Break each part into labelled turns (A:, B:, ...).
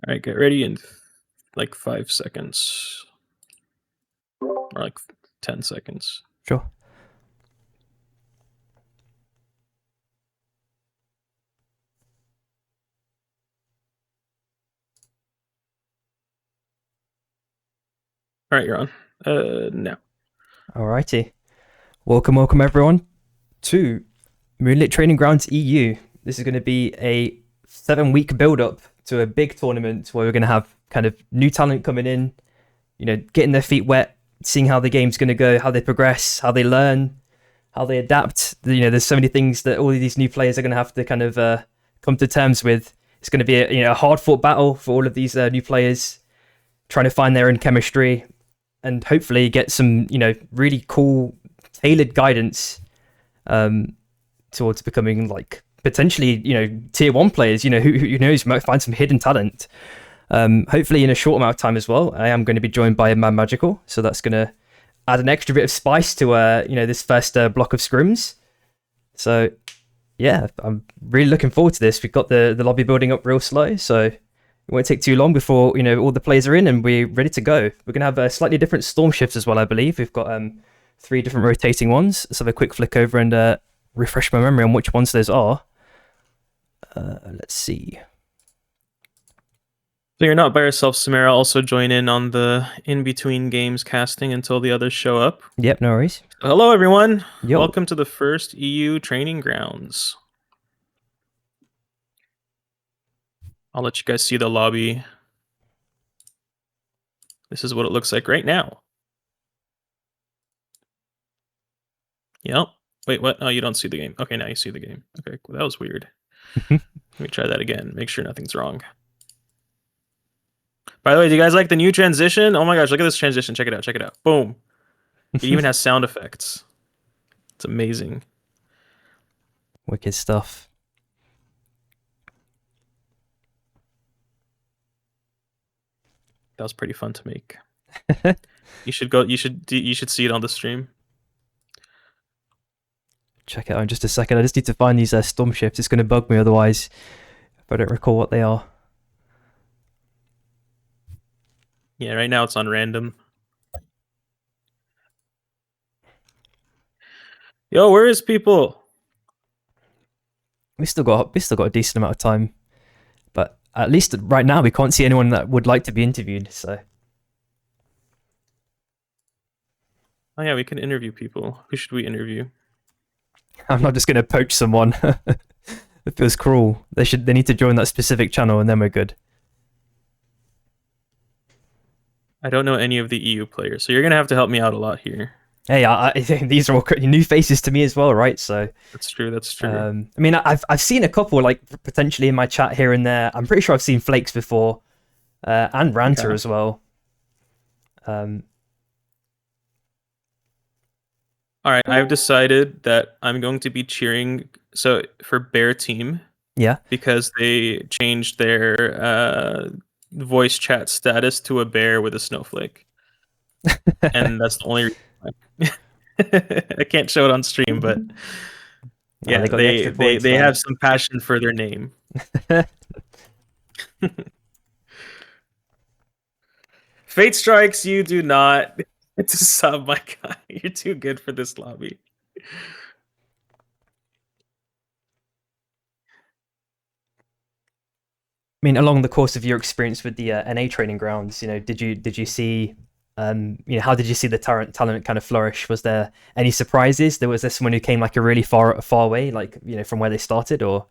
A: All right, get ready in like 5 seconds or like 10 seconds.
B: Sure.
A: All right, you're on. Now.
B: Alrighty. Welcome everyone to Moonlit Training Grounds EU. This is going to be a 7-week build-up to a big tournament where we're going to have kind of new talent coming in, getting their feet wet, seeing how the game's going to go, how they progress, how they learn, how they adapt. There's so many things that all of these new players are going to have to kind of come to terms with. It's going to be a hard-fought battle for all of these new players, trying to find their own chemistry and hopefully get some, really cool tailored guidance towards becoming like potentially, tier 1 players, who knows, might find some hidden talent. Hopefully in a short amount of time as well. I am going to be joined by Man Magical, so that's going to add an extra bit of spice to this first block of scrims. So yeah, I'm really looking forward to this. We've got the lobby building up real slow, so it won't take too long before all the players are in and we're ready to go. We're gonna have slightly different storm shifts as well, I believe. We've got 3 different rotating ones. Let's have a quick flick over and refresh my memory on which ones those are. Let's see.
A: So you're not by yourself, Samara. Also join in on the in-between games casting until the others show up.
B: Yep, no worries.
A: Hello, everyone.
B: Yo.
A: Welcome to the first EU training grounds. I'll let you guys see the lobby. This is what it looks like right now. Yep. Wait, what? Oh, you don't see the game. Okay, now you see the game. Okay, cool. That was weird. Let me try that again. Make sure nothing's wrong. By the way, do you guys like the new transition? Oh my gosh, look at this transition. Check it out. Check it out. Boom. It even has sound effects. It's amazing.
B: Wicked stuff.
A: That was pretty fun to make. You should see it on the stream.
B: Check it out in just a second. I just need to find these storm shifts. It's going to bug me otherwise if I don't recall what they are.
A: Yeah, right now it's on random. Yo, where is people?
B: We still got a decent amount of time, but at least right now we can't see anyone that would like to be interviewed. So,
A: oh yeah, we can interview people. Who should we interview?
B: I'm not just going to poach someone. It feels cruel. They need to join that specific channel, and then we're good.
A: I don't know any of the EU players, so you're gonna have to help me out a lot here.
B: Hey, these are all new faces to me as well, right? So
A: that's true. That's true.
B: I mean, I've seen a couple like potentially in my chat here and there. I'm pretty sure I've seen Flakes before, and Ranter as well.
A: All right, I've decided that I'm going to be cheering for Bear Team.
B: Yeah.
A: Because they changed their voice chat status to a bear with a snowflake. And that's the only reason I can't show it on stream, but yeah, they have some passion for their name. Fate strikes, you do not. It's a sub, my guy. You're too good for this lobby.
B: I mean, along the course of your experience with the NA training grounds, did you see, how did you see the talent kind of flourish? Was there any surprises? Was there someone who came like a really far away, like from where they started, or?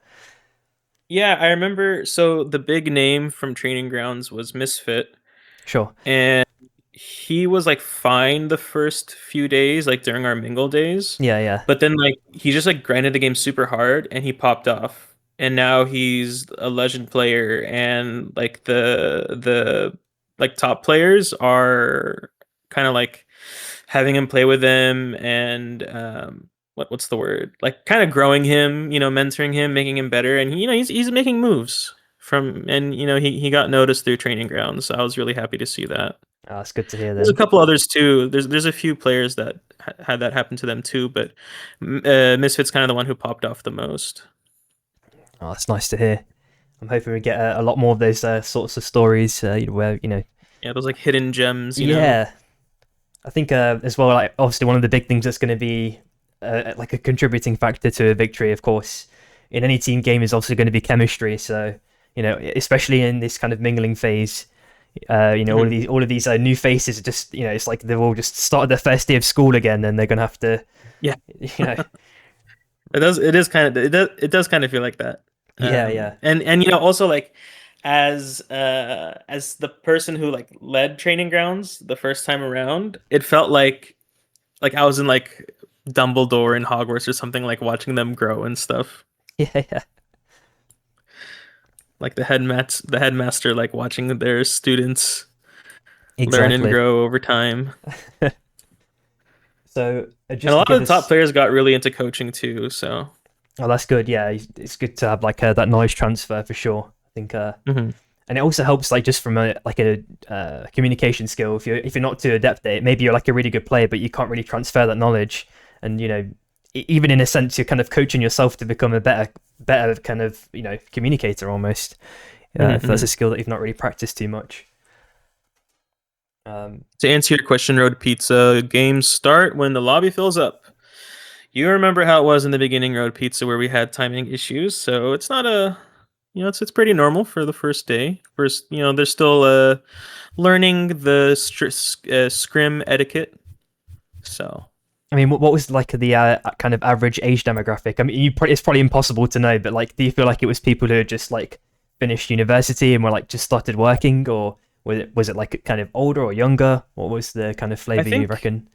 A: Yeah, I remember. So the big name from training grounds was Misfit.
B: Sure.
A: And he was like fine the first few days, like during our mingle days.
B: Yeah.
A: But then like he just like grinded the game super hard and he popped off. And now he's a legend player, and like the like top players are kind of like having him play with them and what's the word? Like kind of growing him, mentoring him, making him better. And he's making moves and he got noticed through training grounds. So I was really happy to see that.
B: Oh, that's good to hear.
A: There's a couple others too. There's a few players that had that happen to them too, but Misfit's kind of the one who popped off the most.
B: Oh, that's nice to hear. I'm hoping we get a lot more of those sorts of stories where
A: Yeah, those like hidden gems, you know.
B: yeah, I think as well, like obviously one of the big things that's going to be like a contributing factor to a victory, of course, in any team game is also going to be chemistry. So especially in this kind of mingling phase, all of
A: Mhm.
B: these new faces are just it's like they've all just started their first day of school again, and they're going to have to
A: Yeah,
B: you know
A: it does. It is kind of. It does kind of feel like that.
B: yeah yeah
A: And also like as the person who like led training grounds the first time around, it felt like I was in like Dumbledore in Hogwarts or something, like watching them grow and stuff.
B: yeah yeah
A: Like the headmaster, like watching their students learn and
B: exactly.
A: grow over time.
B: So
A: And a
B: just to
A: lot of
B: give
A: the top
B: us
A: players got really into coaching too. So
B: oh that's good, yeah, it's good to have like that knowledge transfer for sure. I think
A: mhm.
B: and it also helps like just from a communication skill. If you're not too adept at it, maybe you're like a really good player, but you can't really transfer that knowledge. And even in a sense, you're kind of coaching yourself to become a better kind of communicator almost.
A: Mhm,
B: If that's a
A: mhm.
B: skill that you've not really practiced too much. Um,
A: To answer your question, Road Pizza, games start when the lobby fills up. You remember how it was in the beginning, Road Pizza, where we had timing issues. So it's not a, it's pretty normal for the first day. First, they're still learning the scrim etiquette. So
B: I mean, what was like the kind of average age demographic? I mean, it's probably impossible to know, but like, do you feel like it was people who had just like finished university and were like just started working, or was it like kind of older or younger? What was the kind of
A: I
B: flavor you
A: think
B: reckon?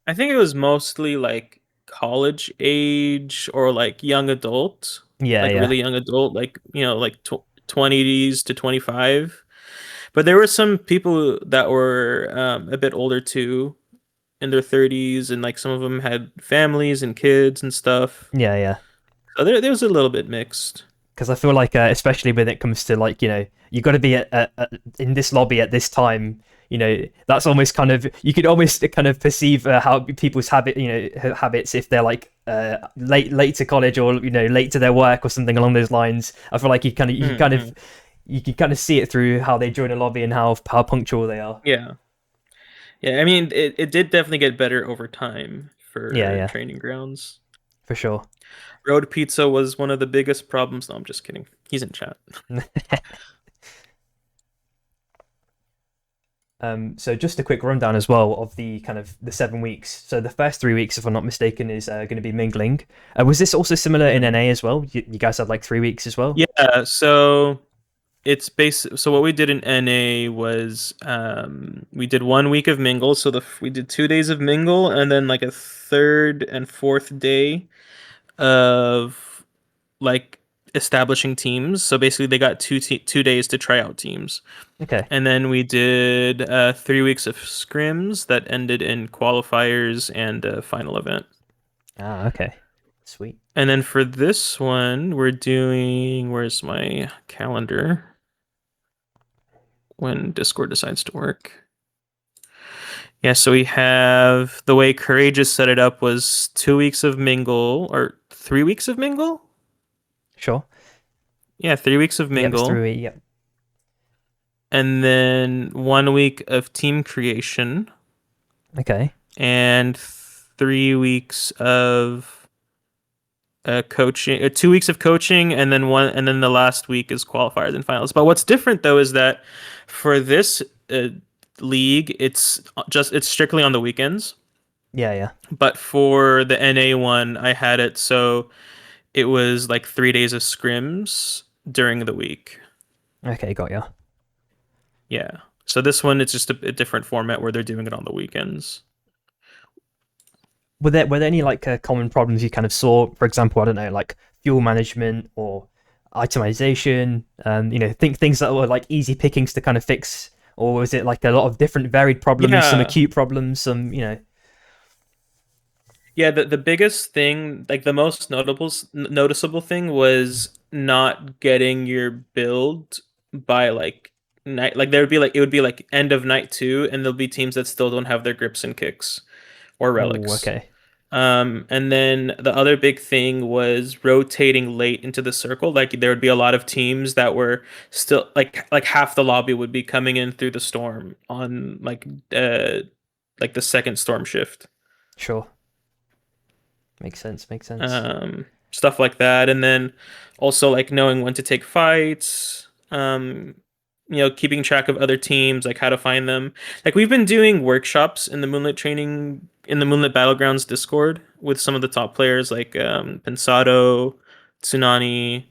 A: I think it was mostly like college age or like young adult,
B: Yeah,
A: like
B: yeah,
A: really young adult, like like 20s to 25. But there were some people that were a bit older too, in their 30s, and like some of them had families and kids and stuff.
B: yeah, yeah.
A: So there was a little bit mixed.
B: Because I feel like, especially when it comes to like you got to be in this lobby at this time. That's almost kind of you could almost kind of perceive how people's habits if they're like late to college or late to their work or something along those lines. I feel like
A: Hmm.
B: you can kind of see it through how they join a lobby and how punctual they are.
A: Yeah. Yeah, I mean, it did definitely get better over time
B: Yeah,
A: for
B: yeah,
A: training grounds.
B: for sure.
A: Road pizza was one of the biggest problems. No, I'm just kidding. He's in chat.
B: So just a quick rundown as well of the kind of the 7 weeks. So the first 3 weeks, if I'm not mistaken, is going to be mingling. Was this also similar in
A: Mhm.
B: NA as well? You guys had like 3 weeks as well.
A: Yeah, so it's so what we did in NA was we did 1 week of mingle. So we did 2 days of mingle and then like a third and fourth day of like establishing teams. So basically they got 2 days to try out teams.
B: Okay.
A: And then we did 3 weeks of scrims that ended in qualifiers and a final event.
B: Ah, okay. Sweet.
A: And then for this one, we're doing, where's my calendar when Discord decides to work? Yeah, so we have the way Courageous set it up was 2 weeks of mingle or 3 weeks of mingle?
B: Sure.
A: Yeah, 3 weeks of
B: Yep, it's
A: mingle.
B: 3 weeks. Yep.
A: And then 1 week of team creation
B: Okay.
A: and 3 weeks of coaching, 2 weeks of coaching, and then the last week is qualifiers and finals. But what's different though is that for this league, it's strictly on the weekends.
B: Yeah, yeah.
A: But for the NA one, I had it so it was like 3 days of scrims during the week.
B: Okay, got ya.
A: Yeah. So this one, it's just a different format where they're doing it on the weekends.
B: Were there any like common problems you kind of saw? For example, I don't know, like fuel management or itemization. Think things that were like easy pickings to kind of fix, or was it like a lot of different varied problems, some
A: Yeah.
B: acute problems, some
A: Yeah, the biggest thing, like the most noticeable thing was not getting your build by like night. Like it would be like end of night two, and there'll be teams that still don't have their grips and kicks or
B: Oh,
A: relics.
B: okay.
A: And then the other big thing was rotating late into the circle. Like there would be a lot of teams that were still like half the lobby would be coming in through the storm on like the second storm shift.
B: Sure. Makes sense. Makes sense.
A: Stuff like that. And then also like knowing when to take fights, keeping track of other teams, like how to find them. Like we've been doing workshops in the Moonlit Battlegrounds Discord with some of the top players like Pensado, Tsunani,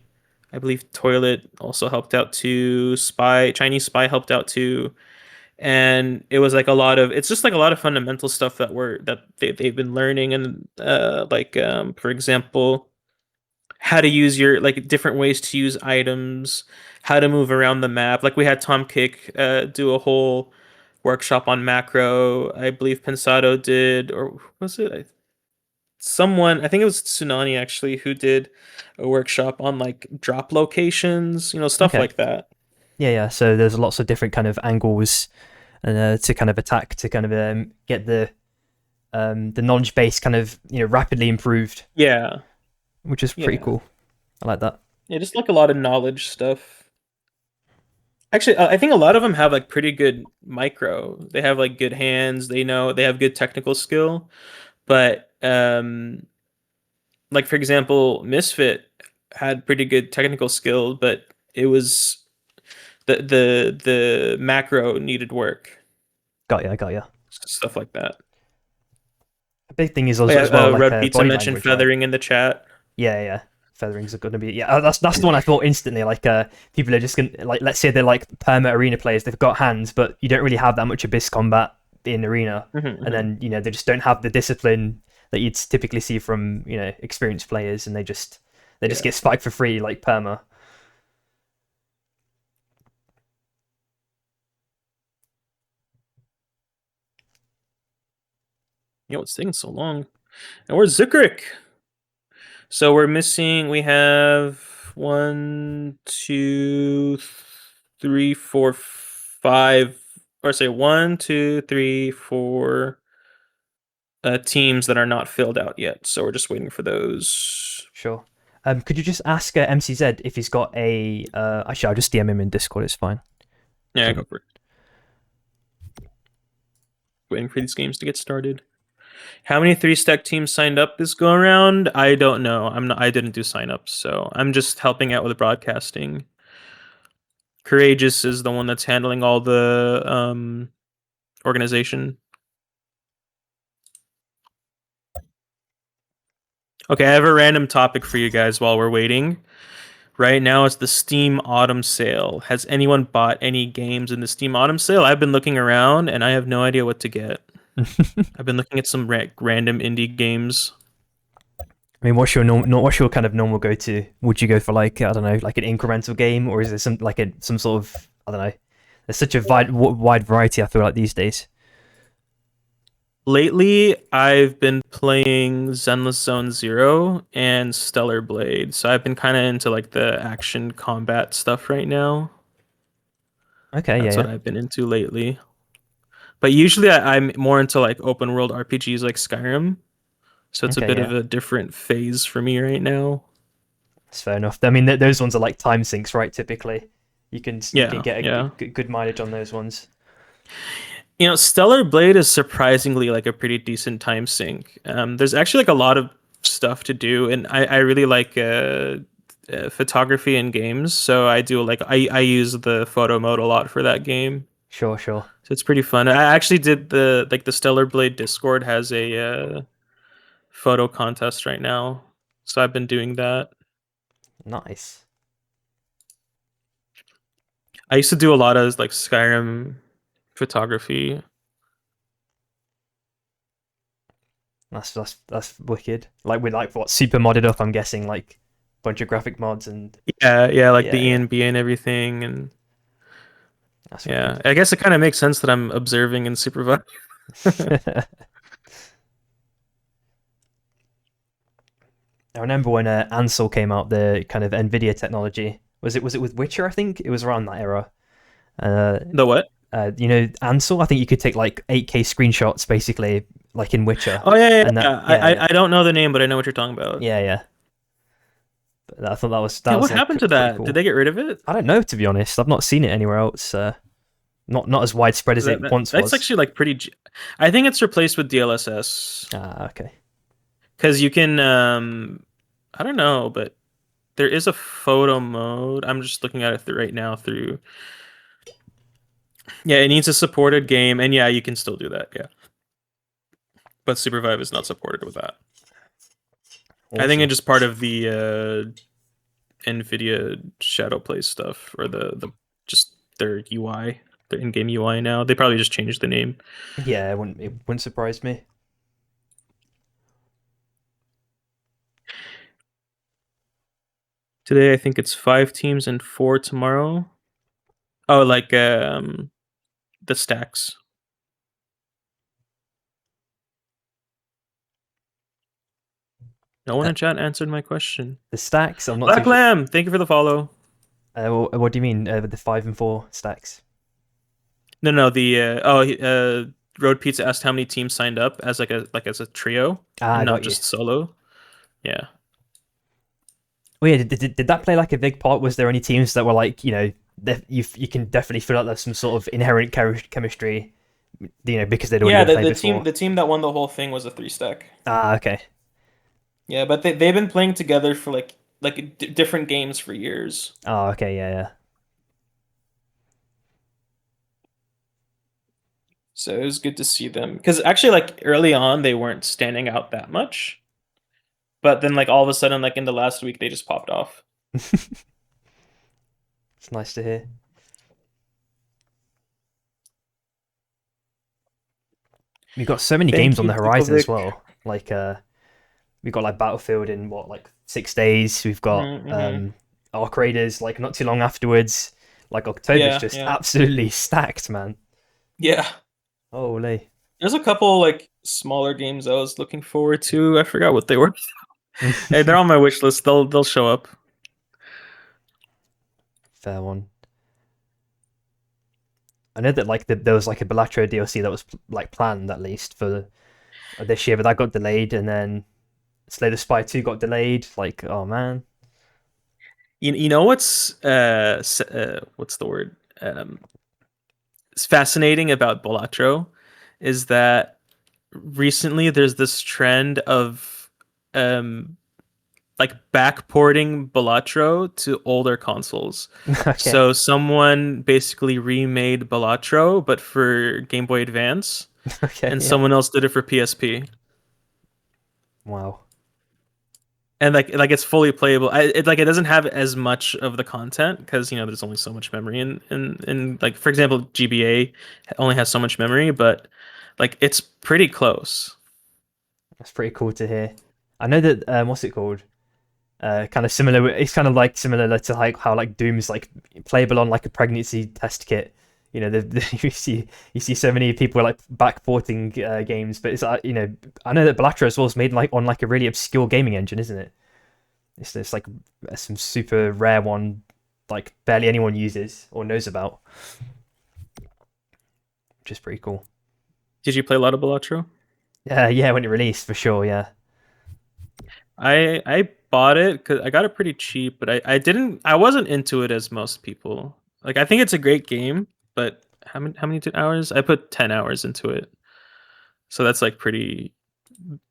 A: I believe Toilet also helped out too. Chinese Spy helped out too. And it was like it's just like a lot of fundamental stuff they've been learning. And for example, how to use your like different ways to use items, how to move around the map. Like we had Tom Kick do a whole workshop on macro. I believe Pensado did, or was it someone? I think it was Tsunami actually who did a workshop on like drop locations, stuff
B: Okay.
A: like that.
B: Yeah, yeah. So there's lots of different kind of angles to kind of attack to kind of get the knowledge base kind of rapidly improved,
A: Yeah,
B: which is pretty
A: yeah,
B: cool. I like that.
A: yeah. Just like a lot of knowledge stuff. Actually, I think a lot of them have like pretty good micro. They have like good hands. They have good technical skill. But like for example, Misfit had pretty good technical skill, but it was the macro needed work,
B: Got ya, got ya.
A: stuff like that.
B: A big thing is
A: Oh
B: also
A: yeah,
B: as well like
A: Red Pizza
B: body
A: mentioned
B: language, right?
A: feathering in the chat.
B: Yeah, yeah. Feathering's are going to be that's the one I thought instantly. Like people are just gonna like let's say they're like perma arena players, they've got hands, but you don't really have that much abyss combat in arena, and
A: Hmm.
B: then they just don't have the discipline that you'd typically see from experienced players, and they just
A: Yeah.
B: get spiked for free like perma.
A: It's taking so long. And where's Zikrik? So we have one, two, three, four, five, or say one, two, three, four teams that are not filled out yet. So we're just waiting for those.
B: Sure. Could you just ask MCZ if he's got a? Actually, I'll just DM him in Discord. It's fine.
A: Yeah,
B: So
A: go for it. Waiting for these games to get started. How many three stack teams signed up this go around? I don't know. I didn't do signups, so I'm just helping out with broadcasting. Courageous is the one that's handling all the organization. Okay, I have a random topic for you guys while we're waiting. Right now, it's the Steam Autumn Sale. Has anyone bought any games in the Steam Autumn Sale? I've been looking around and I have no idea what to get. I've been looking at some random indie games.
B: I mean, what's your kind of normal go to? Would you go for like I don't know, like an incremental game, or is there some sort of I don't know? There's such a wide variety. I feel like these days.
A: Lately, I've been playing Zenless Zone Zero and Stellar Blade, so I've been kind of into like the action combat stuff right now.
B: Okay, yeah,
A: That's what
B: yeah.
A: I've been into lately. But usually, I'm more into like open world RPGs like Skyrim, so it's a
B: Okay,
A: bit
B: yeah.
A: of a different phase for me right now.
B: That's fair enough. I mean, those ones are like time sinks, right? Typically, you can
A: Yeah,
B: get a
A: yeah.
B: good mileage on those ones.
A: Stellar Blade is surprisingly like a pretty decent time sink. There's actually like a lot of stuff to do, and I really like photography in games, so I use the photo mode a lot for that game.
B: Sure, sure.
A: So it's pretty fun. I actually did the Stellar Blade Discord has a photo contest right now, so I've been doing that.
B: Nice.
A: I used to do a lot of like Skyrim photography.
B: That's wicked. Like with like what super modded up, I'm guessing like bunch of graphic mods and
A: Yeah, yeah, like the
B: yeah, yeah.
A: ENB and everything, and
B: That's
A: yeah,
B: wicked.
A: I guess it kind of makes sense that I'm observing and supervising.
B: I remember when Ansel came out, the kind of Nvidia technology. Was it with Witcher? I think it was around that era. Uh,
A: The what?
B: Ansel. I think you could take like 8K screenshots basically like in Witcher,
A: Oh yeah,
B: and that
A: yeah.
B: yeah yeah
A: I don't know the name, but I know what you're talking about.
B: yeah yeah. But I thought that
A: Yeah,
B: was
A: what
B: like
A: happened to
B: pretty
A: that? Did
B: cool.
A: they get rid of it?
B: I don't know, to be honest. I've not seen it anywhere else. Not as widespread as it once
A: That's
B: was.
A: actually like pretty. I think it's replaced with DLSS
B: Ah, okay.
A: because you can. I don't know, but there is a photo mode. I'm just looking at it right now through. Yeah, it needs a supported game, and yeah, you can still do that. Yeah, but Supervive is not supported with that. I think it's
B: Awesome.
A: just part of the NVIDIA Shadow Play stuff, or the just their UI, their in-game UI now. They probably just changed the name.
B: Yeah, it wouldn't surprise me.
A: Today, I think it's 5 teams and 4 tomorrow. Oh, like the stacks. No one
B: Uh,
A: in chat answered my question.
B: the stacks, I'm not too
A: Black
B: sure.
A: Lamb, thank you for the follow.
B: What do you mean with the 5 and 4 stacks?
A: No, no, the Road Pizza asked how many teams signed up as like as a trio
B: Ah, I
A: and not
B: got you.
A: just solo. Yeah.
B: Oh yeah, did that play like a big part? Was there any teams that were like, you can definitely feel like there's some sort of inherent chemistry, because they'd already
A: Yeah,
B: been playing
A: the
B: before.
A: team that won the whole thing was a 3 stack.
B: Ah, okay.
A: Yeah, but they've been playing together for like different games for years.
B: Oh, okay, yeah, yeah.
A: So it was good to see them because actually like early on they weren't standing out that much, but then like all of a sudden like in the last week they just popped off.
B: It's nice to hear. We've got so many games
A: Thank
B: on
A: you,
B: the horizon as
A: Dukovic.
B: well. Like we've got like Battlefield in what, like 6 days. We've got
A: Mm-hmm.
B: Arc Raiders like not too long afterwards. Like October's
A: Yeah,
B: just
A: yeah,
B: absolutely stacked, man.
A: yeah.
B: Holy.
A: There's a couple like smaller games I was looking forward to. I forgot what they were. Hey, they're on my wish list. They'll show up.
B: Fair one. I know that like there was like a Balatro DLC that was like planned at least for this year, but that got delayed, and then Slay the Spy 2 got delayed. Like, oh man.
A: You know what's the word? It's fascinating about Balatro is that recently there's this trend of um like backporting Balatro to older consoles.
B: Okay.
A: So someone basically remade Balatro but for Game Boy Advance
B: Okay.
A: and
B: Yeah.
A: someone else did it for PSP.
B: Wow.
A: And like it's fully playable. It doesn't have as much of the content because there's only so much memory in like for example GBA only has so much memory, but like it's pretty close.
B: That's pretty cool to hear. I know that what's it called? Kind of similar. It's kind of like similar to like how like Doom's like playable on like a pregnancy test kit. You see so many people like backporting games, but it's I know that Balatro as well is made like on like a really obscure gaming engine, isn't it? It's like some super rare one, like barely anyone uses or knows about, which is pretty cool.
A: Did you play a lot of Balatro?
B: Yeah, when it released for sure. Yeah.
A: I bought it because I got it pretty cheap, but I wasn't into it as most people. Like I think it's a great game, but how many hours? I put 10 hours into it, so that's like pretty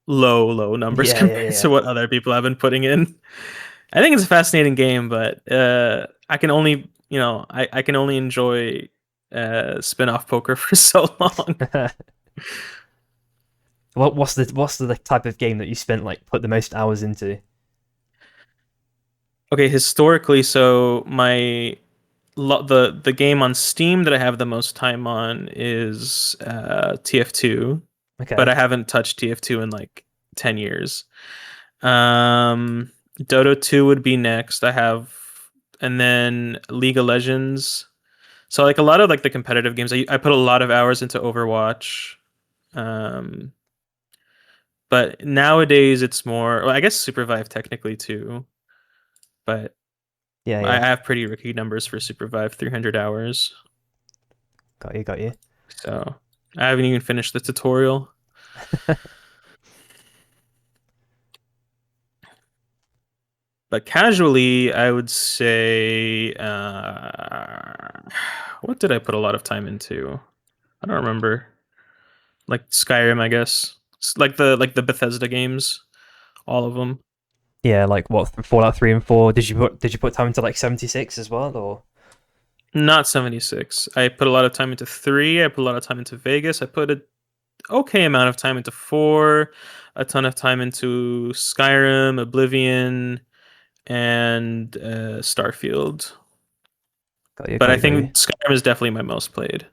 A: low numbers
B: Yeah, yeah,
A: compared
B: yeah,
A: to what other people have been putting in. I think it's a fascinating game, but I can only I can only enjoy spin-off poker for so long.
B: yeah. What's the like, type of game that you spent like put the most hours into?
A: Okay, historically, so the game on Steam that I have the most time on is TF2, but I
B: Okay.
A: haven't touched TF2 in like 10 years. Um, Dota 2 would be next. And then League of Legends. So like a lot of like the competitive games, I put a lot of hours into Overwatch. Um, but nowadays it's more, well, I guess Supervive technically too, but
B: Yeah,
A: I
B: yeah.
A: have pretty rookie numbers for Supervive, 300 hours.
B: Got you, got you.
A: So I haven't even finished the tutorial. But casually, I would say, what did I put a lot of time into? I don't remember. Like Skyrim, I guess. Like the Bethesda games, all of them.
B: Yeah, like what Fallout 3 and 4. Did you put time into like 76 as well, or?
A: Not 76. I put a lot of time into 3. I put a lot of time into Vegas. I put an okay amount of time into 4. A ton of time into Skyrim, Oblivion, and Starfield.
B: Got you,
A: But
B: got
A: I
B: you, got you.
A: think Skyrim is definitely my most played.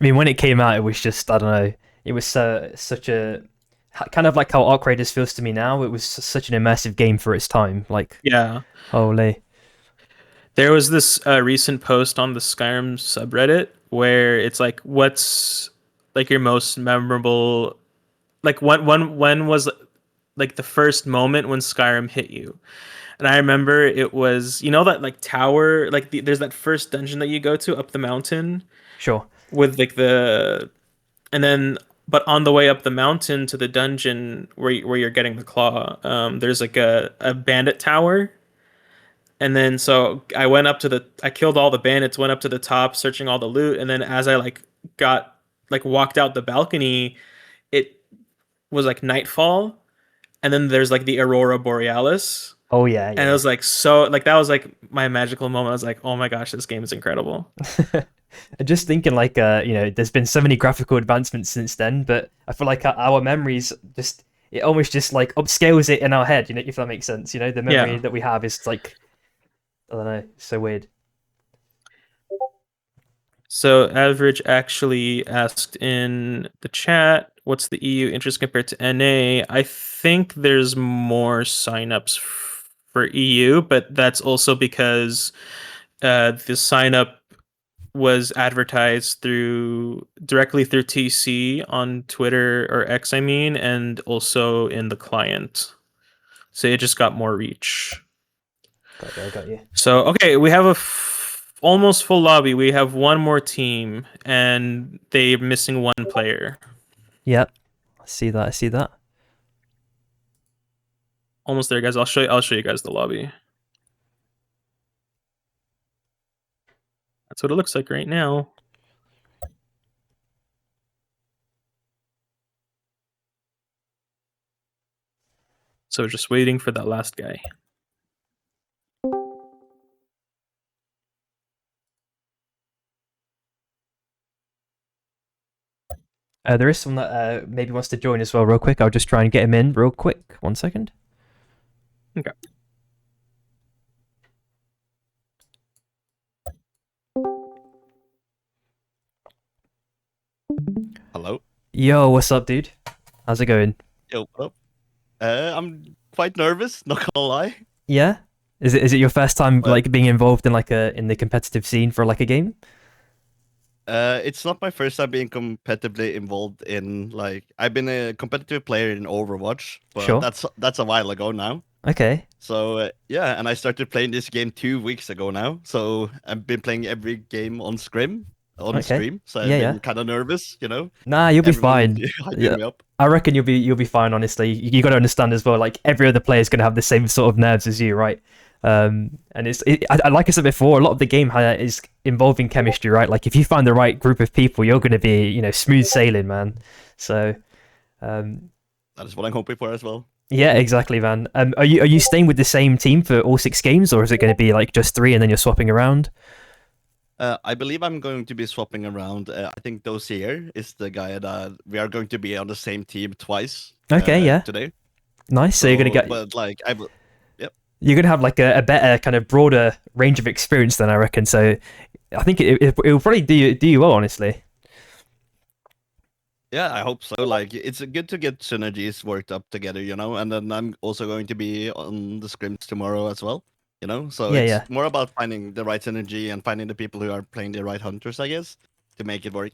B: I mean, when it came out, it was just, I don't know, it was such a kind of like how Arc Raiders feels to me now. It was such an immersive game for its time. Like,
A: Yeah.
B: holy,
A: There was this recent post on the Skyrim subreddit where it's like, what's like your most memorable, like when was like the first moment when Skyrim hit you? And I remember it was, you know, that like tower, like there's that first dungeon that you go to up the mountain
B: sure.
A: with like the, and then, but on the way up the mountain to the dungeon where you're getting the claw, there's like a bandit tower. And then so I killed all the bandits, went up to the top, searching all the loot, and then as I like got like walked out the balcony, it was like nightfall, and then there's like the aurora borealis,
B: Oh yeah,
A: and it
B: yeah.
A: was like so like that was like my magical moment. I was like, oh my gosh, this game is incredible.
B: And just thinking like there's been so many graphical advancements since then, but I feel like our memories just it almost just like upscales it in our head, if that makes sense. The memory
A: Yeah.
B: that we have is like I don't know, so weird.
A: So Average actually asked in the chat, what's the EU interest compared to NA? I think there's more signups for EU, but that's also because the sign up was advertised directly through TC on Twitter or X, I mean, and also in the client. So it just got more reach.
B: Got you, I got you.
A: So okay, we have almost full lobby. We have one more team, and they're missing one player.
B: Yep, I see that. I see that.
A: Almost there, guys. I'll show you. I'll show you guys the lobby. That's what it looks like right now. So just waiting for that last guy.
B: There is someone that maybe wants to join as well, real quick. I'll just try and get him in real quick. 1 second.
A: Okay.
C: Hello.
B: Yo, what's up, dude? How's it going?
C: Yo, what up? I'm quite nervous, not gonna lie.
B: Yeah. Is it your first time
C: But
B: like being involved in like in the competitive scene for like a game?
C: it's not my first time being competitively involved in like I've been a competitive player in Overwatch, but
B: Sure.
C: that's a while ago now.
B: Okay.
C: So yeah, and I started playing this game 2 weeks ago now. So I've been playing every game on on
B: Okay.
C: stream. So
B: Yeah,
C: I've
B: yeah.
C: been kind of nervous, you know.
B: Nah, you'll be
C: Everyone
B: fine.
C: hyping
B: Yeah,
C: me up.
B: I reckon you'll be fine. Honestly, you got to understand as well. Like every other player is gonna have the same sort of nerves as you, right? And like I said before, a lot of the game is involving chemistry, right? Like if you find the right group of people, you're gonna be smooth sailing, man. So, um,
C: That is what I'm hoping for as well.
B: yeah, exactly, man. Are you staying with the same team for all 6 games, or is it going to be like just 3 and then you're swapping around?
C: I believe I'm going to be swapping around. I think Dozier is the guy that we are going to be on the same team twice
B: Okay, yeah,
C: today.
B: nice. So you're gonna
C: So,
B: get
C: but like, yep.
B: you're gonna have like a better kind of broader range of experience than I reckon. So I think it'll probably do you well, honestly.
C: Yeah, I hope so. Like, it's good to get synergies worked up together, you know. And then I'm also going to be on the scrims tomorrow as well, you know. So
B: Yeah,
C: it's
B: yeah.
C: more about finding the right synergy and finding the people who are playing the right hunters, I guess, to make it work.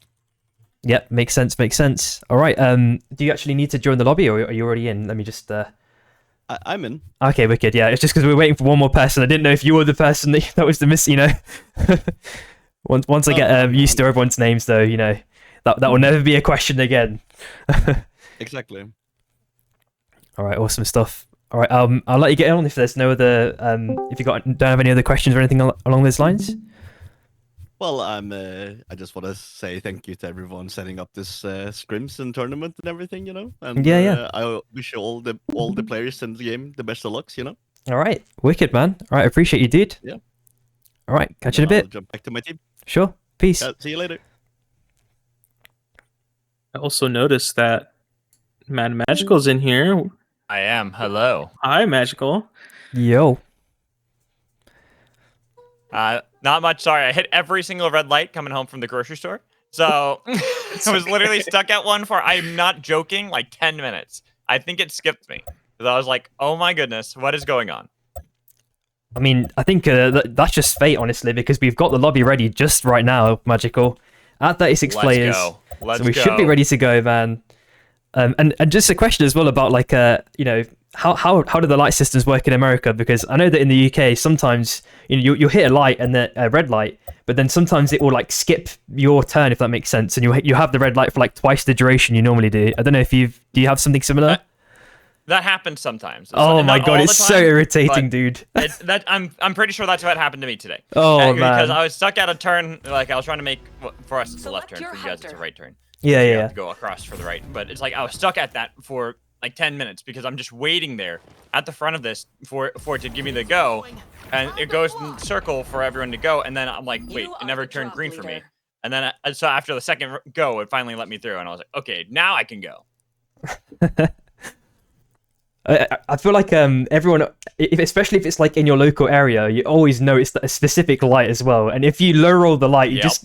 B: Yep, makes sense. Makes sense. All right. Do you actually need to join the lobby, or are you already in? Let me just.
C: I'm in.
B: Okay, wicked. Yeah, it's just because we were waiting for one more person. I didn't know if you were the person that was the miss. Once I get used to everyone's names, though, that will never be a question again.
C: Exactly.
B: All right, awesome stuff. All right, I'll let you get on if there's no other, if you don't have any other questions or anything along those lines.
C: Well, I just want to say thank you to everyone setting up this scrims and tournament and everything, And
B: Yeah.
C: I wish all the players in the game the best of lucks,
B: All right, wicked, man. All right, appreciate you, dude.
C: Yeah.
B: All right, catch you in a
C: I'll
B: bit.
C: jump back to my team.
B: Sure. Peace.
C: See you later.
A: I also noticed that Mad Magical's in here.
D: I am. Hello.
A: Hi, Magical.
B: Yo.
D: Not much. Sorry, I hit every single red light coming home from the grocery store. So I was literally stuck at one for, I'm not joking, like 10 minutes. I think it skipped me. Because I was like, oh my goodness, what is going on?
B: I mean, I think that's just fate, honestly, because we've got the lobby ready just right now, Magical. At 36 players.
D: Let's
B: so we
D: go.
B: should be ready to go, man. And just a question as well about, like, how do the light systems work in America? Because I know that in the UK, sometimes you'll hit a light and a red light, but then sometimes it will like skip your turn, if that makes sense, and you have the red light for like twice the duration you normally do. I don't know if do you have something similar?
D: That happens sometimes.
B: Oh my god, it's so irritating, dude.
D: I'm pretty sure that's what happened to me today.
B: Oh man,
D: because I was stuck at a turn, like I was trying to make, for us it's a left turn, for you guys it's a right turn.
B: Yeah,
D: you
B: yeah.
D: have to go across for the right, but it's like I was stuck at that for like 10 minutes because I'm just waiting there at the front of this for it to give me the go, and it goes in circle for everyone to go, and then I'm like, wait, it never turned green for me, and then so after the second go, it finally let me through, and I was like, okay, now I can go.
B: I feel like everyone, especially if it's like in your local area, you always notice a specific light as well. And if you low roll the light, you just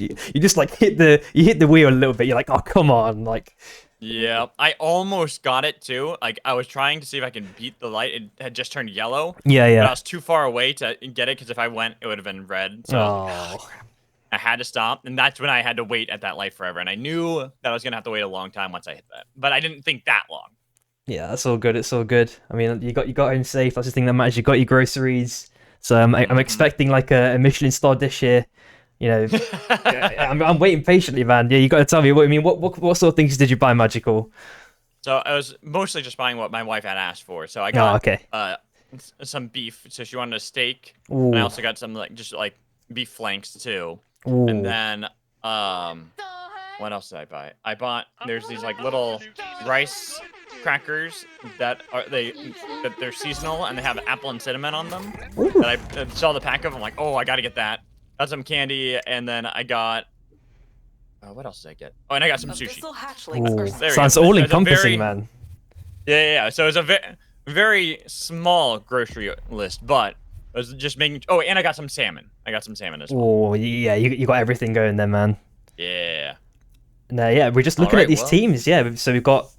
B: like hit the wheel a little bit. You're like, oh come on, like.
D: Yeah, I almost got it too. Like I was trying to see if I can beat the light. It had just turned yellow.
B: Yeah.
D: But I was too far away to get it because if I went, it would have been red. So I had to stop, and that's when I had to wait at that light forever. And I knew that I was gonna have to wait a long time once I hit that, but I didn't think that long.
B: Yeah, that's all good. It's all good. I mean, you got home safe. That's the thing that matters. You got your groceries. So I'm expecting like a Michelin star dish here. I'm waiting patiently, man. Yeah, you got to tell me what I mean. What sort of things did you buy, Magical?
D: So I was mostly just buying what my wife had asked for. So I got some beef. So she wanted a steak.
B: Ooh.
D: And I also got some just beef flanks too.
B: Ooh.
D: And then what else did I buy? I bought there's these like little rice crackers that they're seasonal and they have apple and cinnamon on them.
B: Ooh.
D: That I saw the pack of. I'm like, oh, I gotta get that. Got some candy, and then I got. What else did I get? Oh, and I got some sushi.
B: Sounds all encompassing, man.
D: Yeah. So it's a very small grocery list, but I was just making. Oh, and I got some salmon. I got some salmon as well.
B: Oh yeah, you got everything going there, man.
D: Yeah.
B: No, yeah, we're just looking at these teams. Yeah, so we've got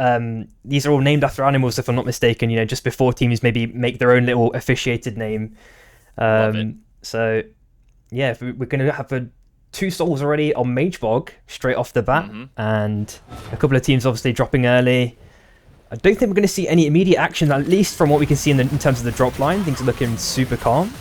B: these are all named after animals, if I'm not mistaken. Just before teams maybe make their own little officiated name.
D: Love it.
B: So yeah, we're gonna have 2 souls already on Magebog straight off the bat, and a couple of teams obviously dropping early. I don't think we're going to see any immediate action, at least from what we can see in terms of the drop line. Things are looking super calm.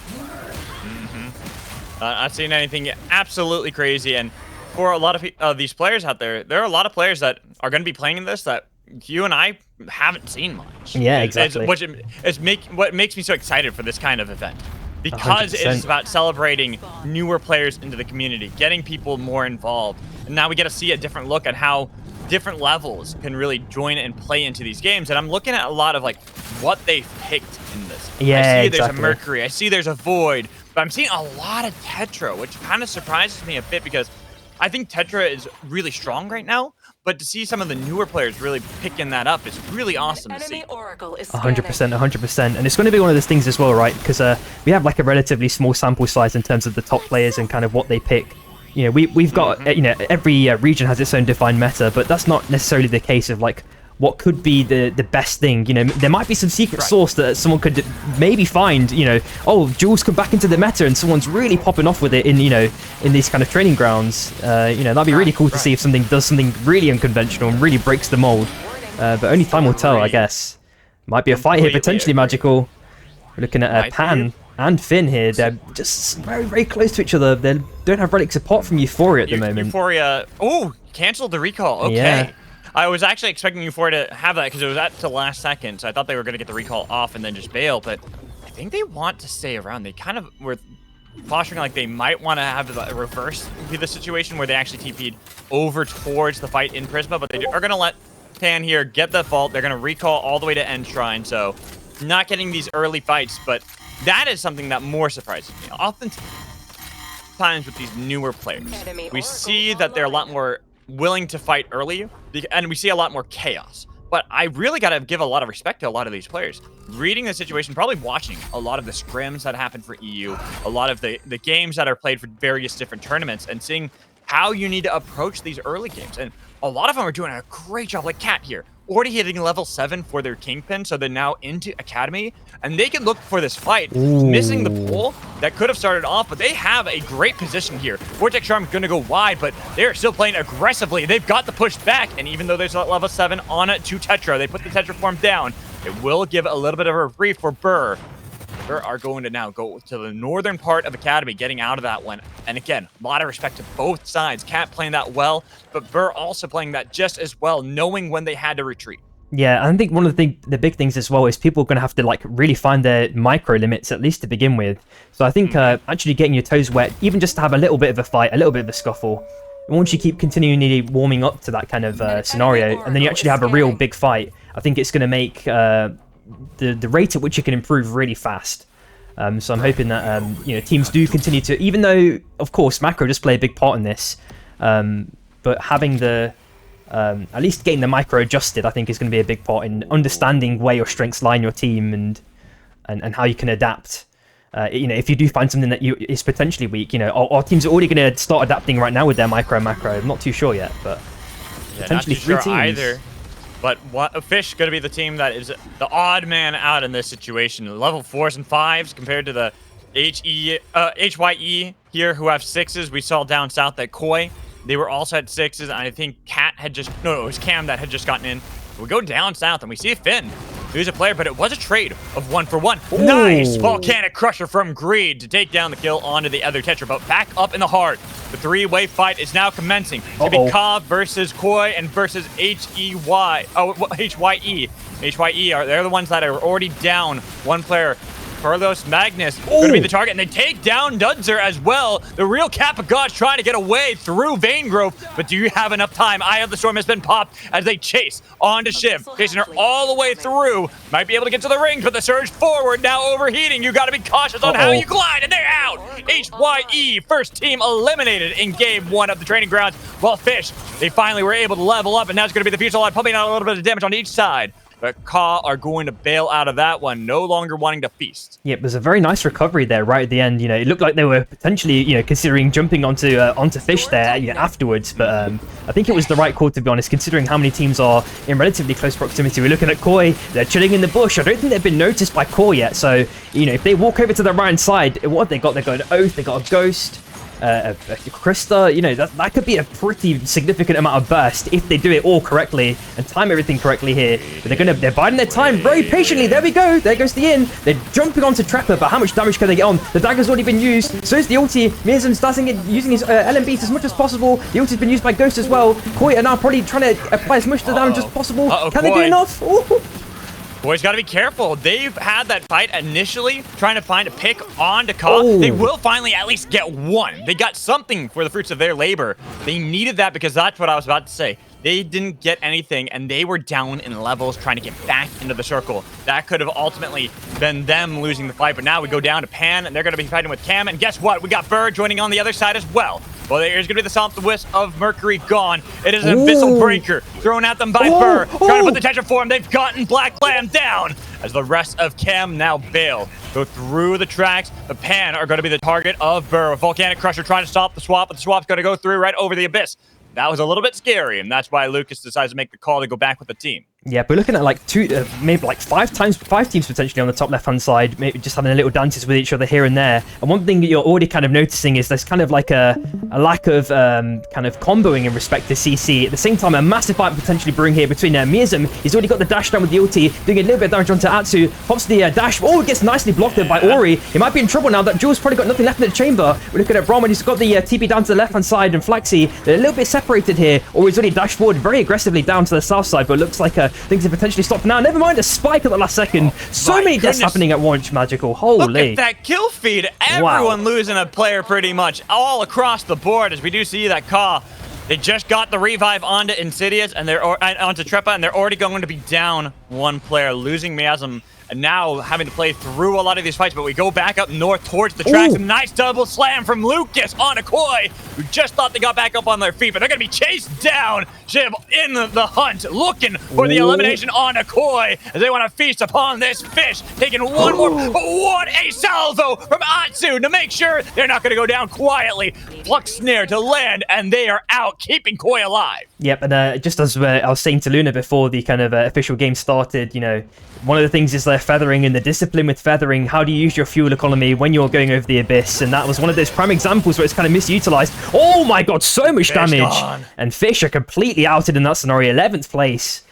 D: Not seeing anything absolutely crazy, and for a lot of these players out there, there are a lot of players that are going to be playing in this that you and I haven't seen much.
B: Yeah, exactly.
D: What makes me so excited for this kind of event. Because
B: 100%.
D: it's about celebrating newer players into the community, getting people more involved. And now we get to see a different look at how different levels can really join and play into these games. And I'm looking at a lot of what they picked in this.
B: Yeah,
D: I see
B: exactly.
D: There's a Mercury, I see there's a Void, but I'm seeing a lot of Tetra, which kind of surprises me a bit because I think Tetra is really strong right now. But to see some of the newer players really picking that up is really awesome to see.
B: 100%. And it's going to be one of those things as well, right? Because we have a relatively small sample size in terms of the top players and kind of what they pick. We've got, every region has its own defined meta, but that's not necessarily the case of what could be the best thing. There might be some secret source that someone could maybe find, oh, Jules come back into the meta and someone's really popping off with it in these kind of training grounds. That'd be really cool to see if something does something really unconventional and really breaks the mold. But only time will tell, I guess. Might be a fight here, potentially Magical. We're looking at Pan and Finn here. They're just very, very close to each other. They don't have relics apart from Euphoria at the moment.
D: Euphoria. Oh, canceled the recall. Okay.
B: Yeah.
D: I was actually expecting Euphoria to have that because it was at the last second, so I thought they were going to get the recall off and then just bail, but I think they want to stay around. They kind of were posturing like they might want to have the reverse be the situation where they actually TP'd over towards the fight in Prisma, but they are going to let Pan here get the vault. They're going to recall all the way to End Shrine, so not getting these early fights, but that is something that more surprises me. Oftentimes with these newer players, we see that they're a lot more willing to fight early, and we see a lot more chaos. But I really got to give a lot of respect to a lot of these players. Reading the situation, probably watching a lot of the scrims that happen for EU, a lot of the games that are played for various different tournaments, and seeing how you need to approach these early games. And a lot of them are doing a great job, like Cat here, already hitting level 7 for their Kingpin, so they're now into Academy, and they can look for this fight, missing the pull that could have started off, but they have a great position here. Vortex Charm is going to go wide, but they're still playing aggressively. They've got the push back, and even though there's a level 7 on it to Tetra, they put the Tetra form down. It will give a little bit of a reprieve for Burr. Burr are going to now go to the northern part of Academy, getting out of that one. And again, a lot of respect to both sides. Cat playing that well, but Burr also playing that just as well, knowing when they had to retreat.
B: Yeah, I think one of the big things as well is people are going to have to like really find their micro limits at least to begin with. So I think actually getting your toes wet, even just to have a little bit of a fight, a little bit of a scuffle, and once you keep continually warming up to that kind of scenario, and then you actually have a real big fight, I think it's going to make the rate at which you can improve really fast. So I'm hoping that teams do continue to, even though of course macro does play a big part in this, but having the at least getting the micro adjusted, I think is going to be a big part in understanding where your strengths lie in your team and how you can adapt. If you do find something that is potentially weak, our teams are already going to start adapting right now with their micro macro. I'm not too sure yet, but potentially
D: not too
B: 3
D: sure
B: teams.
D: Either. But Fish going to be the team that is the odd man out in this situation. Level 4s and 5s compared to the HYE here who have 6s. We saw down south that Koi, they were also at 6s, and I think Cat had just... No, it was Cam that had just gotten in. We go down south, and we see Finn, who's a player, but it was a trade of 1-for-1.
B: Ooh.
D: Nice Volcanic Crusher from Greed to take down the kill onto the other Tetra, but back up in the heart. The 3-way fight is now commencing. It's going to be Ka versus Koi and versus HYE. HYE, they're the ones that are already down one player. Carlos Magnus going to be the target, and they take down Dudzer as well. The real Cap of God's trying to get away through Vein Grove, but do you have enough time? Eye of the Storm has been popped as they chase onto Shiv, chasing her all the way through. Might be able to get to the rings, but the surge forward now overheating. You got to be cautious on how you glide, and they're out. HYE, first team eliminated in game 1 of the training grounds. While Fish, they finally were able to level up, and now it's going to be the Future Line pumping out a little bit of damage on each side. But Ka are going to bail out of that one, no longer wanting to feast.
B: Yep, there's a very nice recovery there right at the end. It looked like they were potentially, considering jumping onto Fish there, afterwards. But I think it was the right call, to be honest, considering how many teams are in relatively close proximity. We're looking at Koi, they're chilling in the bush. I don't think they've been noticed by Koi yet. So, if they walk over to the right side, what have they got? They've got an Oath, they got a Ghost. A Krista, that could be a pretty significant amount of burst if they do it all correctly and time everything correctly here. But they're biding their time very patiently. There we go. There goes the in. They're jumping onto Trapper, but how much damage can they get on? The dagger's already been used. So is the ulti. Mirzum starting using his LMBs as much as possible. The ulti's been used by Ghost as well. Koi are now probably trying to apply as much damage as possible. Can they do enough? Ooh.
D: Boys, gotta be careful. They've had that fight initially, trying to find a pick onto Ka. They will finally at least get one. They got something for the fruits of their labor. They needed that because that's what I was about to say. They didn't get anything, and they were down in levels trying to get back into the circle. That could have ultimately been them losing the fight, but now we go down to Pan, and they're going to be fighting with Cam, and guess what? We got Bird joining on the other side as well. Well, there's going to be the Stomp the Wisp of Mercury gone. It is an Abyssal Breaker thrown at them by Burr, trying to put the Tetra form. They've gotten Black Lamb down as the rest of Cam now bail. Go through the tracks. The Pan are going to be the target of Burr. Volcanic Crusher trying to stop the swap, but the swap's going to go through right over the Abyss. That was a little bit scary, and that's why Lucas decides to make the call to go back with the team.
B: Yeah, we're looking at like maybe like five teams potentially on the top left-hand side, maybe just having a little dances with each other here and there. And one thing that you're already kind of noticing is there's kind of like a lack of kind of comboing in respect to CC. At the same time, a massive fight potentially brewing here between Mirzum. He's already got the dash down with the ulti, doing a little bit of damage onto Atsu. Pops the dash. Oh, it gets nicely blocked there by Ori. He might be in trouble now. That Jules probably got nothing left in the chamber. We're looking at Brom, and he's got the TP down to the left-hand side, and Flaxy, they're a little bit separated here. Ori's already dashed forward very aggressively down to the south side, but it looks like things have potentially stopped now. Never mind a spike at the last second. So many deaths happening at once, Magical. Holy.
D: Look at that kill feed. Everyone losing a player pretty much all across the board, as we do see that Ka. They just got the revive onto Insidious and onto Trepa, and they're already going to be down one player, losing Miasm. And now having to play through a lot of these fights, but we go back up north towards the tracks. A nice double slam from Lucas on Koi, who just thought they got back up on their feet, but they're going to be chased down. Jib in the hunt, looking for the elimination on Koi, as they want to feast upon this fish. Taking one more. What a salvo from Atsu to make sure they're not going to go down quietly. Flux snare to land, and they are out, keeping Koi alive.
B: Yep, and just as I was saying to Luna before the kind of official game started, you know, one of the things is feathering and the discipline with feathering. How do you use your fuel economy when you're going over the abyss? And that was one of those prime examples where it's kind of misutilized. Oh my god, so much damage.
D: Gone.
B: And Fish are completely outed in that scenario. 11th place.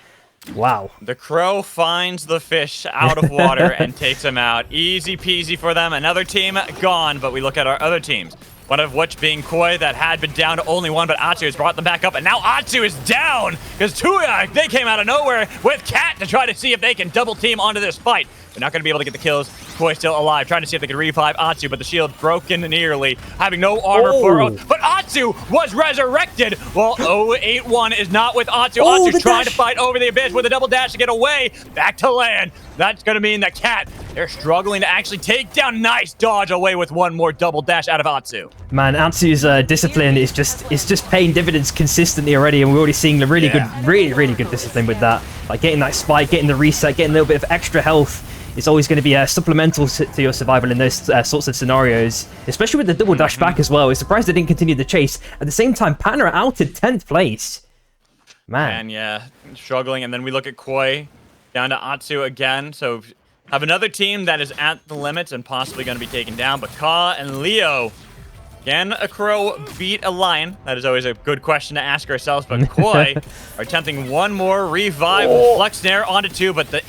B: Wow.
D: The crow finds the fish out of water and takes him out. Easy peasy for them. Another team gone, but we look at our other teams. One of which being Koi, that had been down to only one, but Atsu has brought them back up, and now Atsu is down because Tuya, they came out of nowhere with Cat to try to see if they can double team onto this fight. They're not going to be able to get the kills. Koi still alive, trying to see if they can revive Atsu, but the shield broken nearly, having no armor for Oath. But Atsu was resurrected. Well, 081 is not with Atsu. Atsu's trying to fight over the abyss with a double dash to get away. Back to land. That's going to mean that Cat, they're struggling to actually take down. Nice dodge away with one more double dash out of Atsu.
B: Man, Atsu's discipline is just paying dividends consistently already, and we're already seeing the really good discipline with that. Like getting that spike, getting the reset, getting a little bit of extra health. It's always going to be supplemental to your survival in those sorts of scenarios, especially with the double dash back as well. I was surprised they didn't continue the chase. At the same time, Panna are out at 10th place. Man.
D: And yeah, struggling. And then we look at Koi down to Atsu again. So have another team that is at the limits and possibly going to be taken down. But Ka and Leo, can a crow beat a lion? That is always a good question to ask ourselves. But Koi are attempting one more revive. Flex snare onto two, but the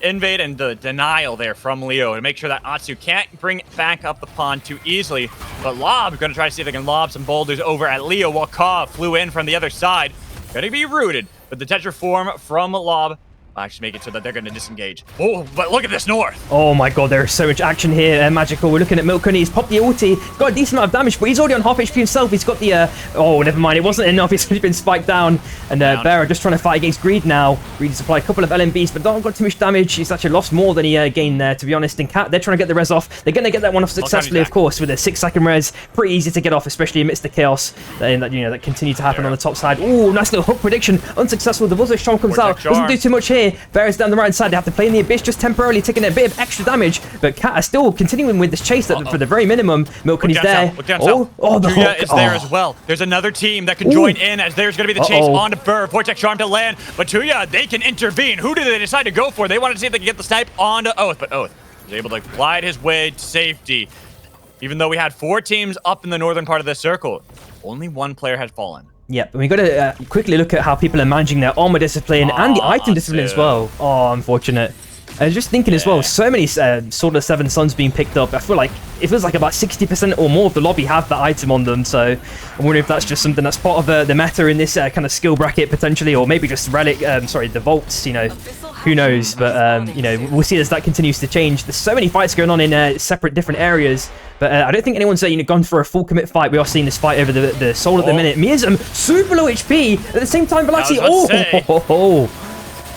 D: invade and the denial there from Leo to make sure that Atsu can't bring it back up the pond too easily. But Lob going to try to see if they can lob some boulders over at Leo while Ka flew in from the other side. Going to be rooted, but the Tetra form from Lob actually make it so that they're going to disengage. Oh, but look at this north.
B: Oh my god, there's so much action here, Magical. We're looking at Milkuni. He's popped the ulti. He's got a decent amount of damage, but he's already on half HP himself. He's got the, oh, never mind. It wasn't enough. He's been spiked down. And Bear just trying to fight against Greed now. Greed supplied a couple of LMBs, but don't got too much damage. He's actually lost more than he gained there, to be honest. And Cat, they're trying to get the res off. They're going to get that one off successfully, of course, with a 6-second res. Pretty easy to get off, especially amidst the chaos that continued to happen on the top side. Ooh, nice little hook prediction. Unsuccessful. The Buzzwitch Charm comes out. Doesn't do too much here. Bear is down the right side. They have to play in the abyss just temporarily, taking a bit of extra damage, but Cat are still continuing with this chase for the very minimum. Milkuni's there.
D: The hook is there as well. There's another team that can join in, as there's going to be the chase onto Burr. Vortex Charm to land, but Tuya, they can intervene. Who do they decide to go for? They wanted to see if they could get the snipe onto Oath, but Oath was able to glide his way to safety. Even though we had 4 teams up in the northern part of the circle, only one player had fallen.
B: Yep, and we've got to quickly look at how people are managing their armor discipline and the item discipline as well. Oh, unfortunate. I was just thinking as well, so many Sword of Seven Suns being picked up. I feel like it feels like about 60% or more of the lobby have that item on them. So I'm wondering if that's just something that's part of the meta in this kind of skill bracket potentially, or maybe just relic. The vaults. Who knows? But we'll see as that continues to change. There's so many fights going on in separate different areas. But I don't think anyone's gone for a full commit fight. We are seeing this fight over the soul at the minute. Mirzum, super low HP. At the same time, Galaxy. Looking bad.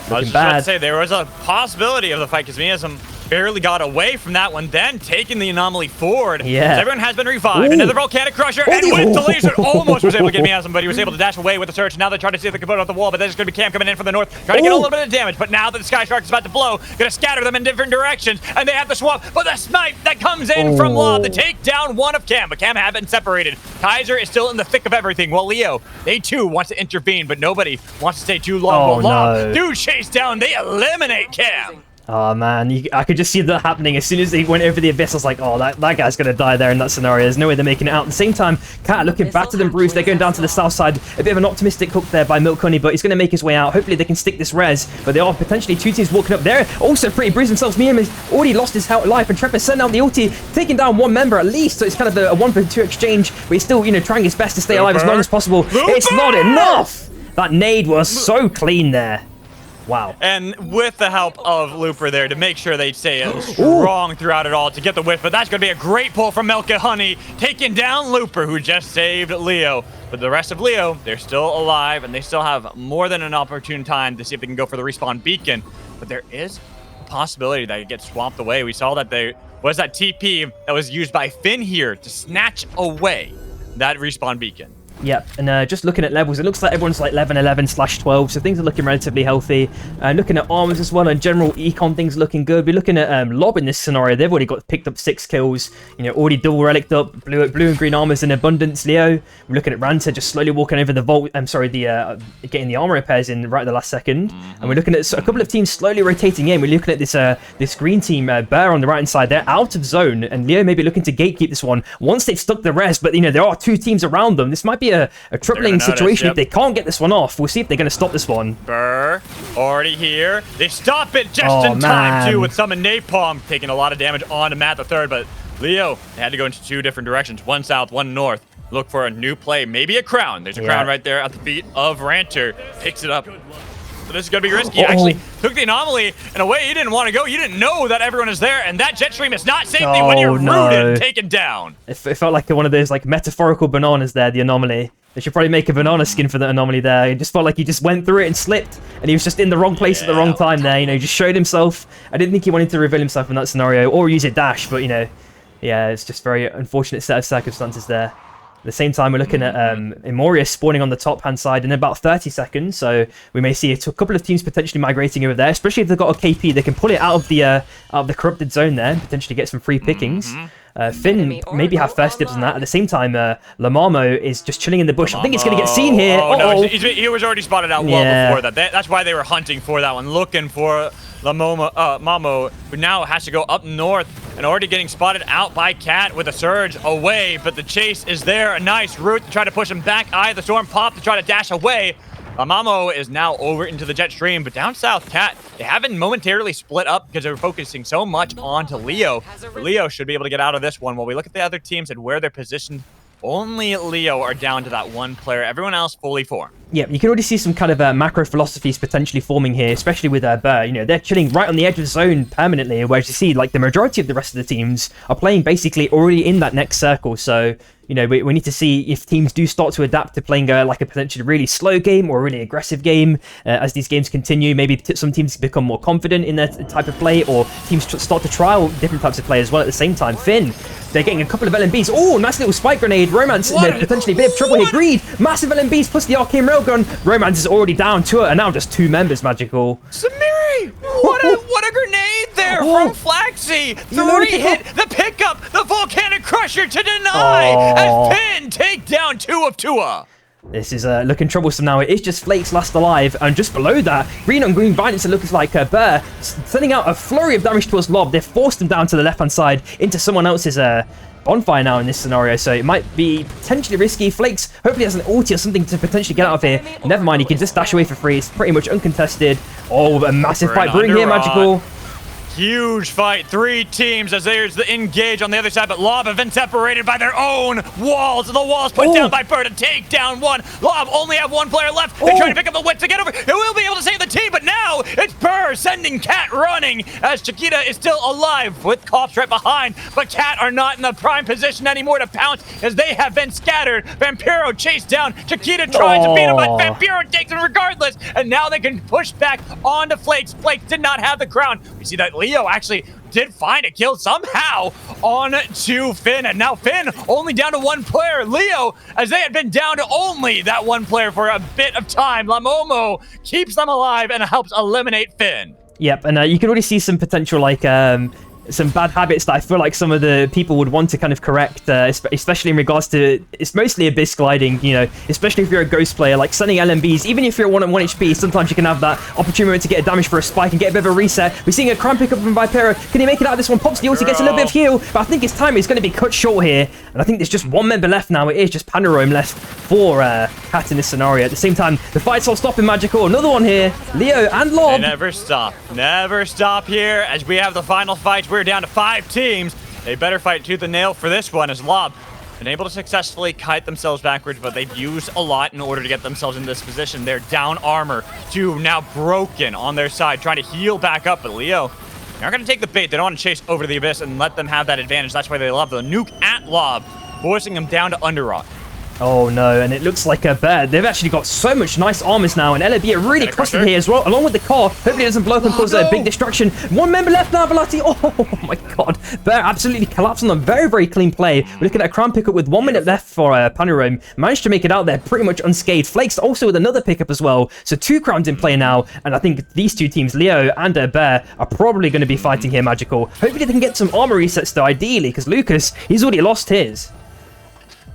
D: I was just about to say, there was a possibility of the fight because Miasm barely got away from that one, then taking the anomaly forward.
B: Yeah.
D: Everyone has been revived.
B: Ooh.
D: Another Volcanic Crusher, and with the laser, almost was able to get me out, but he was able to dash away with the surge. Now they're trying to see if they can put it on the wall, but there's going to be Cam coming in from the north, trying to get a little bit of damage. But now that the Sky Shark is about to blow, going to scatter them in different directions, and they have the swap. But the smite that comes in from Lob to take down one of Cam, but Cam have been separated. Kaiser is still in the thick of everything, while Leo, they too want to intervene, but nobody wants to stay too long. Lob do chase down, they eliminate Cam.
B: Oh man, I could just see that happening as soon as he went over the abyss. I was like, oh, that guy's gonna die there in that scenario. There's no way they're making it out. At the same time, Cat looking battered and bruised. They're going down to the south side. A bit of an optimistic hook there by Milk Honey, but he's gonna make his way out. Hopefully they can stick this res, but there are potentially two teams walking up there. Also pretty bruised themselves. Miam has already lost his life, and Trepper sent out the ulti, taking down one member at least. So it's kind of a 1-for-2 exchange, but he's still, trying his best to stay alive as long as possible. It's not enough. That nade was so clean there. Wow.
D: And with the help of Looper there to make sure they stay strong throughout it all to get the whiff, but that's going to be a great pull from Milka Honey, taking down Looper, who just saved Leo. But the rest of Leo, they're still alive, and they still have more than an opportune time to see if they can go for the respawn beacon. But there is a possibility that it gets swamped away. We saw that there was that TP that was used by Finn here to snatch away that respawn beacon.
B: Yep, and just looking at levels, it looks like everyone's like 11/11/12, so things are looking relatively healthy. Looking at armors as well, and general econ things looking good. We're looking at Lob in this scenario. They've already picked up 6 kills, already double reliced up, blue and green armors in abundance. Leo, we're looking at Ranta just slowly walking over the vault. Getting the armor repairs in right at the last second. And we're looking at a couple of teams slowly rotating in. We're looking at this green team, Bear on the right hand side. They're out of zone, and Leo may be looking to gatekeep this one once they've stuck the rest. But there are 2 teams around them. This might be a troubling situation if they can't get this one off. We'll see if they're going to stop this one.
D: Burr, already here. They stop it just in time, too, with Summon Napalm, taking a lot of damage onto Matt the Third. But Leo, they had to go into 2 different directions, one south, one north. Look for a new play, maybe a crown. There's a crown right there at the feet of Ranter. Picks it up. So this is going to be risky. Actually, took the anomaly in a way you didn't want to go. You didn't know that everyone is there, and that jet stream is not safety when you're rooted and taken down.
B: It felt like one of those metaphorical bananas there, the anomaly. They should probably make a banana skin for the anomaly there. It just felt like he just went through it and slipped, and he was just in the wrong place at the wrong time there. He just showed himself. I didn't think he wanted to reveal himself in that scenario or use a dash, but yeah, it's just very unfortunate set of circumstances there. At the same time, we're looking at Imoria spawning on the top-hand side in about 30 seconds, so we may see a couple of teams potentially migrating over there, especially if they've got a KP. They can pull it out of the corrupted zone there and potentially get some free pickings. Finn maybe have first dibs on that. At the same time, Lamamo is just chilling in the bush. I think it's going to get seen here.
D: Oh, no, he was already spotted out well before that. That's why they were hunting for that one, looking for Mamo, who now has to go up north and already getting spotted out by Cat with a surge away, but the chase is there. A nice route to try to push him back. Eye of the Storm pop to try to dash away. Mamo is now over into the jet stream, but down south, Cat, they haven't momentarily split up because they're focusing so much onto Leo. Leo should be able to get out of this one. While we look at the other teams and where they're positioned, only Leo are down to that one player. Everyone else fully formed.
B: Yeah, you can already see some kind of macro philosophies potentially forming here, especially with Burr. They're chilling right on the edge of the zone permanently, whereas you see the majority of the rest of the teams are playing basically already in that next circle. So we need to see if teams do start to adapt to playing a potentially really slow game or a really aggressive game as these games continue. Maybe some teams become more confident in their type of play, or teams start to trial different types of play as well at the same time. Finn, they're getting a couple of LMBs. Oh, nice little spike grenade. Romance potentially a bit of trouble here. Greed, massive LMBs plus the arcane railgun. Romance is already down to it, and now just 2 members. Magical.
D: Samiri, what a grenade there from Flaxy. 3 hit the pickup, the volcanic crusher to deny as Finn take down 2 of Tua.
B: This is looking troublesome now. It is just Flake's last alive, and just below that, green on green violence, it looks like Burr sending out a flurry of damage towards Lob. They've forced him down to the left-hand side into someone else's bonfire now in this scenario, so it might be potentially risky. Flakes hopefully has an ulti or something to potentially get out of here. Never mind, he can just dash away for free. It's pretty much uncontested. Oh, a massive fight brewing here, Magical.
D: Huge fight. 3 teams as there's the engage on the other side, but Lob have been separated by their own walls. The walls put down by Burr to take down one. Lob only have 1 player left. They're trying to pick up the wit to get over. It will be able to save the team, but now it's Burr sending Cat running as Chiquita is still alive with Cops right behind, but Cat are not in the prime position anymore to pounce as they have been scattered. Vampiro chased down. Chiquita tries to beat him, but Vampiro takes him regardless, and now they can push back onto Flakes. Flakes did not have the crown. We see that Leo actually did find a kill somehow on to Finn, and now Finn only down to one player. Leo, as they had been down to only that one player for a bit of time, Lamomo keeps them alive and helps eliminate Finn.
B: Yep, and you can already see some potential, like, some bad habits that I feel like some of the people would want to kind of correct, especially in regards to, it's mostly abyss gliding, you know, especially if you're a ghost player, like sending LMBs, even if you're 1 on 1 HP, sometimes you can have that opportunity to get a damage for a spike and get a bit of a reset. We're seeing a crown pick up from Vipero. Can he make it out of this one? Pops the ulti, gets a little bit of heal, but I think his time is going to be cut short here, and I think there's just one member left now. It is just Panorome left for Cat in this scenario. At the same time, the fight's all stopping Magical. Another one here, Leo and Lob.
D: They never stop here, as we have the final fight. We're down to 5 teams. They better fight tooth and nail for this one, as Lob been able to successfully kite themselves backwards, but they've used a lot in order to get themselves in this position. They're down armor to now broken on their side, trying to heal back up, but Leo, they're not going to take the bait. They don't want to chase over to the abyss and let them have that advantage. That's why they love the nuke at Lob, forcing them down to Underrock.
B: Oh no, and it looks like a bear. They've actually got so much nice armors now, and LAB are really costed here as well, along with the car. Hopefully it doesn't blow up and cause a big destruction. One member left now, Velati. Oh my god. Bear absolutely collapsed on them. Very, very clean play. We're looking at a crown pickup with 1 minute left for Panorome. Managed to make it out there pretty much unscathed. Flakes also with another pickup as well. So 2 crowns in play now, and I think these 2 teams, Leo and Bear, are probably going to be fighting here, Magical. Hopefully they can get some armor resets though, ideally, because Lucas, he's already lost his.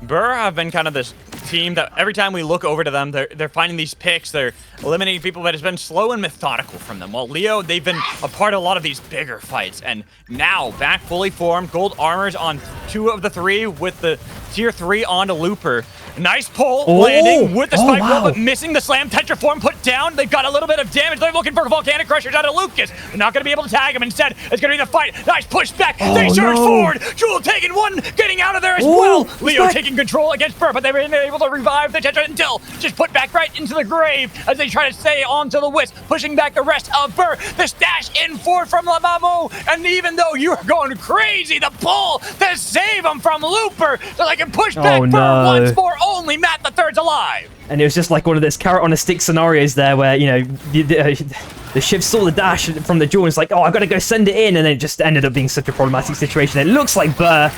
D: Burr have been kind of this team that every time we look over to them, they're finding these picks, they're eliminating people, but it's been slow and methodical from them. While Leo, they've been a part of a lot of these bigger fights, and now back fully formed, gold armors on 2 of the 3 with the tier 3 onto Looper. Nice pull, landing with the spike roll, but missing the slam. Tetraform put down. They've got a little bit of damage. They're looking for Volcanic Crushers out of Lucas. They're not going to be able to tag him. Instead, it's going to be the fight. Nice push back. They charge forward. Jewel taking one, getting out of there as well. Leo taking control against Burr, but they were able to revive the Tetra until just put back right into the grave as they try to stay onto the Wisp, pushing back the rest of Burr. The stash in forward from Lamamo, and even though you're going crazy, the pull to save him from Looper so they can push back Burr once more. Only Matt the Third's alive.
B: And it was just like one of those carrot on a stick scenarios there where, you know, the Shiv saw the dash from the Jewel and it's like, oh, I've got to go send it in. And then it just ended up being such a problematic situation. It looks like Burr,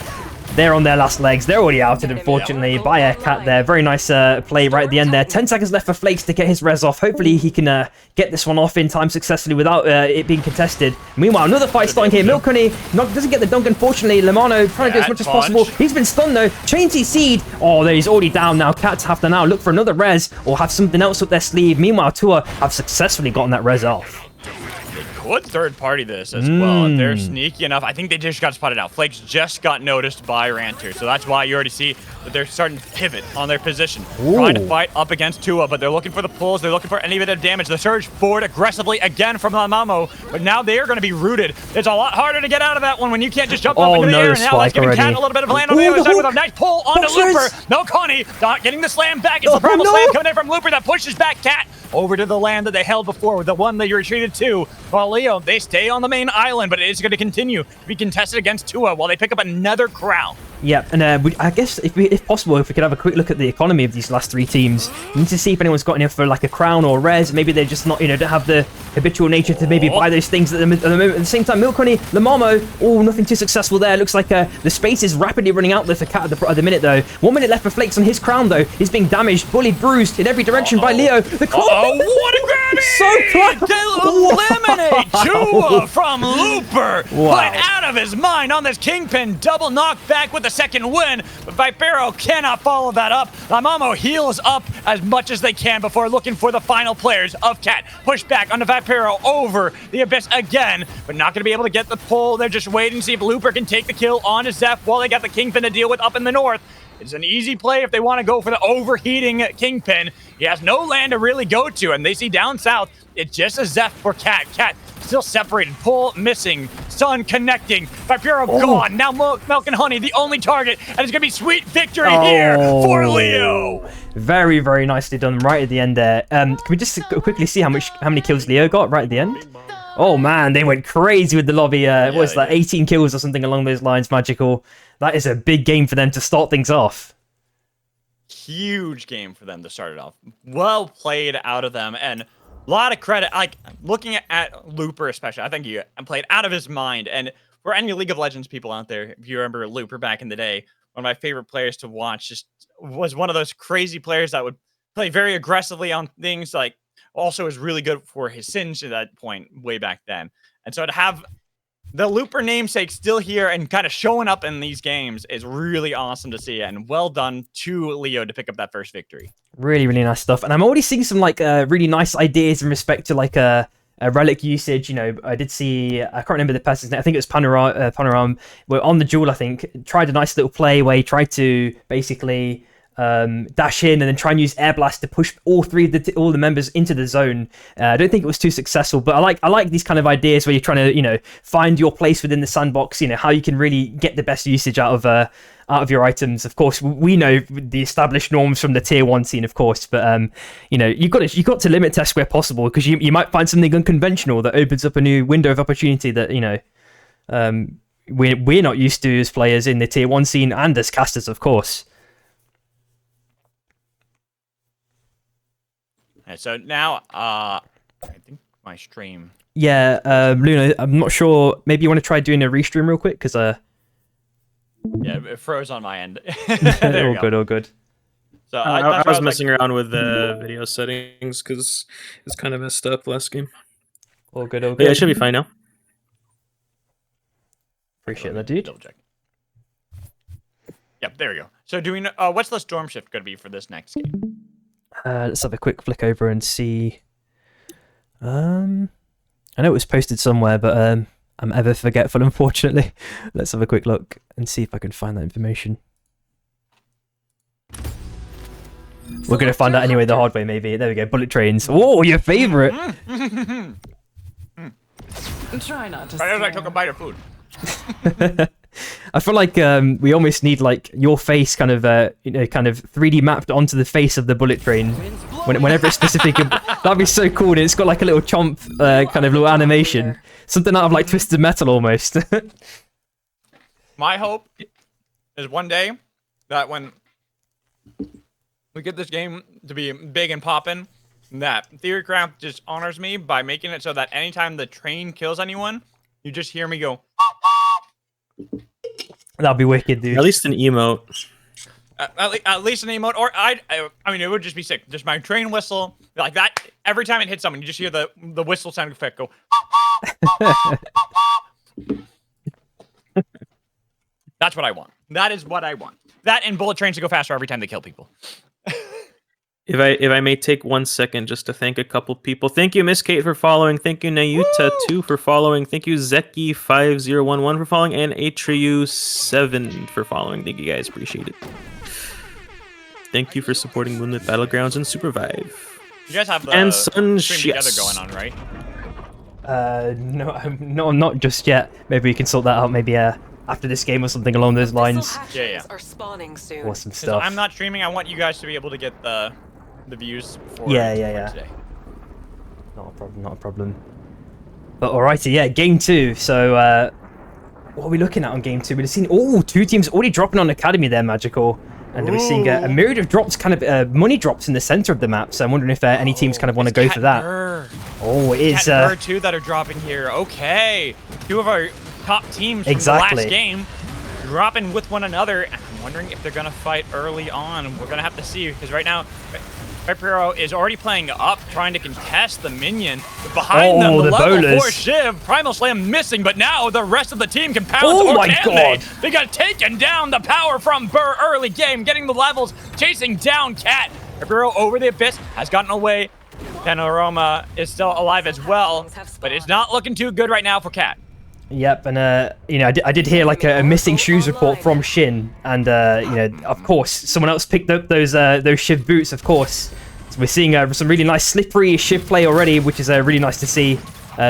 B: they're on their last legs. They're already outed, unfortunately, by a Cat there. Very nice play right at the end there. 10 seconds left for Flakes to get his res off. Hopefully he can get this one off in time successfully without it being contested. Meanwhile, another fight starting here. Milk Honey doesn't get the dunk, unfortunately. Lemano trying to do as much as possible. He's been stunned, though. Chainsy Seed. Oh, he's already down now. Cats have to now look for another res or have something else up their sleeve. Meanwhile, Tua have successfully gotten that res off.
D: Could third party this as well if they're sneaky enough. I think they just got spotted out. Flakes just got noticed by Ranter, so that's why you already see that they're starting to pivot on their position, trying to fight up against Tua, but they're looking for the pulls, they're looking for any bit of damage. The surge forward aggressively again from Lamamo, but now they are going to be rooted. It's a lot harder to get out of that one when you can't just jump up into the air, and now let's give Cat a little bit of land on the other side with a nice pull onto Looper. No, Connie not getting the slam back. It's the primal slam coming in from Looper that pushes back Cat over to the land that they held before, with the one that you retreated to. While Leo, they stay on the main island, but it is going to continue to be contested against Tua while they pick up another crown.
B: Yeah, and I guess if possible, if we could have a quick look at the economy of these last 3 teams, we need to see if anyone's got enough for like a crown or res. Maybe they're just not, you know, don't have the habitual nature to maybe buy those things at the moment. At the same time, Milk Honey, Lamamo, nothing too successful there. Looks like the space is rapidly running out there for Cat at the minute though. 1 minute left for Flakes on his crown though. He's being damaged, bullied, bruised in every direction by Leo. The
D: what a grabby!
B: So
D: to eliminate Tua from Looper. Put out of his mind on this Kingpin double knockback with the second win, but Vipero cannot follow that up. Lamamo heals up as much as they can before looking for the final players of Cat. Push back onto Vipero over the Abyss again, but not going to be able to get the pull. They're just waiting to see if Looper can take the kill on his Zeph while they got the Kingpin to deal with up in the north. It's an easy play if they want to go for the overheating Kingpin. He has no land to really go to, and they see down south, it's just a Zeph for Cat. Cat still separated, pull missing, Sun connecting, Vipero gone. Now Milk and Honey, the only target, and it's going to be sweet victory here for Leo.
B: Very, very nicely done right at the end there. Can we just quickly see how many kills Leo got right at the end? Oh man, they went crazy with the lobby. What was that, 18 kills or something along those lines, Magical. That is a big game for them to start things off.
D: Huge game for them to start it off. Well played out of them, and A lot of credit. Like looking at Looper, especially, I think he played out of his mind. And for any League of Legends people out there, if you remember Looper back in the day, one of my favorite players to watch, just was one of those crazy players that would play very aggressively on things. Like also is really good for his sins at that point way back then. And so to have the Looper namesake still here and kind of showing up in these games is really awesome to see. And well done to Leo to pick up that first victory.
B: Really, really nice stuff. And I'm already seeing some like really nice ideas in respect to like a relic usage. You know, I did see, I can't remember the person's name. I think it was Panoram. Where on the duel, I think, tried a nice little play where he tried to basically dash in and then try and use air blast to push all the members into the zone. I don't think it was too successful, but I like these kind of ideas where you're trying to, you know, find your place within the sandbox. You know, how you can really get the best usage out of your items. Of course, we know the established norms from the tier 1 scene, of course, but you know, you got to limit test where possible, because you might find something unconventional that opens up a new window of opportunity that, you know, we're not used to as players in the tier 1 scene and as casters, of course.
D: So now, I think my stream.
B: Yeah, Luna, I'm not sure. Maybe you want to try doing a restream real quick, because
D: yeah, it froze on my end.
B: all good, all good.
D: So
A: I was messing around with the video settings because it's kind of messed up last game.
B: All good, all
A: But
B: good.
A: yeah, it should be fine now.
B: Appreciate that, dude.
D: Double check. Yep, there we go. So do we know what's the storm shift going to be for this next game?
B: Let's have a quick flick over and see. I know it was posted somewhere, but I'm ever forgetful, unfortunately. Let's have a quick look and see if I can find that information. We're going to find out anyway the hard way, maybe. There we go, bullet trains. Oh, your favourite!
E: Try not to.
D: Right as I took a bite of food.
B: I feel like we almost need like your face kind of kind of 3D mapped onto the face of the bullet train whenever it's specific. That'd be so cool. And it's got like a little chomp kind of little animation, something out of like Twisted Metal almost.
D: My hope is one day that when we get this game to be big and poppin', that VivEUcamp just honors me by making it so that anytime the train kills anyone, you just hear me go.
B: That'd be wicked, dude.
A: At least an emote.
D: At least an emote, or I mean, it would just be sick. Just my train whistle, like that. Every time it hits someone, you just hear the whistle sound effect go. That's what I want. That is what I want. That and bullet trains to go faster every time they kill people.
A: If I may take 1 second just to thank a couple people. Thank you, Miss Kate, for following. Thank you, Nayuta2 for following. Thank you, Zeki5011 for following, and Atriu7 for following. Thank you guys, appreciate it. Thank you for supporting Moonlit Battlegrounds and Supervive.
D: You guys have the
A: and
D: stream
A: Sunshine
D: together going on, right?
B: No, not just yet. Maybe we can sort that out. Maybe after this game or something along those lines.
D: Yeah.
E: Are spawning soon.
B: Awesome
D: So
B: stuff.
D: I'm not streaming. I want you guys to be able to get the views for
B: Yeah.
D: today.
B: Not a problem. But alrighty, yeah, game 2. So what are we looking at on game 2? We've seen two teams already dropping on Academy there, Magical. And we're seeing a myriad of drops, kind of money drops in the center of the map. So I'm wondering if any teams kind of want to go for that. Oh, it is.
D: Cat and Bird, two that are dropping here. Okay. Two of our top teams from the last game dropping with one another. I'm wondering if they're going to fight early on. We're going to have to see, because right now, VivEUcamp is already playing up, trying to contest the minion. But behind them, the level
B: bowlers.
D: 4 Shiv, Primal Slam missing, but now the rest of the team can pounce.
B: Oh my God.
D: They got taken down. The power from Burr early game, getting the levels, chasing down Cat. VivEUcamp over the abyss, has gotten away. Panorama is still alive as well, but it's not looking too good right now for Cat.
B: Yep, and I did hear like a missing shoes report from Shin, and of course someone else picked up those Shiv boots, of course. So we're seeing some really nice slippery Shiv play already, which is really nice to see.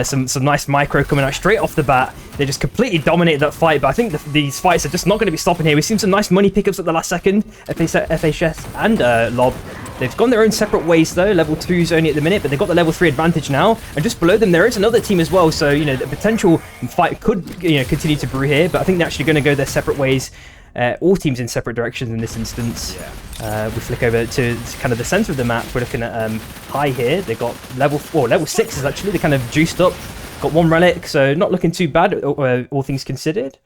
B: Some nice micro coming out straight off the bat. They just completely dominated that fight, but I think these fights are just not going to be stopping here. We've seen some nice money pickups at the last second. FHS and Lob. They've gone their own separate ways though. Level 2's only at the minute, but they've got the level 3 advantage now. And just below them, there is another team as well. So, the potential fight could, continue to brew here, but I think they're actually going to go their separate ways. all teams in separate directions in this instance. We flick over to kind of the center of the map. We're looking at high here. They got level 6s actually. They kind of juiced up. Got 1 relic, so not looking too bad, all things considered.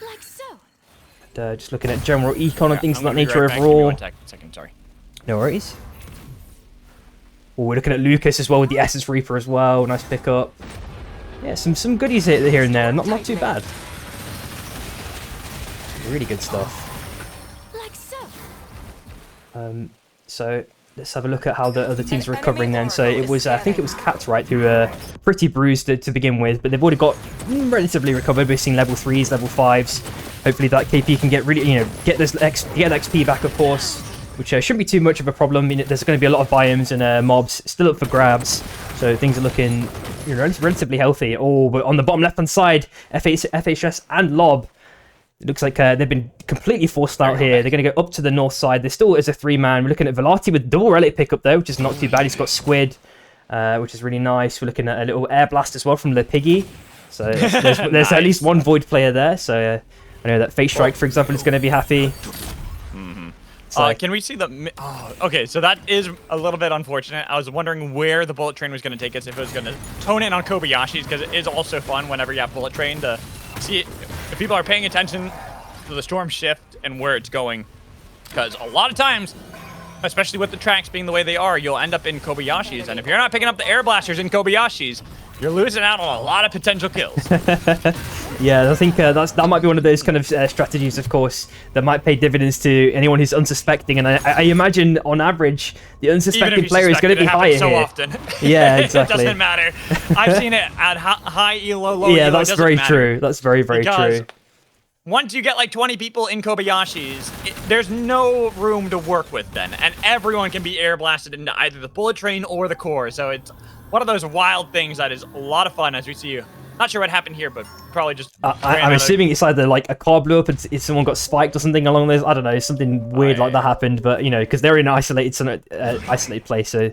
F: Like so.
B: And, just looking at general econ and things of that nature
D: right back. Give me
B: overall.
D: 1 second, sorry.
B: No worries. Oh, we're looking at Lucas as well with the Essence Reaper as well. Nice pickup. Yeah, some goodies here and there. Not too bad. Really good stuff.
F: Like so.
B: So let's have a look at how the other teams are recovering then. So it was, I think it was Cats, right, who were pretty bruised to begin with, but they've already got relatively recovered. We're seeing level 3s, level 5s. Hopefully that KP can get really, get this get XP back, of course, which shouldn't be too much of a problem. There's going to be a lot of biomes and mobs still up for grabs, so things are looking relatively healthy. Oh, but on the bottom left-hand side, FHS and Lob. It looks like they've been completely forced out here. They're going to go up to the north side. There still is a 3-man. We're looking at Velati with double relic pickup there, which is not too bad. He's got Squid, which is really nice. We're looking at a little air blast as well from the Piggy. So there's
D: Nice.
B: at least 1 Void player there. So I know that Fate Strike, for example, is going to be happy. So,
D: Can we see the... okay, so that is a little bit unfortunate. I was wondering where the bullet train was going to take us, if it was going to tone in on Kobayashi's, because it is also fun whenever you have bullet train to see if people are paying attention to the storm shift and where it's going. Because a lot of times, especially with the tracks being the way they are, you'll end up in Kobayashi's, and if you're not picking up the air blasters in Kobayashi's, you're losing out on a lot of potential kills.
B: yeah, I think that might be one of those kind of strategies, of course, that might pay dividends to anyone who's unsuspecting. And I imagine, on average, the unsuspecting player is going to be higher
D: so
B: here.
D: Often.
B: Yeah, exactly.
D: It doesn't matter. I've seen it at high elo, low
B: yeah,
D: elo.
B: that's very true. That's very
D: Because
B: true.
D: once you get like 20 people in Kobayashi's, there's no room to work with then, and everyone can be air blasted into either the bullet train or the core. So it's one of those wild things that is a lot of fun, as we see. Not sure what happened here, but probably just.
B: I'm assuming it's either like a car blew up and someone got spiked or something along those. I don't know, something weird like that happened. But because they're in an isolated place, so.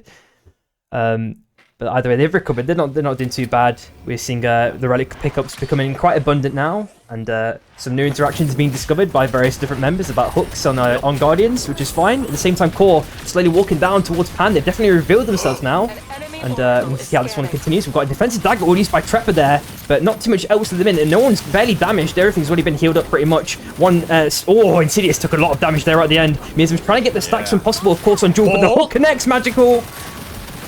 B: But either way, they've recovered. They're not doing too bad. We're seeing the relic pickups becoming quite abundant now, and some new interactions being discovered by various different members about hooks on Guardians, which is fine. At the same time, Core slowly walking down towards Pan. They've definitely revealed themselves now, and we'll see how this one continues. We've got a defensive dagger all used by Trepper there, but not too much else at the minute. No one's barely damaged. Everything's already been healed up pretty much. Insidious took a lot of damage there at the end. Miasma's trying to get the stacks when possible, of course, on Jewel, but the hook connects. Magical.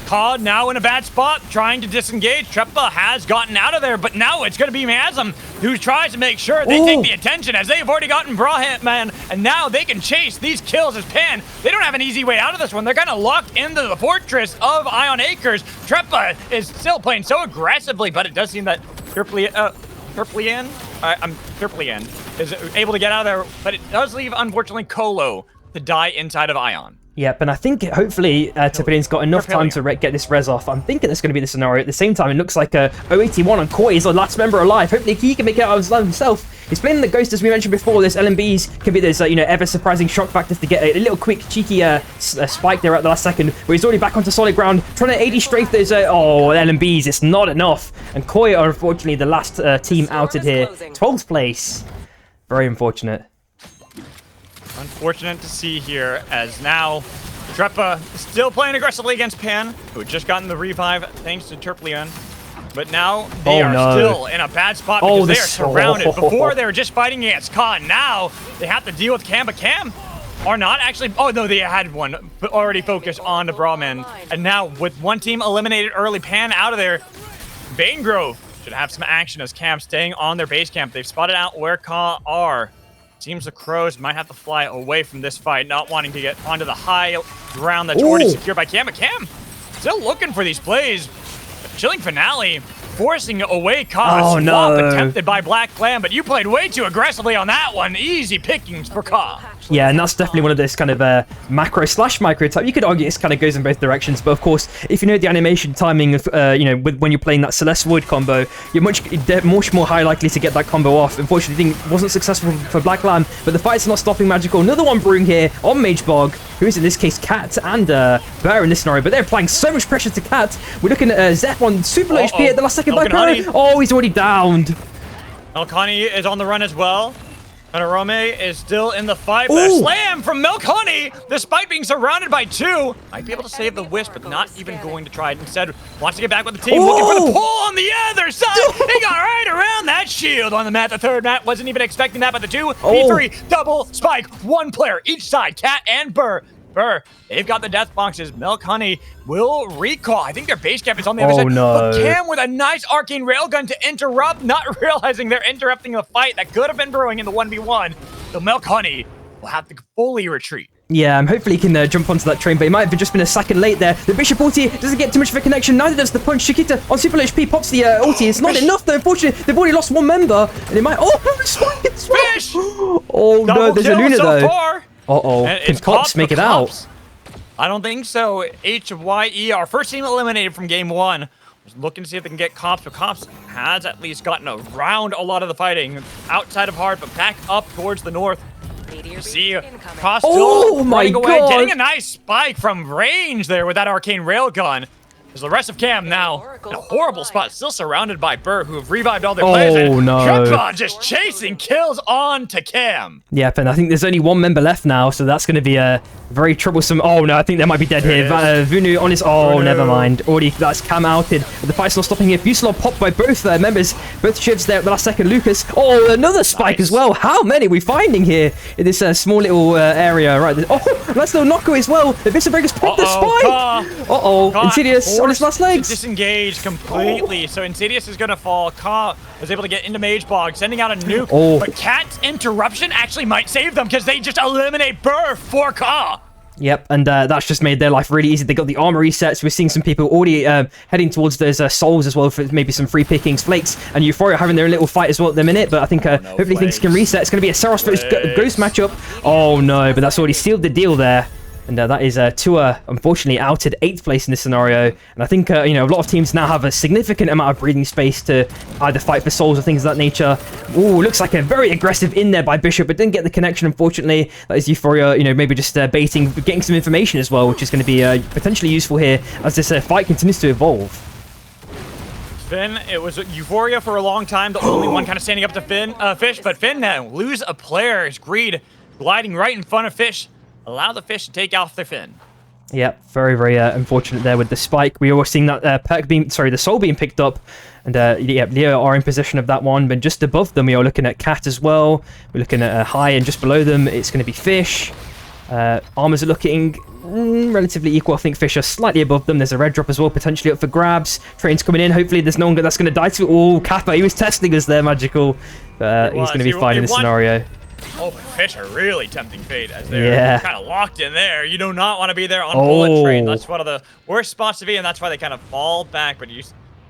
D: Cod now in a bad spot, trying to disengage. Treppa has gotten out of there, but now it's going to be Miasm who tries to make sure they take the attention, as they've already gotten Brahman, and now they can chase these kills as Pan. They don't have an easy way out of this one. They're kind of locked into the fortress of Ion Acres. Treppa is still playing so aggressively, but it does seem that Turplian is able to get out of there, but it does leave, unfortunately, Colo to die inside of Ion.
B: Yep, and I think hopefully Tepidin's got enough time to get this res off. I'm thinking that's going to be the scenario. At the same time, it looks like 081 on Koi is the last member alive. Hopefully he can make it out himself. He's playing the Ghost, as we mentioned before. There's LMBs, can be those ever surprising shock factors to get a little quick cheeky spike there at the last second, where he's already back onto solid ground, trying to 80 strafe those LMBs. It's not enough, and Koi are unfortunately the last team outed here. 12th place. Very unfortunate.
D: Unfortunate to see here, as now Treppa still playing aggressively against Pan, who had just gotten the revive thanks to Turplian. But now they are still in a bad spot because they are surrounded. Before they were just fighting against Khan. Now they have to deal with Cam, but Cam are not actually... Oh, no, they had one already focused on the Brahman. And now with one team eliminated early, Pan out of there, Banegrove should have some action as Cam staying on their base camp. They've spotted out where Ka are. Seems the Crows might have to fly away from this fight, not wanting to get onto the high ground that's already secured by Cam. But Cam still looking for these plays. Chilling Finale forcing away Ka. Swap attempted by Black Clam, but you played way too aggressively on that one. Easy pickings for Ka.
B: Yeah, and that's definitely one of those kind of macro/micro type. You could argue it kind of goes in both directions, but of course, if you know the animation timing of, when you're playing that Celeste Void combo, you're much more high likely to get that combo off. Unfortunately, it wasn't successful for Black Lamb, but the fight's not stopping Magical. Another one brewing here on Mage Bog, who is in this case Cat and Bear in this scenario, but they're applying so much pressure to Cat. We're looking at Zep on super low HP at the last second by Bear. Oh, he's already downed.
D: Elkani is on the run as well. Panorame is still in the fight, but a
B: Ooh.
D: slam from Milk Honey, despite being surrounded by 2. Might be able to save the Wisp, but not even going to try it. Instead, wants to get back with the team, looking for the
B: Ooh.
D: pull on the other side. He got right around that shield on the mat. The third mat wasn't even expecting that, but the 2, P3, double spike, 1 player each side, Cat and Burr. They've got the death boxes. Milk Honey will recall. I think their base camp is on the other side.
B: No.
D: But Cam with a nice arcane railgun to interrupt, not realizing they're interrupting the fight that could have been brewing in the 1v1. So Milk Honey will have to fully retreat.
B: Yeah, hopefully he can jump onto that train, but he might have just been a second late there. The Bishop ulti doesn't get too much of a connection, neither does the punch. Chiquita on super HP pops the ulti. It's not enough though, unfortunately. They've already lost 1 member, and it might... Oh, spike as well.
D: Fish!
B: Oh, no,
D: Double
B: there's a
D: kill
B: Luna
D: so
B: though.
D: far.
B: Uh-oh,
D: And
B: can
D: it's
B: Cops make it
D: Cops.
B: out?
D: I don't think so. HYE, our first team eliminated from game 1. Was looking to see if they can get Cops, but Cops has at least gotten around a lot of the fighting outside of Hard, but back up towards the north. See, Cops
B: Oh
D: still
B: my
D: running away,
B: God.
D: getting a nice spike from range there with that arcane railgun. As the rest of Cam now in a horrible spot, still surrounded by Burr, who have revived all their players.
B: Oh,
D: and
B: no.
D: Trippa just chasing kills on to Cam.
B: Yep, and I think there's only 1 member left now, so that's going to be a very troublesome... Oh, no, I think they might be dead here. Vunu on his... Oh,
D: Vunu.
B: never mind. Already, that's Cam outed. But the fight's not stopping here. Fuselaw popped by both members. Both shivs there at the last second. Lucas. Oh, another spike as well. How many are we finding here in this small little area right there? Oh, nice little Nocco as well. The Vista Breakers popped the spike. Uh-oh. Insidious on his last legs.
D: Disengaged completely. So Insidious is going to fall. Ka was able to get into Mage Bog, sending out a nuke.
B: Oh.
D: But Cat's interruption actually might save them because they just eliminate Burr for Ka.
B: Yep, and that's just made their life really easy. They got the armor resets. We're seeing some people already heading towards those souls as well for maybe some free pickings. Flakes and Euphoria having their little fight as well at the minute, but I think hopefully things can reset. It's going to be a Saros versus Ghost matchup. Oh no, but that's already sealed the deal there. And that is Tua, unfortunately, outed 8th place in this scenario. And I think, a lot of teams now have a significant amount of breathing space to either fight for souls or things of that nature. Ooh, looks like a very aggressive in there by Bishop, but didn't get the connection, unfortunately. That is Euphoria, maybe just baiting, getting some information as well, which is going to be potentially useful here as this fight continues to evolve.
D: Finn, it was Euphoria for a long time, the only one kind of standing up to Fish, but Finn now lose a player. His greed gliding right in front of Fish. Allow the Fish to take off their fin.
B: Yep, very, very unfortunate there with the spike. We were seeing that the soul being picked up. And yeah, Leo are in possession of that one, but just above them, we are looking at Cat as well. We're looking at High, and just below them, it's going to be Fish. Armors are looking relatively equal. I think Fish are slightly above them. There's a red drop as well, potentially up for grabs. Train's coming in. Hopefully, there's no one that's going to die to it. Oh, Kappa, he was testing us there, Magical. He's going to be fine in this scenario.
D: Oh, but Fish are really tempting fate as they're kind of locked in there. You do not want to be there on bullet train. That's one of the worst spots to be, and that's why they kind of fall back. But you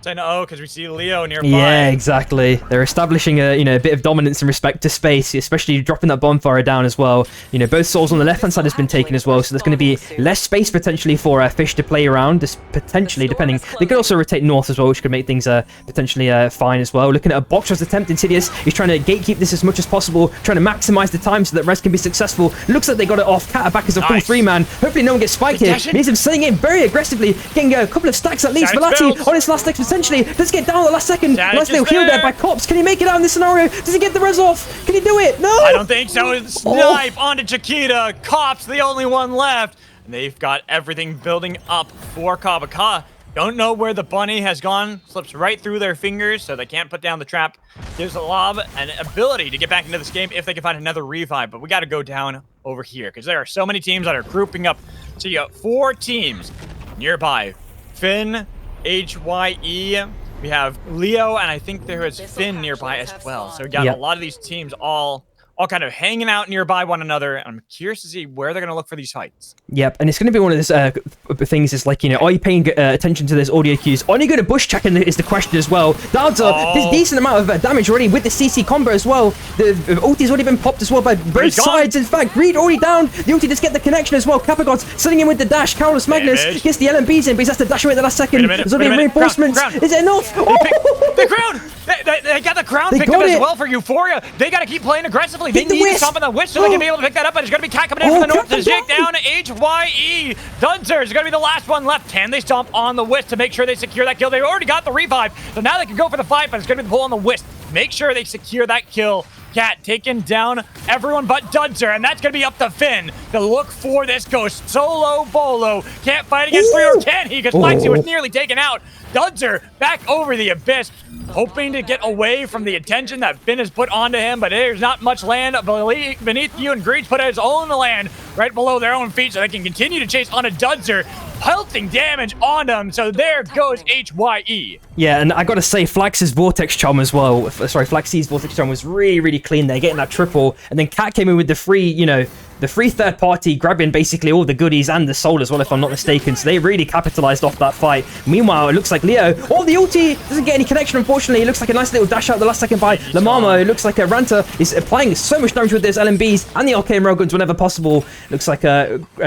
D: say no because we see Leo nearby.
B: Yeah, exactly. They're establishing a bit of dominance in respect to space, especially dropping that bonfire down as well. Both souls on the left hand side has been taken as well, so there's going to be less space potentially for Fish to play around. Just potentially, depending. They could also rotate north as well, which could make things potentially fine as well. Looking at a box shot attempt, Insidious. He's trying to gatekeep this as much as possible, trying to maximize the time so that Res can be successful. Looks like they got it off. Cat back as a full 3-man. Hopefully no one gets spiked here. Means him setting in very aggressively, getting a couple of stacks at least. Velati on his last legs potentially. Let's get down at the last second. Nice little heal there by Cops. Can he make it out in this scenario? Does he get the res off? Can he do it? No!
D: I don't think so. Snipe onto Chiquita. Cops the only one left. And they've got everything building up for Kabaka. Don't know where the bunny has gone. Slips right through their fingers, so they can't put down the trap. Gives the lob an ability to get back into this game if they can find another revive. But we got to go down over here because there are so many teams that are grouping up. So you got 4 teams nearby. Finn, HYE. We have Leo, and I think there is Finn nearby as well. So we got a lot of these teams all kind of hanging out nearby one another. And I'm curious to see where they're going to look for these fights.
B: Yep, and it's going to be one of those things is like, are you paying attention to those audio cues? Are you going to bush check is the question as well. Dards are a decent amount of damage already with the CC combo as well. The ulti's already been popped as well by both sides. In fact, Greed already down. The ulti does get the connection as well. Capagod's sitting in with the dash. Countless Magnus gets the LMBs in, but he has to dash away at the last second. There's only reinforcements. Is it enough?
D: The crown! They got the crown picked up as well for Euphoria. They got to keep playing aggressively. They need to stomp on the Wisp so they can be able to pick that up. And it's going to be Cat coming in from the north to shake down HYE. Dunzer is going to be the last one left. Can they stomp on the Wisp to make sure they secure that kill? They already got the revive, so now they can go for the fight, but it's going to be the pull on the Wisp. Make sure they secure that kill. Cat taking down everyone but Dudzer, and that's going to be up to Finn to look for this ghost. Solo Bolo can't fight against Free, or can he? Because Flexi was nearly taken out. Dudzer back over the abyss, hoping to get away from the attention that Finn has put onto him, but there's not much land beneath you, and Greed's put his own land right below their own feet so they can continue to chase onto Dudzer, pelting damage on them. So there goes HYE.
B: Yeah, and I gotta say, Flax's Vortex Charm as well. Sorry, Flaxy's Vortex Charm was really, really clean there, getting that triple. And then Cat came in with the free, you know, the free third party, grabbing basically all the goodies and the soul as well, if I'm not mistaken. So they really capitalized off that fight. Meanwhile, it looks like Leo, the ulti doesn't get any connection, unfortunately. It looks like a nice little dash out the last second by Lamamo. It looks like a Ranta is applying so much damage with those LMBs and the arcane railguns whenever possible. Looks like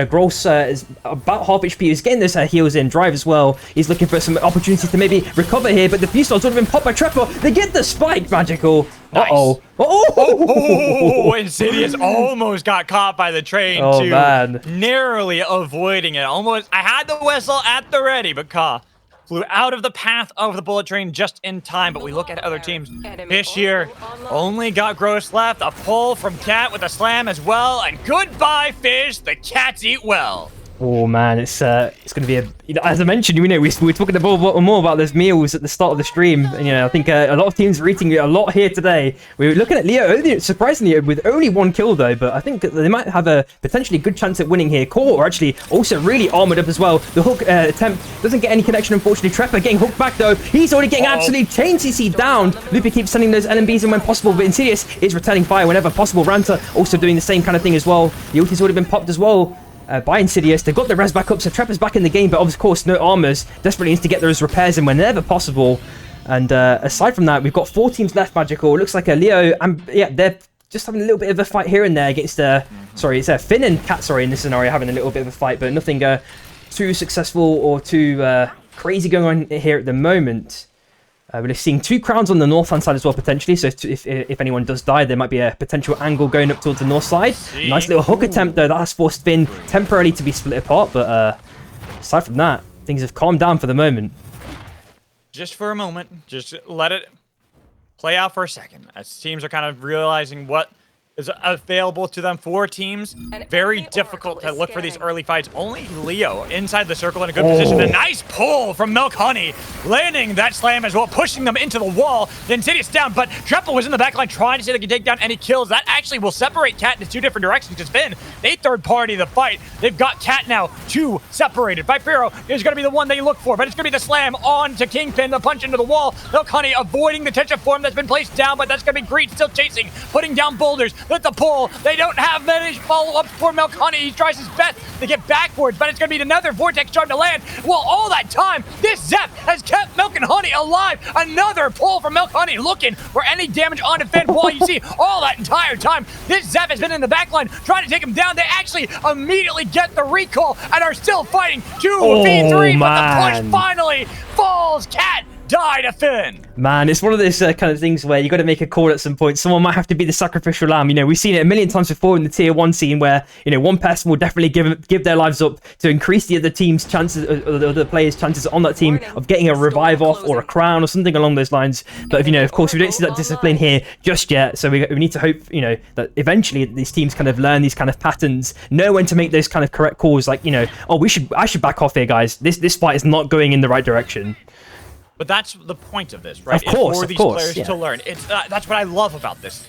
B: Gross is about half HP. He's getting those heals in. Drive as well. He's looking for some opportunities to maybe recover here, but the few stars would have been popped by Trepper. They get the spike, Magical.
D: Nice. Insidious almost got caught by the train too.
B: Man. Narrowly
D: avoiding it. Almost, I had the whistle at the ready, but Ka flew out of the path of the bullet train just in time. But we look at other teams. Fish here only got Gross left. A pull from Cat with a slam as well. And goodbye, Fish. The cats eat well.
B: Oh man, it's going to be as I mentioned, we were talking more about those meals at the start of the stream, and I think a lot of teams are eating a lot here today. We were looking at Leo, surprisingly, with only 1 kill though, but I think they might have a potentially good chance at winning here. Core are actually also really armored up as well. The hook attempt doesn't get any connection, unfortunately. Trepper getting hooked back though. He's already getting absolutely chain CC down. Loopy keeps sending those LMBs in when possible, but Insidious is returning fire whenever possible. Ranta also doing the same kind of thing as well. The ulti's already been popped as well. By Insidious. They've got the res back up, so Trepper's back in the game, but of course no armors. Desperately needs to get those repairs in whenever possible. And aside from that, we've got 4 teams left, Magical. It looks like Leo, and yeah, they're just having a little bit of a fight here and there against it's Finn and Cat, in this scenario, having a little bit of a fight, but nothing too successful or too crazy going on here at the moment. We're seeing 2 crowns on the north-hand side as well, potentially. So if anyone does die, there might be a potential angle going up towards the north side. Nice little hook attempt, though. That has forced Finn temporarily to be split apart. But aside from that, things have calmed down for the moment.
D: Just for a moment. Just let it play out for a second. As teams are kind of realizing what is available to them. 4 teams. Very difficult to look for these early fights. Only Leo inside the circle in a good position. A nice pull from Milk Honey, landing that slam as well, pushing them into the wall. The Insidious down, but Treppel was in the backline trying to see if they can take down any kills. That actually will separate Cat into 2 different directions because Finn, they third party the fight. They've got Cat now 2 separated. Vipero is going to be the one they look for, but it's going to be the slam on to Kingpin, the punch into the wall. Milk Honey avoiding the tension form that's been placed down, but that's going to be Greed still chasing, putting down boulders. With the pull, they don't have many follow-ups for Milk Honey. He tries his best to get backwards, but it's going to be another Vortex charm to land. Well, all that time, this Zep has kept Milk and Honey alive. Another pull from Milk Honey, looking for any damage on Finn. While you see all that entire time, this Zep has been in the backline trying to take him down. They actually immediately get the recall and are still fighting 2v3, but the push finally falls. Cat die to Finn.
B: Man, it's one of those kind of things where you got to make a call at some point. Someone might have to be the sacrificial lamb. We've seen it a million times before in the tier 1 scene where, one person will definitely give their lives up to increase the other team's chances, or the other players' chances on that team of getting a revive off or a crown or something along those lines. But, of course, we don't see that discipline here just yet. So we need to hope, that eventually these teams kind of learn these kind of patterns, know when to make those kind of correct calls. Like, I should back off here, guys. This fight is not going in the right direction.
D: But that's the point of this, right?
B: Of course,
D: for these players to learn. It's that's what I love about this.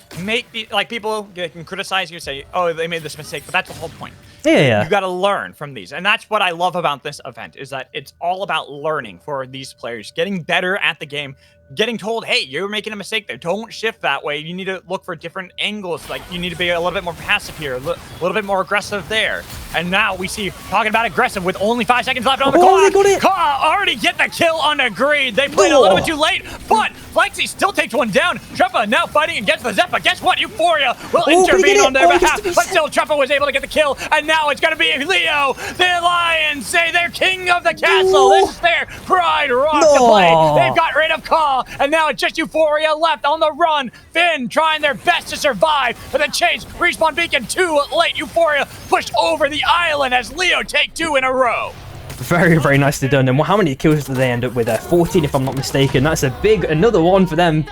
D: People can criticize you, say, "Oh, they made this mistake," but that's the whole point.
B: Yeah.
D: You got to learn from these, and that's what I love about this event. Is that it's all about learning for these players, getting better at the game, getting told, "Hey, you're making a mistake there. Don't shift that way. You need to look for different angles. Like you need to be a little bit more passive here, a little bit more aggressive there." And now we see talking about aggressive with only 5 seconds left on the clock.
B: They got it.
D: Ka already get the kill on a Greed. They played a little bit too late, but Flexi still takes one down. Treppa now fighting against the Zep, but guess what? Euphoria will intervene on their behalf, but still Treppa was able to get the kill, and now it's going to be Leo. The Lions say they're king of the castle. This is their pride rock to play. They've got rid of Ka, and now it's just Euphoria left on the run. Finn trying their best to survive, but the chase, respawn beacon too late. Euphoria pushed over the island as Leo take 2 in a row.
B: Very, very nicely done. And how many kills did they end up with there? 14, if I'm not mistaken. That's another one for them.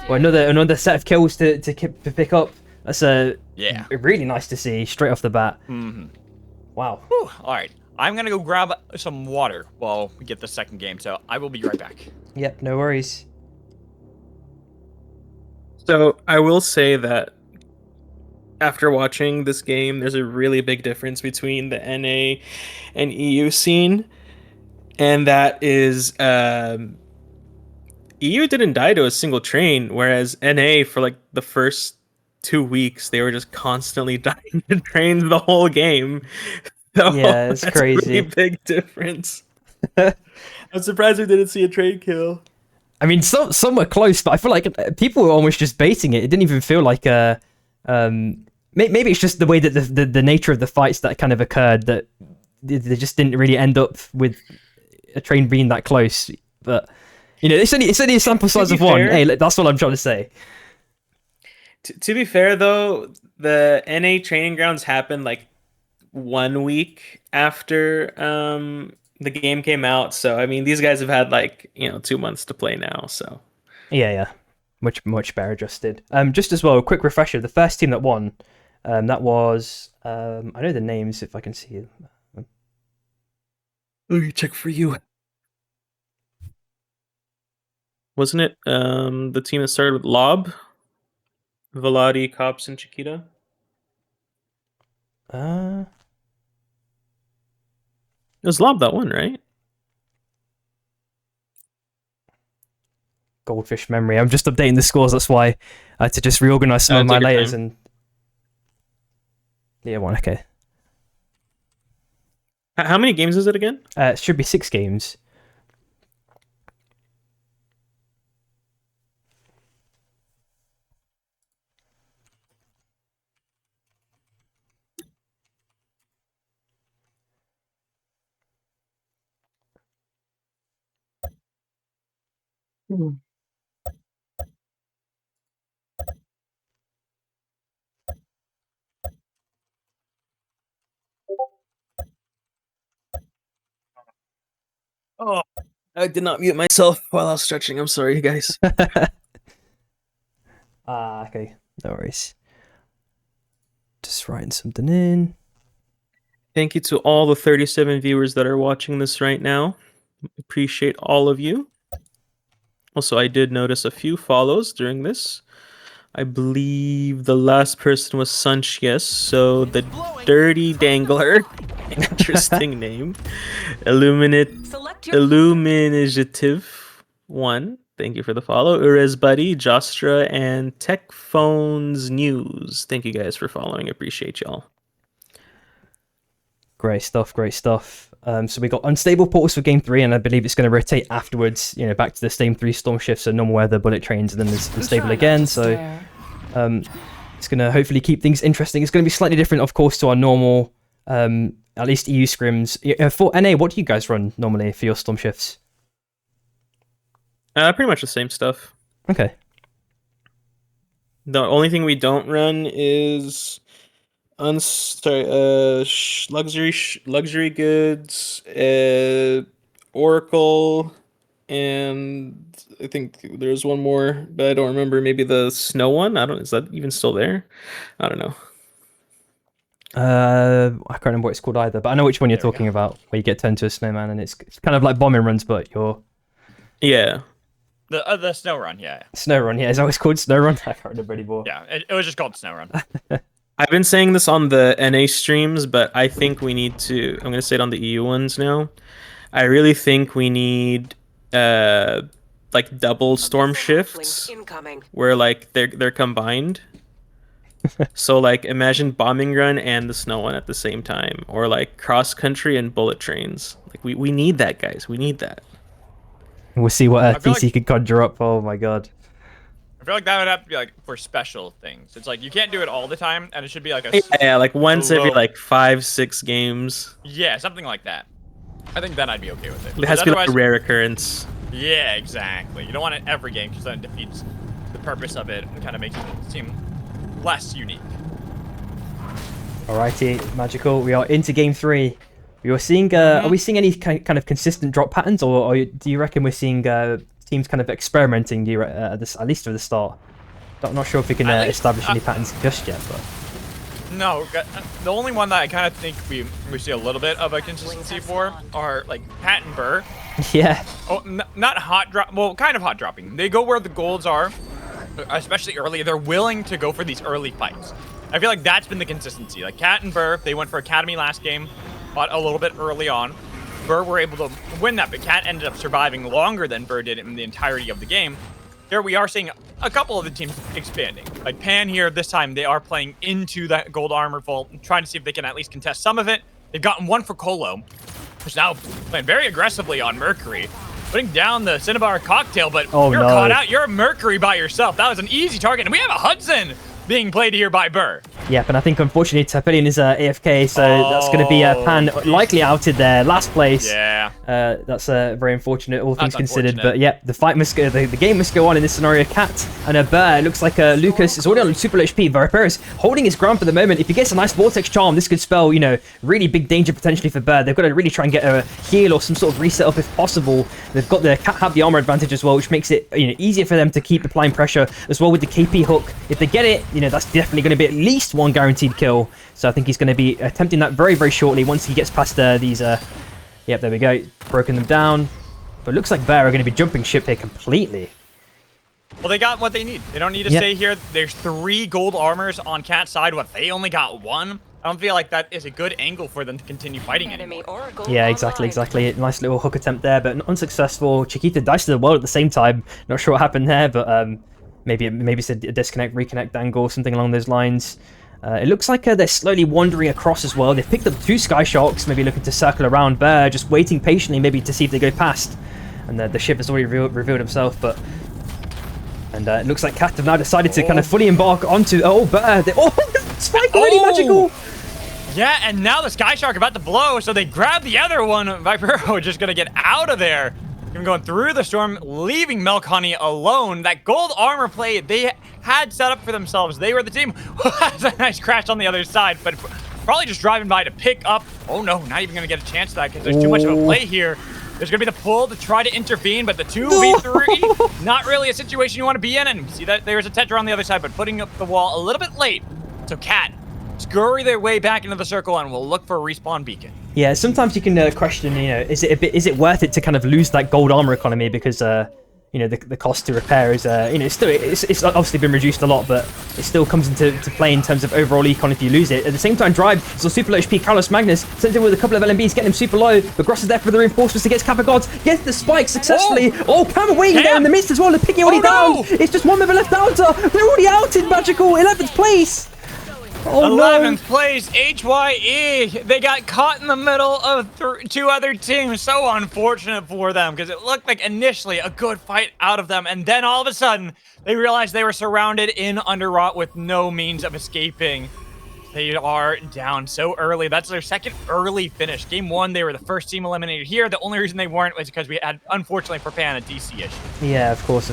B: Well, another set of kills to pick up. That's
D: Yeah.
B: really nice to see straight off the bat.
D: Mm-hmm.
B: Wow.
D: Whew. All right. I'm gonna go grab some water while we get the second game, so I will be right back.
B: Yep, no worries.
A: So I will say that after watching this game, there's a really big difference between the NA and EU scene, and that is EU didn't die to a single train, whereas NA for like the first 2 weeks they were just constantly dying to trains the whole game. So
B: Yeah, it's
A: that's a
B: crazy.
A: really big difference. I'm surprised we didn't see a train kill.
B: I mean, some were close, but I feel like people were almost just baiting it. It didn't even feel like maybe it's just the way that the nature of the fights that kind of occurred that they just didn't really end up with a train being that close. But you know, it's only a sample size of one. Hey, that's what I'm trying to say.
A: To be fair, though, the NA training grounds happened like 1 week after the game came out. So I mean, these guys have had like 2 months to play now. So
B: Yeah. Much better adjusted. Just as well, a quick refresher. The first team that won, that was I know the names if I can see them.
A: let me check for you. Wasn't it the team that started with Lob, Velati, Cops, and Chiquita? It was Lob that one, right?
B: Goldfish memory. I'm just updating the scores. That's why I had to just reorganize some of my
A: take your
B: layers
A: time.
B: and. Yeah, one. Okay.
A: How many games is it again?
B: It should be 6 games.
A: Oh, I did not mute myself while I was stretching. I'm sorry, guys.
B: Okay. No worries. Just writing something in.
A: Thank you to all the 37 viewers that are watching this right now. Appreciate all of you. Also, I did notice a few follows during this. I believe the last person was Sunchies, so the Dirty Dangler. Interesting name.
E: Select your
A: Illuminative 1. Thank you for the follow. Urez Buddy, Jostra, and Tech Phones News. Thank you guys for following. Appreciate y'all.
B: Great stuff. So we got unstable portals for game 3, and I believe it's going to rotate afterwards. You know, back to the same 3 storm shifts, so normal weather, bullet trains, and then there's unstable
E: Try not
B: again.
E: to
B: So
E: stare.
B: it's going to hopefully keep things interesting. It's going to be slightly different, of course, to our normal, at least EU scrims. For NA, what do you guys run normally for your storm shifts?
A: Pretty much the same stuff.
B: Okay.
A: The only thing we don't run is luxury goods, Oracle, and I think there's one more, but I don't remember. Maybe the snow one. Is that even still there? I don't know.
B: I can't remember what it's called either, but I know which one you're
D: There we
B: talking
D: go.
B: about, where you get turned to a snowman, and it's kind of like bombing runs, but you're
A: Yeah.
D: The snow run, yeah.
B: snow run. Yeah, is that what it's called? Snow run? I can't remember anymore.
D: Yeah, it was just called snow run.
A: I've been saying this on the NA streams, but I think we need to. I'm gonna say it on the EU ones now. I really think we need like double storm shifts
E: Incoming.
A: where like they're combined. So like imagine bombing run and the snow one at the same time, or like cross country and bullet trains. Like we need that, guys. We need that.
B: We'll see what
D: I feel
B: TC
D: like-
B: could conjure up. Oh my god.
D: I feel like that would have to be like for special things. It's like you can't do it all the time, and it should be like a
A: Yeah, like once every
D: Whoa.
A: like 5-6 games.
D: yeah, something like that. I think then I'd be okay with it.
A: It has to be like a
D: Otherwise-
A: rare occurrence.
D: Yeah, exactly. You don't want it every game because then it defeats the purpose of it and kind of makes it seem less unique.
B: Alrighty, magical. We are into game 3. We are seeing. Are we seeing any kind of consistent drop patterns, or do you reckon we're seeing teams team's kind of experimenting here at least at the start. Not sure if we can establish any patterns just yet, but
D: No, the only one that I kind of think we see a little bit of a consistency for are like Pat and Burr.
B: yeah.
D: Oh, not hot drop. Well, kind of hot dropping. They go where the golds are, especially early. They're willing to go for these early fights. I feel like that's been the consistency. Like Cat and Burr, they went for Academy last game, fought a little bit early on. Burr were able to win that, but Cat ended up surviving longer than Burr did in the entirety of the game. Here we are seeing a couple of the teams expanding. Like Pan here, this time they are playing into that gold armor vault, trying to see if they can at least contest some of it. They've gotten one for Colo, who's now playing very aggressively on Mercury, putting down the Cinnabar cocktail, but you're caught out. You're a Mercury by yourself. That was an easy target, and we have a Hudson being played here by Burr.
B: Yep, and I think unfortunately Tapelian is AFK, so that's going to be Pan likely outed there, last place.
D: Yeah.
B: That's very unfortunate, all things considered. But yeah, the fight must go, the game must go on in this scenario. Cat and Burr. It looks like Lucas is already on super low HP. Burr is holding his ground for the moment. If he gets a nice Vortex Charm, this could spell, you know, really big danger potentially for Burr. They've got to really try and get a heal or some sort of reset up if possible. They've got the Cat have the armor advantage as well, which makes it, you know, easier for them to keep applying pressure as well with the KP hook. If they get it, you know, that's definitely going to be at least one guaranteed kill. So I think he's going to be attempting that very, very shortly once he gets past these. Yep, there we go. Broken them down. But it looks like Bear are going to be jumping ship here completely.
D: Well, they got what they need. They don't need to stay here. There's 3 gold armors on Cat's side. What, they only got 1? I don't feel like that is a good angle for them to continue fighting anymore.
B: Yeah, exactly. Nice little hook attempt there, but unsuccessful. Chiquita dies to the world at the same time. Not sure what happened there, but maybe it's a disconnect, reconnect angle, something along those lines. It looks like they're slowly wandering across as well. They've picked up 2 Sky Sharks, maybe looking to circle around Bear, just waiting patiently maybe to see if they go past. And the ship has already revealed himself, but... And it looks like Cat have now decided to kind of fully embark onto... Oh, Bear! Spike already magical!
D: Yeah, and now the Sky Shark about to blow, so they grab the other one. Vipero just gonna get out of there. Going through the storm, leaving Milk Honey alone. That gold armor play they had set up for themselves. They were the team who has a nice crash on the other side, but probably just driving by to pick up. Oh no, not even gonna get a chance to that because there's too much of a play here. There's gonna be the pull to try to intervene, but the 2v3, not really a situation you want to be in. And see that there's a Tetra on the other side, but putting up the wall a little bit late. So Cat scurry their way back into the circle and we'll look for a respawn beacon.
B: Yeah, sometimes you can question, you know, is it worth it to kind of lose that gold armor economy because you know the cost to repair is you know it's obviously been reduced a lot, but it still comes into play in terms of overall econ if you lose it. At the same time, Drive is on super low HP. Carlos Magnus sends in with a couple of LMBs, getting him super low, but Gross is there for the reinforcements. He gets Kappa Gods, gets the spike successfully. Oh, Cam waiting there in the mist as well. They're picking already down. It's just one member left out. They're already out in Magical 11th place. Oh,
D: 11th place, HYE. They got caught in the middle of 2 other teams. So unfortunate for them because it looked like initially a good fight out of them. And then all of a sudden, they realized they were surrounded in Underrot with no means of escaping. They are down so early. That's their second early finish. Game 1, they were the first team eliminated here. The only reason they weren't was because we had, unfortunately for Pan, a DC issue.
B: Yeah, of course.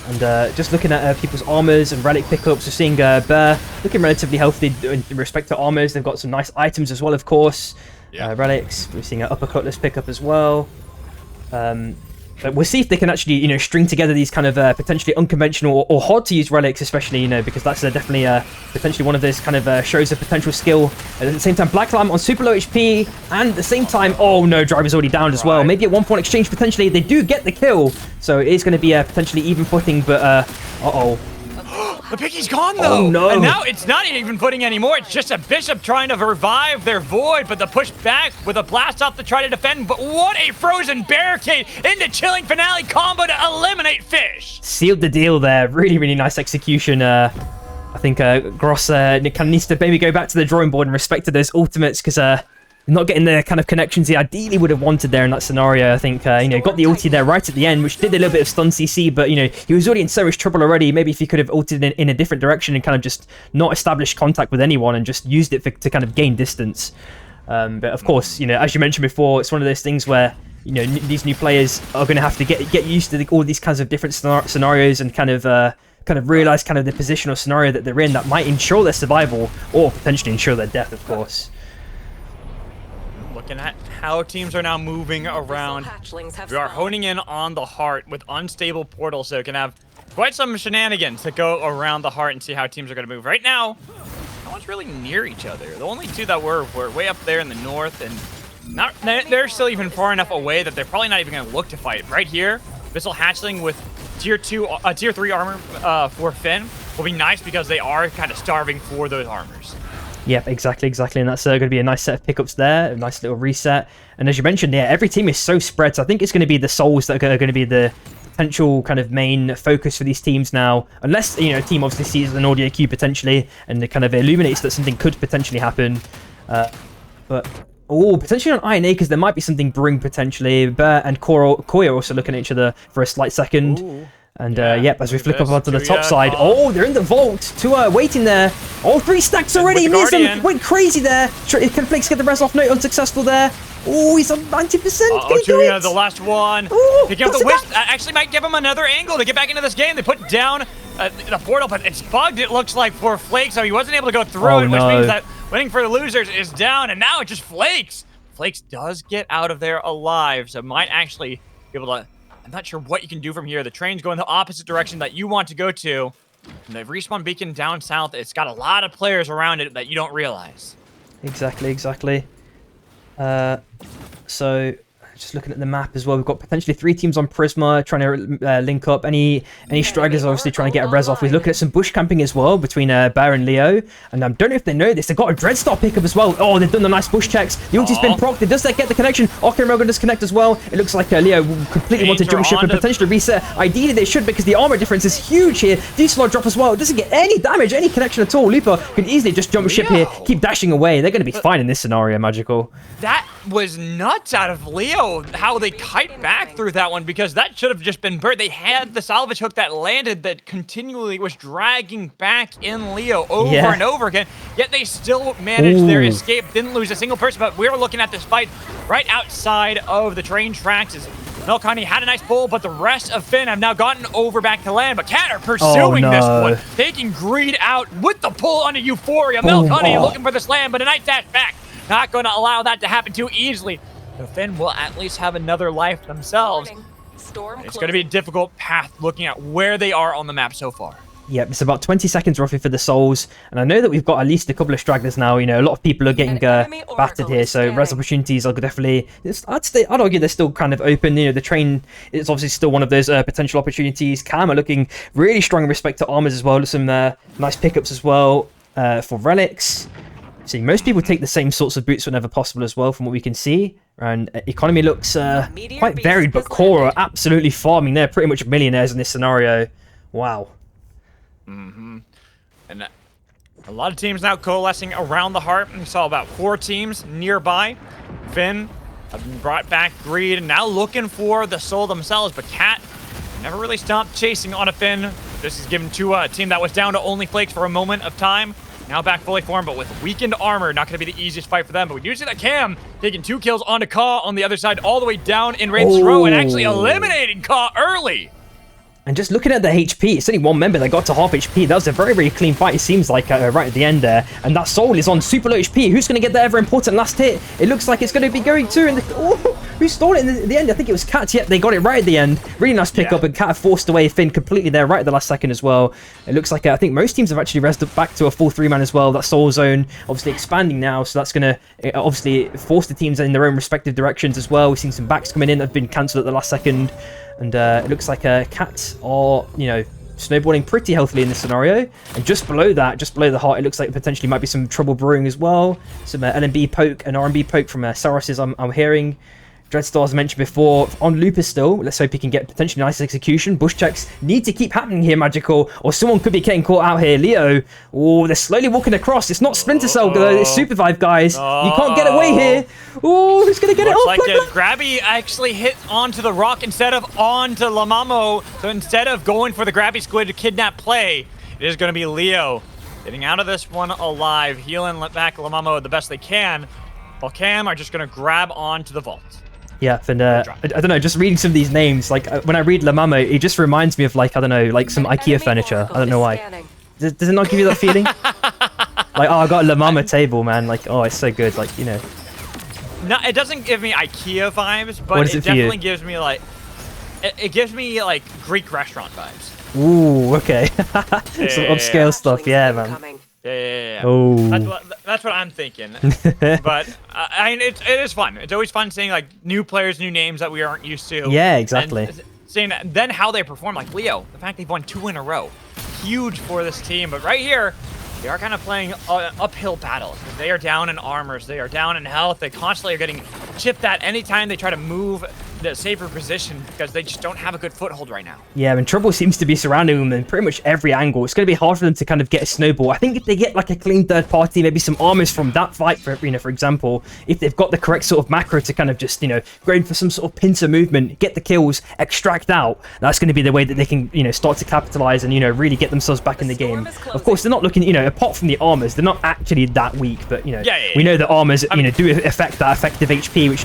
B: And just looking at people's armors and relic pickups, we're seeing Bear looking relatively healthy in respect to armors. They've got some nice items as well, of course. Yeah. Relics. We're seeing an upper cutlass pickup as well. But we'll see if they can actually, you know, string together these kind of potentially unconventional or hard to use relics, especially, you know, because that's definitely potentially one of those kind of shows of potential skill. And at the same time, Black Lamb on super low HP, and at the same time, oh no, Driver's already down as well. Maybe at 1 point exchange, potentially they do get the kill, so it is going to be potentially even footing. But
D: the Picky's gone though.
B: Oh no!
D: And now it's not even footing anymore. It's just a Bishop trying to revive their Void, but the push back with a blast off to try to defend. But what a frozen barricade into Chilling Finale combo to eliminate Fish.
B: Sealed the deal there. Really, really nice execution. I think Gross kind of needs to maybe go back to the drawing board in respect to those ultimates because not getting the kind of connections he ideally would have wanted there in that scenario. I think, you know, got the ulti there right at the end, which did a little bit of stun CC, but, you know, he was already in so much trouble already. Maybe if he could have ulted in a different direction and kind of just not established contact with anyone and just used it to kind of gain distance. But of course, you know, as you mentioned before, it's one of those things where, you know, these new players are going to have to get used to all these kinds of different scenarios and kind of realize kind of the position or scenario that they're in that might ensure their survival or potentially ensure their death, of course.
D: looking at how teams are now moving around. We are honing in on the heart with unstable portals, so it can have quite some shenanigans to go around the heart and see how teams are going to move. Right now, no one's really near each other. The only two that were way up there in the north, and they're still even far enough away that they're probably not even going to look to fight. Right here, Missile Hatchling with tier 3 armor for Finn will be nice because they are kind of starving for those armors.
B: Yep, exactly. And that's going to be a nice set of pickups there, a nice little reset. And as you mentioned, yeah, every team is so spread, so I think it's going to be the souls that are going to be the potential kind of main focus for these teams now. Unless, you know, a team obviously sees an audio cue potentially, and it kind of illuminates that something could potentially happen. But, potentially on Iron Acres, there might be something brewing potentially. Bert and Koi are also looking at each other for a slight second.
D: Ooh.
B: And yep, as we flick up onto the top side. Oh, they're in the vault. Two are waiting there. All 3 stacks already. Went crazy there. Can Flakes get the res off? No, unsuccessful there. Oh, he's on 90%.
D: Tuya, the last one. Picking up the wisp. Actually might give him another angle to get back into this game. They put down the portal, but it's bugged, it looks like, for Flakes, so he wasn't able to go through it, which means that winning for the losers is down, and now it just Flakes. Flakes does get out of there alive, so might actually be able to... I'm not sure what you can do from here. The train's going the opposite direction that you want to go to. And the respawn beacon down south, it's got a lot of players around it that you don't realize.
B: Exactly. So just looking at the map as well, we've got potentially 3 teams on Prisma trying to link up. Any stragglers obviously trying to get a res off. We're looking at some bush camping as well between Bear and Leo. And I don't know if they know this, they've got a Dreadstar pickup as well. Oh, they've done the nice bush checks. The ulti's been procced. Does that get the connection? Okirogan does connect as well. It looks like Leo completely wants to jump ship and potentially reset. Ideally they should, because the armor difference is huge here. D-slot drop as well. It doesn't get any damage, any connection at all. Lupa can easily just jump ship here, keep dashing away. They're going to be fine in this scenario, Magical.
D: That was nuts out of Leo, how they kite back through that one, because that should have just been burnt. They had the salvage hook that landed that continually was dragging back in Leo over and over again, yet they still managed their escape, didn't lose a single person. But we're looking at this fight right outside of the train tracks. As Melkani had a nice pull, but the rest of Finn have now gotten over back to land. But Cat are pursuing this one, taking Greed out with the pull onto Euphoria. Melkani looking for this land, but a nice dash back. Not going to allow that to happen too easily. So Finn will at least have another life themselves. It's going to be a difficult path looking at where they are on the map so far.
B: Yep, it's about 20 seconds roughly for the souls. And I know that we've got at least a couple of stragglers now. You know, a lot of people are getting battered here. So res opportunities are definitely... I'd argue they're still kind of open. You know, the train is obviously still one of those potential opportunities. Cam are looking really strong in respect to armors as well. Some nice pickups as well for relics. See, most people take the same sorts of boots whenever possible as well, from what we can see. And economy looks quite varied, but Core are absolutely farming. They're pretty much millionaires in this scenario. Wow.
D: And a lot of teams now coalescing around the heart. We saw about 4 teams nearby. Finn have brought back Greed, and now looking for the soul themselves. But Cat never really stopped chasing on a Finn. This is given to a team that was down to only Flakes for a moment of time. Now back fully formed, but with weakened armor, not going to be the easiest fight for them. But we do see that Cam taking 2 kills onto Ka on the other side, all the way down in Wraith's row, and actually eliminating Ka early.
B: And just looking at the HP, it's only 1 member that got to half HP. That was a very, very clean fight, it seems like, right at the end there. And that soul is on super low HP. Who's going to get that ever important last hit? It looks like it's going to be going to... who stole it in the end? I think it was Cat. Yep, they got it right at the end. Really nice pickup, and Cat forced away Finn completely there right at the last second as well. It looks like I think most teams have actually rested back to a full 3-man as well. That soul zone obviously expanding now, so that's going to obviously force the teams in their own respective directions as well. We've seen some backs coming in that have been cancelled at the last second. And it looks like Cats are, you know, snowballing pretty healthily in this scenario. And just below that, just below the heart, it looks like potentially might be some trouble brewing as well. Some LMB poke and RMB poke from Saros, I'm hearing. Dreadstar, as mentioned before, on Lupus still. Let's hope he can get potentially nice execution. Bush checks need to keep happening here, Magical, or someone could be getting caught out here. Leo, oh, they're slowly walking across. It's not Splinter Cell, it's Supervive, guys. You can't get away here. Oh, who's going to get it?
D: Looks like Grabby actually hit onto the rock instead of onto Lamamo. So instead of going for the Grabby Squid to kidnap play, it is going to be Leo getting out of this one alive, healing back Lamamo the best they can, while Cam are just going to grab onto the vault.
B: Yeah, and I don't know, just reading some of these names, like when I read Lamamo, it just reminds me of, like, I don't know, like some IKEA furniture. I don't know why. Does it not give you that feeling? Like, oh, I got a Lamamo table, man. Like, oh, it's so good. Like, you know.
D: it doesn't give me IKEA vibes, but
B: What is
D: it
B: it for you?
D: definitely gives me like it gives me like Greek restaurant vibes.
B: Ooh, okay. Some
D: Yeah.
B: upscale stuff, yeah, man.
D: Yeah.
B: Oh.
D: That's what I'm thinking. But I mean, it is fun. It's always fun seeing like new players, new names that we aren't used to.
B: Yeah, exactly.
D: And seeing then how they perform, like Leo, the fact they've won 2 in a row, huge for this team. But right here, they are kind of playing an uphill battle. They are down in armors, they are down in health. They constantly are getting chipped at anytime they try to move the safer position because they just don't have a good foothold right now.
B: Yeah, and trouble seems to be surrounding them in pretty much every angle. It's going to be hard for them to kind of get a snowball. I think if they get like a clean third party, maybe some armors from that fight, for example, if they've got the correct sort of macro to kind of just, go in for some sort of pincer movement, get the kills, extract out, that's going to be the way that they can, start to capitalize and, really get themselves back in the game. Of course, they're not looking, apart from the armors, they're not actually that weak, but, we know that armors, do affect that effective HP, which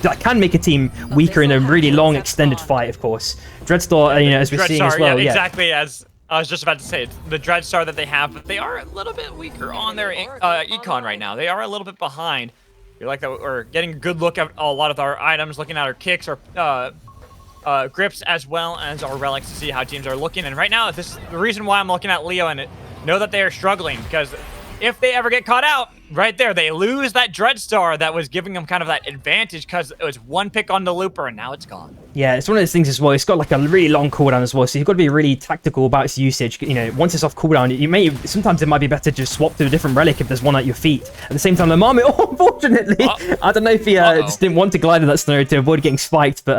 B: that can make a team weaker in a really long extended fight, of course. Dreadstar, as we're seeing as well.
D: Yeah, exactly as I was just about to say, it's the Dreadstar that they have, but they are a little bit weaker on their econ right now. They are a little bit behind. You like that we're getting a good look at a lot of our items, looking at our kicks, our grips, as well as our relics to see how teams are looking. And right now, this is the reason why I'm looking at Leo and know that they are struggling, because if they ever get caught out, right there, they lose that Dreadstar that was giving them kind of that advantage because it was one pick on the looper and now it's gone.
B: Yeah, it's one of those things as well. It's got like a really long cooldown as well, so you've got to be really tactical about its usage. Once it's off cooldown, sometimes it might be better to just swap to a different relic if there's one at your feet. At the same time, the Marmot, unfortunately, I don't know if he just didn't want to glide in that scenario to avoid getting spiked, but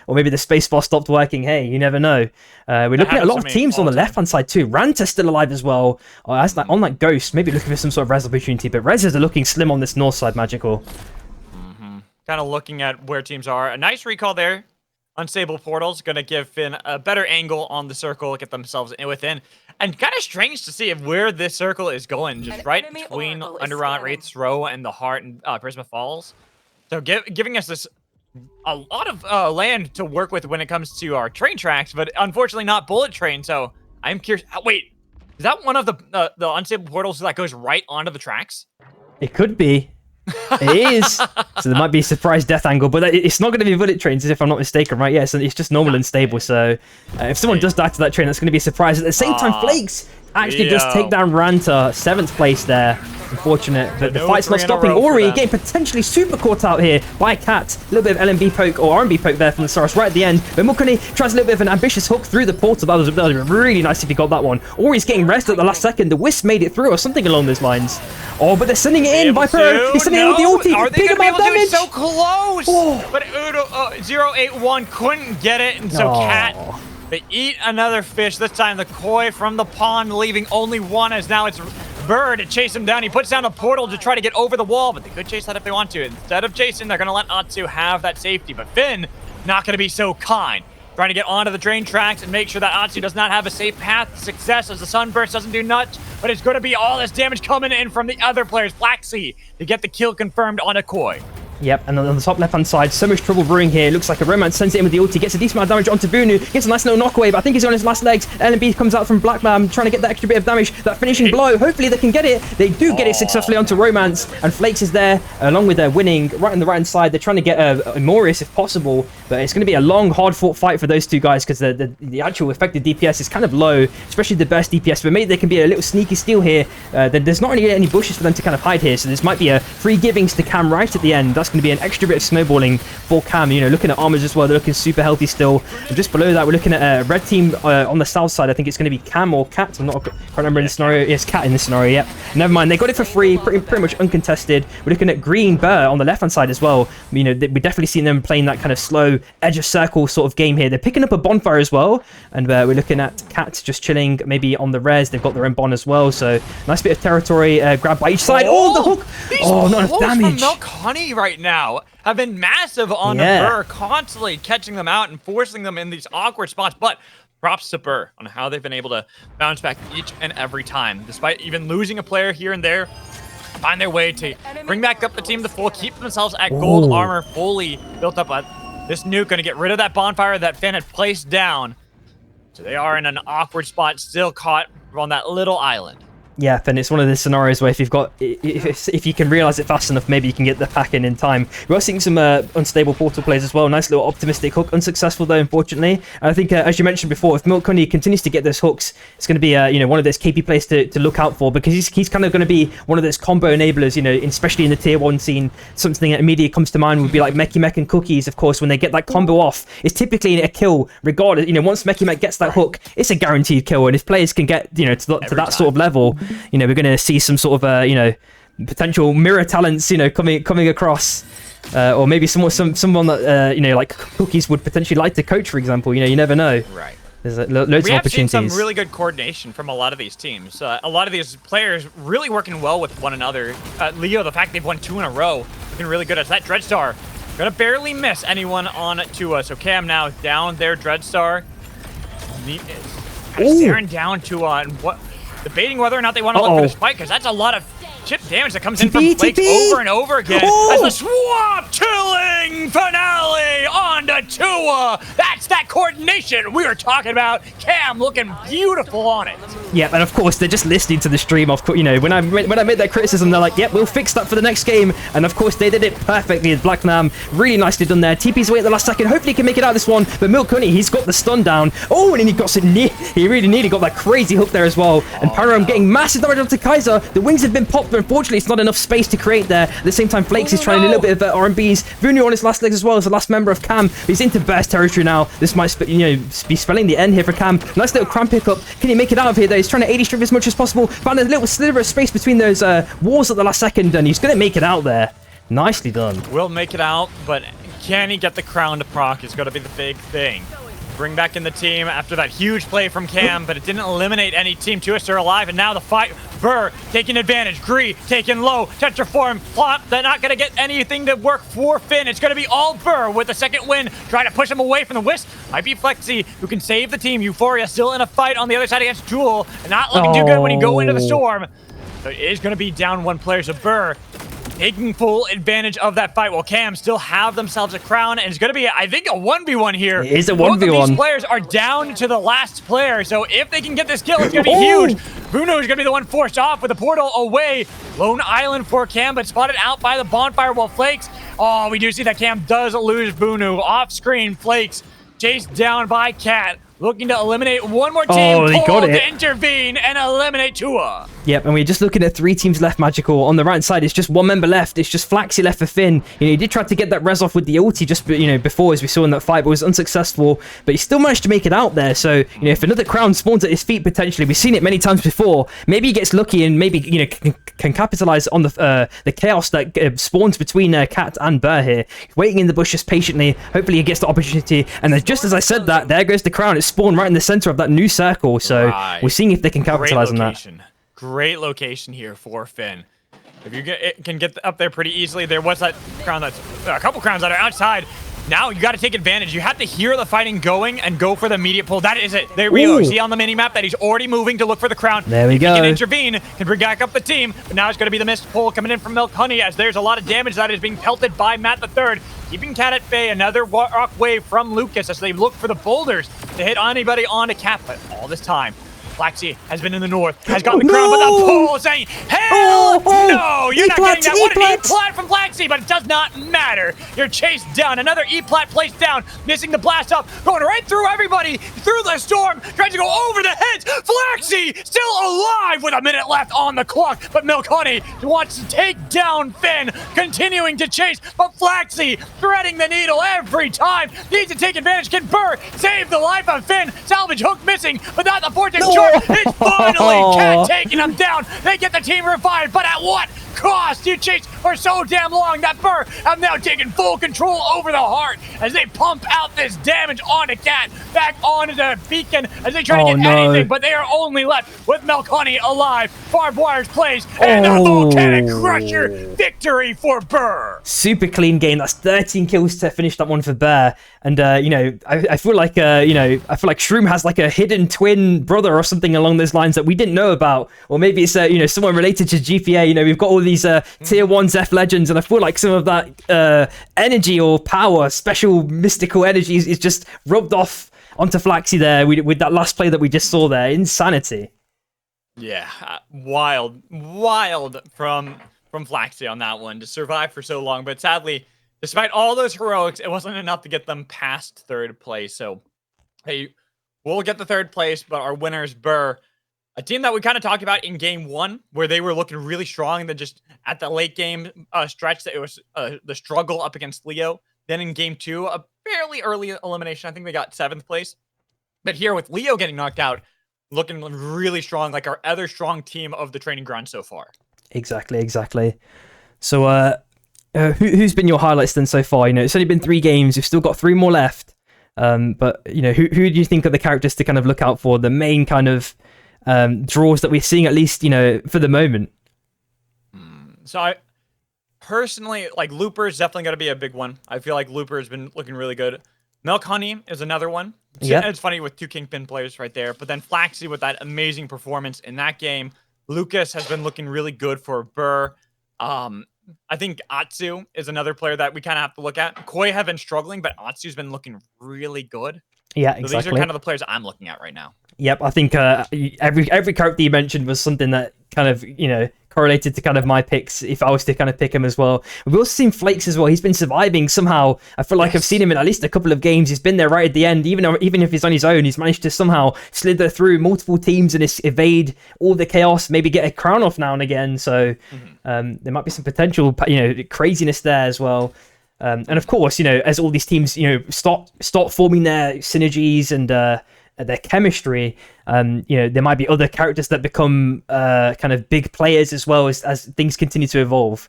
B: or maybe the spacebar stopped working. Hey, you never know. We're looking at a lot of teams on the left-hand side too. Ranta's still alive as well. That's like on that Ghost, maybe looking for some sort of res opportunity, but reses are looking slim on this north side, Magical.
D: Kind of looking at where teams are. A nice recall there. Unstable portals going to give Finn a better angle on the circle, get themselves within. And kind of strange to see where this circle is going, just right between Underground, Wraith's Row, and the Heart and Prisma Falls. So giving us this a lot of land to work with when it comes to our train tracks, but unfortunately not bullet train. So I'm curious. Wait, is that one of the unstable portals that goes right onto the tracks?
B: It could be. It is. So there might be a surprise death angle, but it's not going to be bullet trains, if I'm not mistaken, right? Yeah, so it's just normal and stable. So if someone does die to that train, that's going to be a surprise. At the same time, Flakes actually does take down Ranta, 7th place there. Unfortunate, but the fight's not stopping. Ori getting potentially super caught out here by Cat. A little bit of LMB poke or RMB poke there from the Saurus right at the end. But Mukuni tries a little bit of an ambitious hook through the portal. That was really nice if he got that one. Ori's getting rested at the last second. The Wisp made it through or something along those lines. Oh, but they're sending it in. Viper, he's sending it in with the ulti.
D: Are they
B: Big
D: going to be
B: amount
D: able
B: of
D: to do it
B: damage.
D: so close?
B: Oh.
D: But 081 couldn't get it, and so Cat, they eat another fish. This time the koi from the pond, leaving only one, as now it's Bird to chase him down. He puts down a portal to try to get over the wall, but they could chase that if they want to. Instead of chasing, they're going to let Atsu have that safety. But Finn, not going to be so kind. Trying to get onto the train tracks and make sure that Atsu does not have a safe path to success, as the Sunburst doesn't do much, but it's going to be all this damage coming in from the other players. Black Sea to get the kill confirmed on a koi.
B: Yep, and on the top left-hand side, so much trouble brewing here. It looks like a Romance sends it in with the ulti, gets a decent amount of damage onto Bunu, gets a nice little knockaway, but I think he's on his last legs. LMB comes out from Black Man, trying to get that extra bit of damage, that finishing blow. Hopefully they can get it. They do get it successfully onto Romance, and Flakes is there, along with their winning, right on the right-hand side. They're trying to get Morius if possible, but it's going to be a long, hard-fought fight for those two guys, because the actual effective DPS is kind of low, especially the burst DPS, but maybe they can be a little sneaky steal here. There's not really any bushes for them to kind of hide here, so this might be a free givings to Cam right at the end. That's going to be an extra bit of snowballing for Cam. Looking at armors as well, they're looking super healthy still. And just below that, we're looking at a red team on the south side. I think it's going to be Cam or Cat. I can't remember in the scenario. Yes, Cat in this scenario. Yep. Never mind. They got it for free, pretty much uncontested. We're looking at Green Burr on the left hand side as well. We're definitely seeing them playing that kind of slow edge of circle sort of game here. They're picking up a bonfire as well, and we're looking at Cat just chilling maybe on the res. They've got their own bon as well, so nice bit of territory grabbed by each side. Oh, the hook! Oh, not enough damage.
D: From Milk Honey right now have been massive on Burr, constantly catching them out and forcing them in these awkward spots. But props to Burr on how they've been able to bounce back each and every time, despite even losing a player here and there. Find their way to bring back up the team to full, keep themselves at gold armor fully built up. This nuke going to get rid of that bonfire that Finn had placed down. So they are in an awkward spot, still caught on that little island.
B: Yeah, and it's one of the scenarios where if you can realize it fast enough, maybe you can get the pack in time. We are seeing some unstable portal plays as well. Nice little optimistic hook, unsuccessful though, unfortunately. And I think, as you mentioned before, if Milk Honey continues to get those hooks, it's going to be one of those KP plays to look out for, because he's kind of going to be one of those combo enablers. Especially in the tier 1 scene, something that immediately comes to mind would be like Meki Mek and Cookies. Of course, when they get that combo off, it's typically a kill. Regardless, once Meki Mek gets that hook, it's a guaranteed kill. And if players can get to that sort of level, we're going to see some sort of potential mirror talents coming across, or maybe someone that like Cookies would potentially like to coach, for example. You never know.
D: Right.
B: There's loads of
D: We have seen
B: opportunities.
D: some really good coordination from a lot of these teams. A lot of these players really working well with one another. Leo, the fact they've won 2 in a row, looking really good as that Dreadstar. Gonna barely miss anyone on Tua. So Cam now down there, Dreadstar. Staring down Tua, and debating whether or not they want to look for this fight, because that's a lot of chip damage that comes in from Flakes over and over again. As the swamp chilling finale onto Tua. That's that coordination we were talking about. Cam looking beautiful on it.
B: Yeah, and of course they're just listening to the stream. Of when I made that criticism, they're like, "Yep, we'll fix that for the next game." And of course they did it perfectly. Black Nam, really nicely done there. TP's away at the last second. Hopefully he can make it out of this one. But Milk Honey, he's got the stun down. Oh, and then he got he really nearly got that crazy hook there as well. And Param getting massive damage onto Kaiser. The wings have been popped, but unfortunately it's not enough space to create there. At the same time, Flakes is trying a little bit of R&Bs. Vunu on his last legs as well as the last member of Cam. He's into burst territory now. This might be spelling the end here for Cam. Nice little cram pickup. Can he make it out of here though? He's trying to 80 strip as much as possible. Found a little sliver of space between those walls at the last second, and he's going to make it out there. Nicely done.
D: Will make it out, but can he get the crown to proc is going to be the big thing. Bring back in the team after that huge play from Cam, but it didn't eliminate any team. Twister alive, and now the fight. Burr taking advantage. Gree taking low. Tetraform plop. They're not going to get anything to work for Finn. It's going to be all Burr with the second win. Trying to push him away from the Wisp. Might be Flexi who can save the team. Euphoria still in a fight on the other side against Jewel. And not looking too good when you go into the storm. So it is going to be down 1 player. So Burr taking full advantage of that fight, while Cam still have themselves a crown, and it's going to be, I think, a 1v1 here.
B: It is a 1v1.
D: Both of these players are down to the last player, so if they can get this kill, it's going to be huge. Bruno is going to be the one forced off with the portal away. Lone Island for Cam, but spotted out by the bonfire, while Flakes, we do see that Cam does lose Bunu. Off screen, Flakes chased down by Cat. Looking to eliminate one more team.
B: They got it.
D: To intervene and eliminate Tua.
B: Yep, and we're just looking at 3 teams left, Magical. On the right side, it's just 1 member left. It's just Flaxy left for Finn. He did try to get that res off with the ulti just before, as we saw in that fight, but was unsuccessful. But he still managed to make it out there. So, if another crown spawns at his feet, potentially, we've seen it many times before. Maybe he gets lucky and maybe can capitalize on the chaos that spawns between Cat and Burr here. Waiting in the bush just patiently. Hopefully he gets the opportunity. And then just as I said that, there goes the crown. It's spawned right in the center of that new circle. So we're seeing if they can capitalize on that.
D: Great location here for Finn. If you can get up there pretty easily, there was that crown that's a couple crowns that are outside. Now you got to take advantage. You have to hear the fighting going and go for the immediate pull. That is it. There we go. See on the mini map that he's already moving to look for the crown.
B: There we go.
D: He can intervene, can bring back up the team, but now it's going to be the missed pull coming in from Milk Honey, as there's a lot of damage that is being pelted by Matt III. Keeping Cat at bay. Another rock wave from Lucas as they look for the boulders to hit anybody on a Cap. But all this time, Flaxy has been in the north, has got the crown, but the pull saying, hell no! You're not getting that. What an E-plat from Flaxy, but it does not matter. You're chased down. Another E-plat placed down, missing the blast off, going right through everybody, through the storm, trying to go over the heads. Flaxy still alive with a minute left on the clock, but Milk Honey wants to take down Finn, continuing to chase, but Flaxy threading the needle every time. Needs to take advantage. Can Burr save the life of Finn? Salvage hook missing, but not the vortex short. It's finally Cat taking him down. They get the team revived, but at what cost? You chased for so damn long that Burr have now taken full control over the heart as they pump out this damage onto Cat, back onto the beacon as they try to get anything, but they are only left with Milk Honey alive. Barbed wires plays, and a volcanic crusher victory for Burr.
B: Super clean game. That's 13 kills to finish that one for Burr. And I feel like Shroom has like a hidden twin brother or something along those lines that we didn't know about, or maybe it's someone related to GPA. We've got all these tier 1 Zeph legends, and I feel like some of that energy or power, special mystical energy, is just rubbed off onto Flaxy there with that last play that we just saw there. Insanity.
D: Yeah, wild from Flaxy on that one to survive for so long. But sadly, despite all those heroics, it wasn't enough to get them past third place. So, hey, we'll get the third place, but our winner is Burr, a team that we kind of talked about in game one, where they were looking really strong. Then just at the late game stretch, that it was the struggle up against Leo. Then in game two, a fairly early elimination. I think they got 7th place. But here with Leo getting knocked out, looking really strong, like our other strong team of the training ground so far.
B: Exactly. So, who's been your highlights then so far? You know, it's only been 3 games. We've still got 3 more left. But you know, who do you think are the characters to kind of look out for? The main kind of draws that we're seeing, at least, you know, for the moment.
D: So I personally like Looper is definitely going to be a big one. I feel like Looper has been looking really good. Milk Honey is another one.
B: Yeah.
D: It's funny with 2 Kingpin players right there. But then Flaxy with that amazing performance in that game. Lucas has been looking really good for Burr. I think Atsu is another player that we kind of have to look at. Koi have been struggling, but Atsu's been looking really good.
B: Yeah,
D: So
B: exactly.
D: these are kind of the players I'm looking at right now.
B: Yep, I think every character you mentioned was something that kind of, you know, correlated to kind of my picks if I was to kind of pick him as well. We've also seen Flakes as well. He's been surviving somehow. I feel like I've seen him in at least a couple of games. He's been there right at the end. Even if he's on his own, he's managed to somehow slither through multiple teams and evade all the chaos, maybe get a crown off now and again. So there might be some potential, you know, craziness there as well. And of course, you know, as all these teams, you know, start forming their synergies and their chemistry, you know, there might be other characters that become kind of big players as well as things continue to evolve.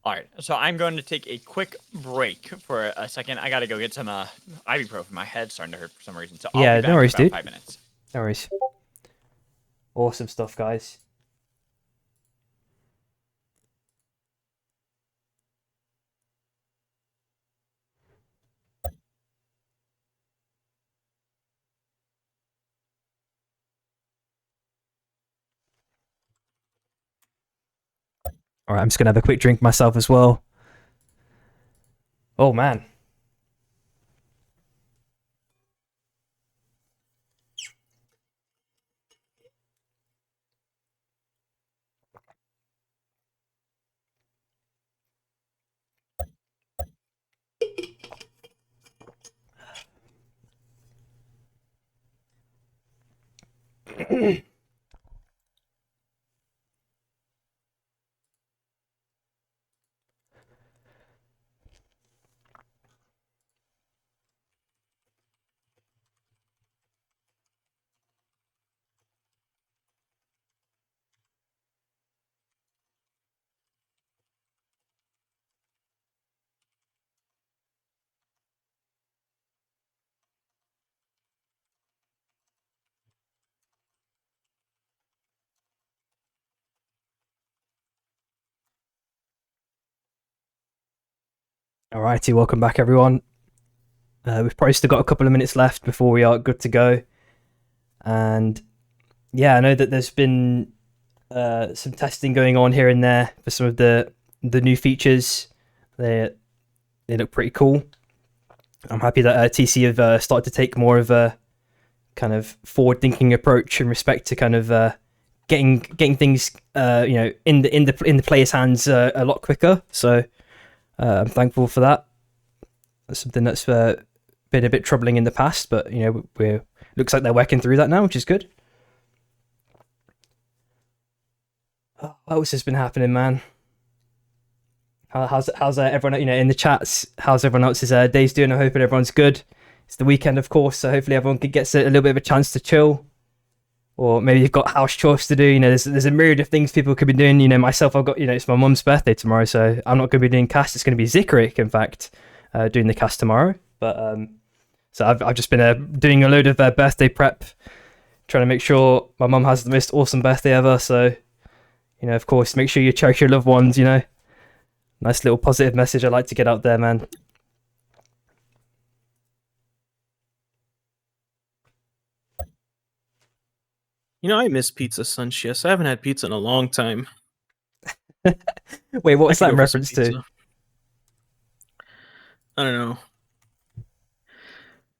D: All right, so I'm going to take a quick break for a second. I got to go get some ibuprofen. My head's starting to hurt for some reason. So I'll
B: Yeah,
D: be back
B: no worries,
D: in about
B: dude.
D: 5 minutes.
B: No worries. Awesome stuff, guys. All right, I'm just gonna have a quick drink myself as well. Oh man. Alrighty, welcome back, everyone. We've probably still got a couple of minutes left before we are good to go. And yeah, I know that there's been some testing going on here and there for some of the new features. They look pretty cool. I'm happy that TC have started to take more of a kind of forward-thinking approach in respect to kind of getting things you know, in the players' hands a lot quicker. So I'm thankful for that. That's something that's been a bit troubling in the past, but you know, we're looks like they're working through that now, which is good. What else has been happening, man? How's everyone, you know, in the chats? How's everyone else's days doing? I'm hoping everyone's good. It's the weekend, of course, so hopefully everyone gets a little bit of a chance to chill. Or maybe you've got house chores to do. You know, there's a myriad of things people could be doing. You know, myself, I've got, you know, it's my mum's birthday tomorrow, so I'm not going to be doing cast. It's going to be Zikrik, in fact, doing the cast tomorrow. But so I've just been doing a load of birthday prep, trying to make sure my mum has the most awesome birthday ever. So, you know, of course, make sure you cherish your loved ones. You know, nice little positive message I like to get out there, man.
A: You know, I miss pizza Sunchias. I haven't had pizza in a long time.
B: Wait, what was
A: I
B: that
A: could
B: in
A: go for some
B: reference to?
A: pizza. I don't know.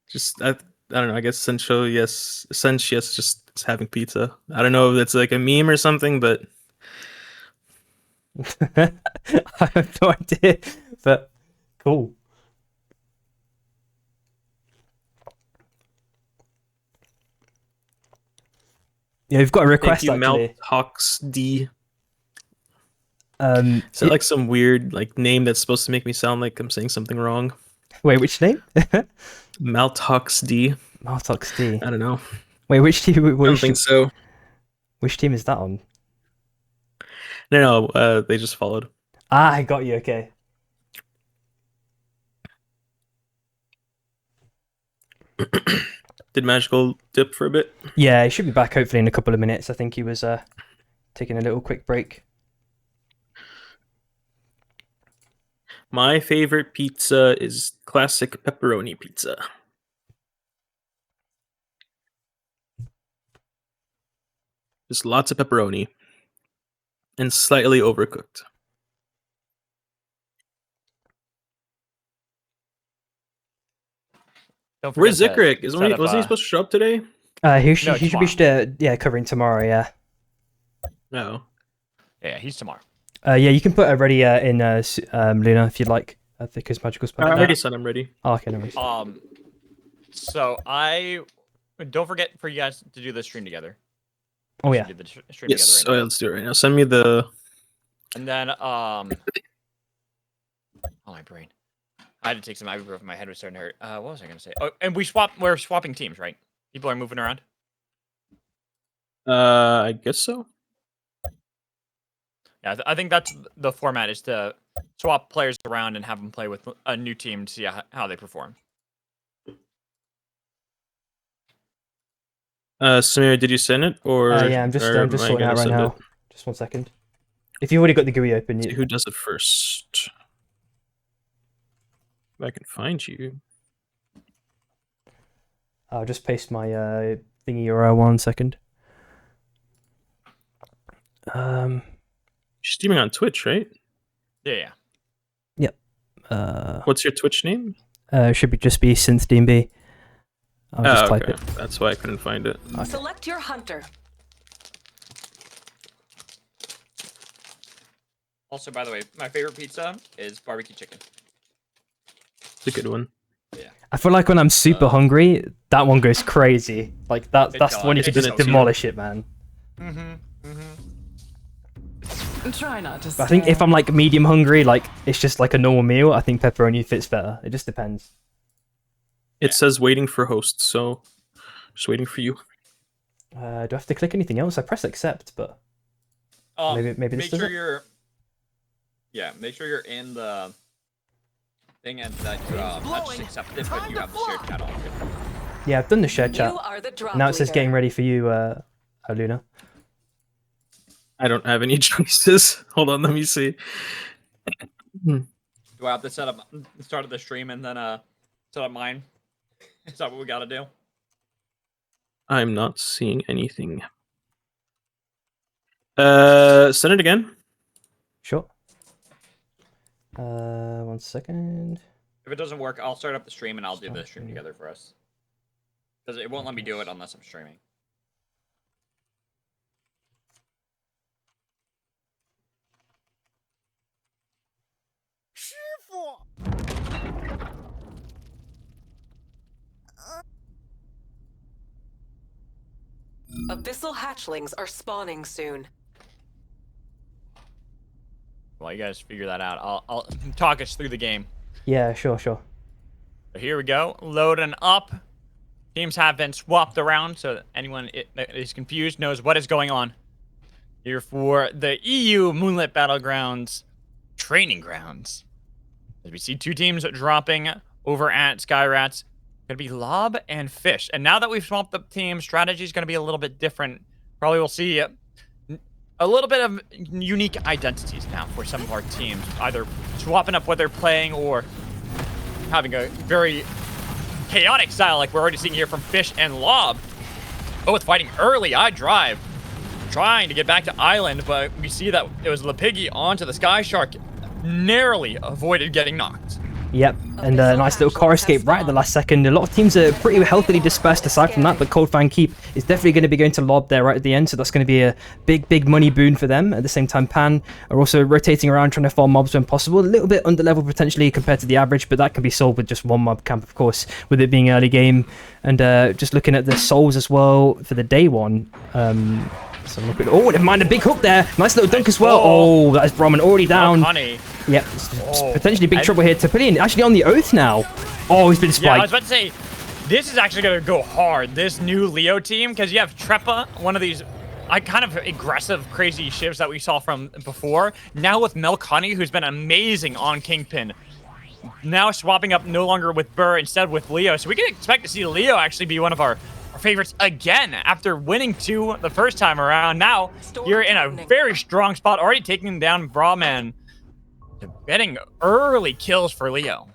A: Just I don't know. I guess Sunchias just Just having pizza. I don't know if that's like a meme or something, but
B: I have no idea, but cool. Yeah, we've got a
A: thank
B: request
A: you,
B: actually.
A: Maltox D.
B: Um,
A: Is that like some weird like name that's supposed to make me sound like I'm saying something wrong?
B: wait, which name?
A: Maltox D.
B: Martox D.
A: I don't know.
B: Wait, which team?
A: I don't think so.
B: Which team is that on?
A: No, they just followed.
B: Ah, I got you. Okay.
A: Did Magical dip for a bit?
B: Yeah, he should be back hopefully in a couple of minutes. I think he was taking a little quick break.
A: My favorite pizza is classic pepperoni pizza. Just lots of pepperoni and slightly overcooked.
D: Don't
A: Where's
D: forget to
A: Zikrik?
D: set up,
A: Wasn't he supposed to show up today?
B: He should be
D: tomorrow.
B: covering tomorrow. Yeah.
A: No.
D: Yeah, he's tomorrow.
B: Yeah, you can put it ready in Luna if you'd like. I think his magical spell.
A: I already said I'm ready.
B: Oh, okay, no worries.
D: So don't forget for you guys to do the stream together.
B: Oh
D: We
B: yeah.
D: should do the stream
A: Yes.
D: together right now.
A: Let's do it right now. Send me the.
D: And then oh my brain. I had to take some ibuprofen. My head was starting to hurt. What was I gonna say? Oh, and we're swapping teams, right? People are moving around.
A: I guess so.
D: Yeah, I think that's the format is to swap players around and have them play with a new team to see how they perform.
A: Samir, did you send it or?
B: Yeah, I'm just
A: am I
B: sorting
A: gonna
B: out right
A: send
B: now.
A: it?
B: Just 1 second. If you've already got the GUI open,
A: See who does it first? If I can find you.
B: I'll just paste my thingy URL 1 second.
A: You're streaming on Twitch, right?
D: Yeah.
A: What's your Twitch name?
B: Should be just be SynthDMB. I'll just type
A: okay.
B: it.
A: That's why I couldn't find it.
F: Select your hunter.
D: Also, by the way, my favorite pizza is barbecue chicken.
A: It's a good one.
B: I feel like when I'm super hungry, that one goes crazy. Like that's the one you can
A: does.
B: just demolish it, man.
F: Try not to.
B: But I think if I'm like medium hungry, like it's just like a normal meal, I think pepperoni fits better. It just depends.
A: It says waiting for hosts, so just waiting for you.
B: Do I have to click anything else? I press accept, but maybe this
D: make
B: does
D: sure
B: it?
D: make sure you're in the thing and that you not just accept it, but you have the shared chat on.
B: Yeah, I've done the shared chat.
F: You are the drop
B: Now it says
F: leader.
B: getting ready for you, Luna.
A: I don't have any choices. Hold on, let me see.
D: Do I have to start the stream and then set up mine? Is that what we gotta do?
A: I'm not seeing anything. Send it again.
B: Sure. 1 second.
D: If it doesn't work, I'll start up the stream and I'll do the stream together for us. Because it won't let me do it unless I'm streaming.
F: Abyssal hatchlings are spawning soon.
D: While you guys figure that out, I'll talk us through the game.
B: Yeah, sure.
D: So here we go, loading up. Teams have been swapped around, so that anyone that is confused knows what is going on. Here for the EU Moonlit Battlegrounds training grounds. As we see two teams dropping over at Skyrats. Gonna be Lob and Fish. And now that we've swapped the team, strategy is gonna be a little bit different. Probably we'll see a little bit of unique identities now for some of our teams. Either swapping up what they're playing or having a very chaotic style like we're already seeing here from Fish and Lob. Both fighting early. I drive. Trying to get back to Island, but we see that it was Lapiggy onto the Sky Shark. Narrowly avoided getting knocked.
B: Yep, and a nice little car escape right at the last second. A lot of teams are pretty healthily dispersed aside from that, but Cold Fan Keep is definitely going to be going to Lob there right at the end, so that's going to be a big money boon for them. At the same time, Pan are also rotating around trying to farm mobs when possible. A little bit under level potentially compared to the average, but that can be solved with just one mob camp, of course, with it being early game. And just looking at the souls as well for the day one. So look at, oh, never mind, a big hook there. Nice little dunk as well. Oh, that is Brahman already down.
D: Honey.
B: Yep, potentially big trouble here. Topilian actually on the oath now. Oh, he's been spiked.
D: Yeah, I was about to say, this is actually going to go hard, this new Leo team, because you have Trepa, one of these kind of aggressive, crazy shivs that we saw from before. Now with Milk Honey, who's been amazing on Kingpin. Now swapping up no longer with Burr, instead with Leo. So we can expect to see Leo actually be one of our favorites again after winning 2 the first time around. Now you're in a very strong spot, already taking down Brahman. Getting early kills for Leo.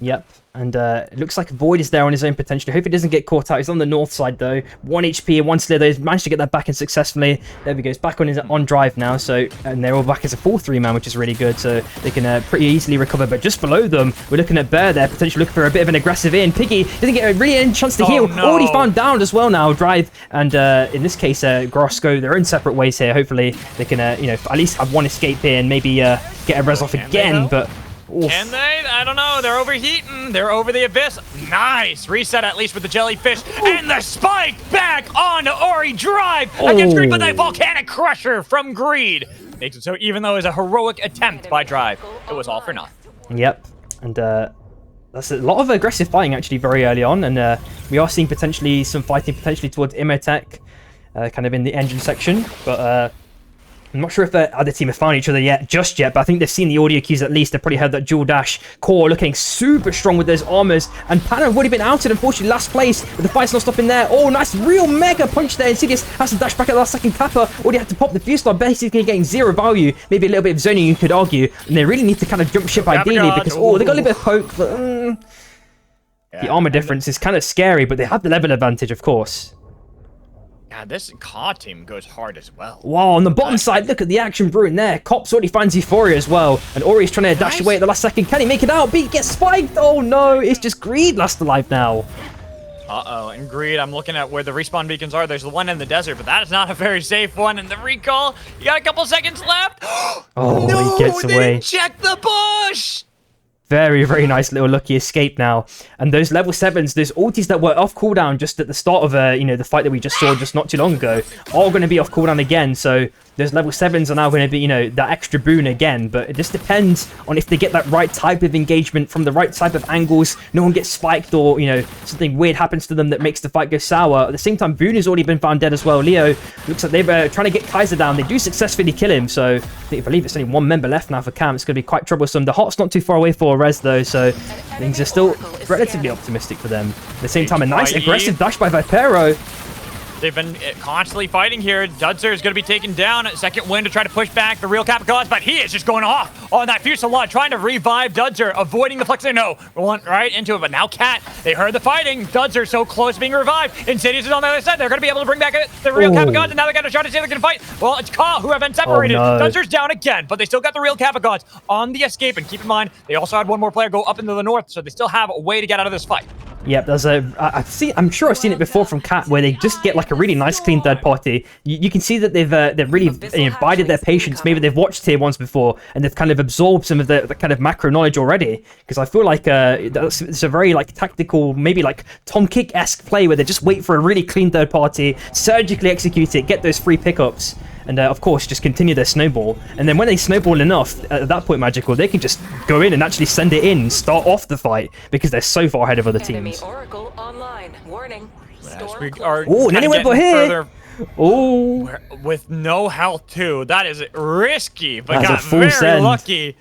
B: Yep, and it looks like Void is there on his own potentially. Hope he doesn't get caught out. He's on the north side though. 1 HP and 1 Slither. He's managed to get that back in successfully. There he goes, back on his on drive now. So, and they're all back as a full 3-man, which is really good. So they can pretty easily recover. But just below them, we're looking at Bear there, potentially looking for a bit of an aggressive in. Piggy doesn't get really any chance to heal.
D: No.
B: Already found down as well now. Drive and in this case, Gross go their own separate ways here. Hopefully they can, at least have one escape here and maybe get a res off again. But oof.
D: Can they? I don't know. They're overheating. They're over the abyss. Nice. Reset at least with the jellyfish. And the spike back on Ori Drive against Greed, but that volcanic crusher from Greed makes it so even though it was a heroic attempt by Drive, it was all for nothing.
B: Yep. And that's a lot of aggressive fighting actually very early on. And we are seeing potentially some fighting potentially towards Imotech, kind of in the engine section. But I'm not sure if the other team have found each other just yet, but I think they've seen the audio cues at least. They've probably heard that dual dash. Core looking super strong with those armors. And Pan have already been outed, unfortunately, last place. But the fight's not stopping there. Oh, nice real mega punch there. Insidious has to dash back at the last second. Kappa already had to pop the fuse star, basically getting 0 value. Maybe a little bit of zoning, you could argue. And they really need to kind of jump ship ideally because, they got a little bit of poke. But the armor difference is kind of scary, but they have the level advantage, of course.
D: Yeah, this Ka team goes hard as well.
B: Wow, on the bottom side, look at the action brewing there. Cops already finds Euphoria as well. And Ori's trying to dash away at the last second. Can he make it out? Beat gets spiked. Oh no, it's just Greed last alive now.
D: Uh-oh, and Greed, I'm looking at where the respawn beacons are. There's the one in the desert, but that is not a very safe one. And the recall, you got a couple seconds left.
B: Oh,
D: no,
B: he gets
D: they
B: away.
D: didn't check the bush.
B: Very, very nice little lucky escape now. And those level 7s, those ultis that were off cooldown just at the start of the fight that we just saw just not too long ago, are going to be off cooldown again. So those level 7s are now going to be, that extra boon again. But it just depends on if they get that right type of engagement from the right type of angles. No one gets spiked or, something weird happens to them that makes the fight go sour. At the same time, Boon has already been found dead as well. Leo looks like they're trying to get Kaiser down. They do successfully kill him. So I believe it's only 1 member left now for Camp. It's going to be quite troublesome. The Hot's not too far away for Res though. So things are still relatively optimistic for them. At the same time, a nice aggressive dash by Vipero.
D: They've been constantly fighting here. Dudzer is going to be taken down. Second win to try to push back the real Capicons, but he is just going off on that Fusillade, trying to revive Dudzer, avoiding the flex. No, went right into it, but now Cat, they heard the fighting. Dudzer so close to being revived. Insidious is on the other side. They're going to be able to bring back the real Capicons, and now they're going to try to see if they can fight. Well, it's Ka who have been separated.
B: Oh, no.
D: Dudzer's down again, but they still got the real Capicons on the escape. And keep in mind, they also had one more player go up into the north, so they still have a way to get out of this fight.
B: Yep, I'm sure I've seen it before from Cat, where they just get like a really nice clean third party. You can see that they've really bided their patience. Maybe they've watched tier 1s before and they've kind of absorbed some of the kind of macro knowledge already. Because I feel like it's a very like tactical, maybe like Tom Kick-esque play where they just wait for a really clean third party, surgically execute it, get those free pickups. And of course, just continue their snowball. And then when they snowball enough, at that point, Magical, they can just go in and actually send it in, start off the fight, because they're so far ahead of other teams.
F: Oracle online. Warning.
D: Yes, we are
B: oh, and anyway, but here. Oh,
D: with no health too. That is risky, but
B: That's
D: got
B: a full
D: very
B: send.
D: lucky.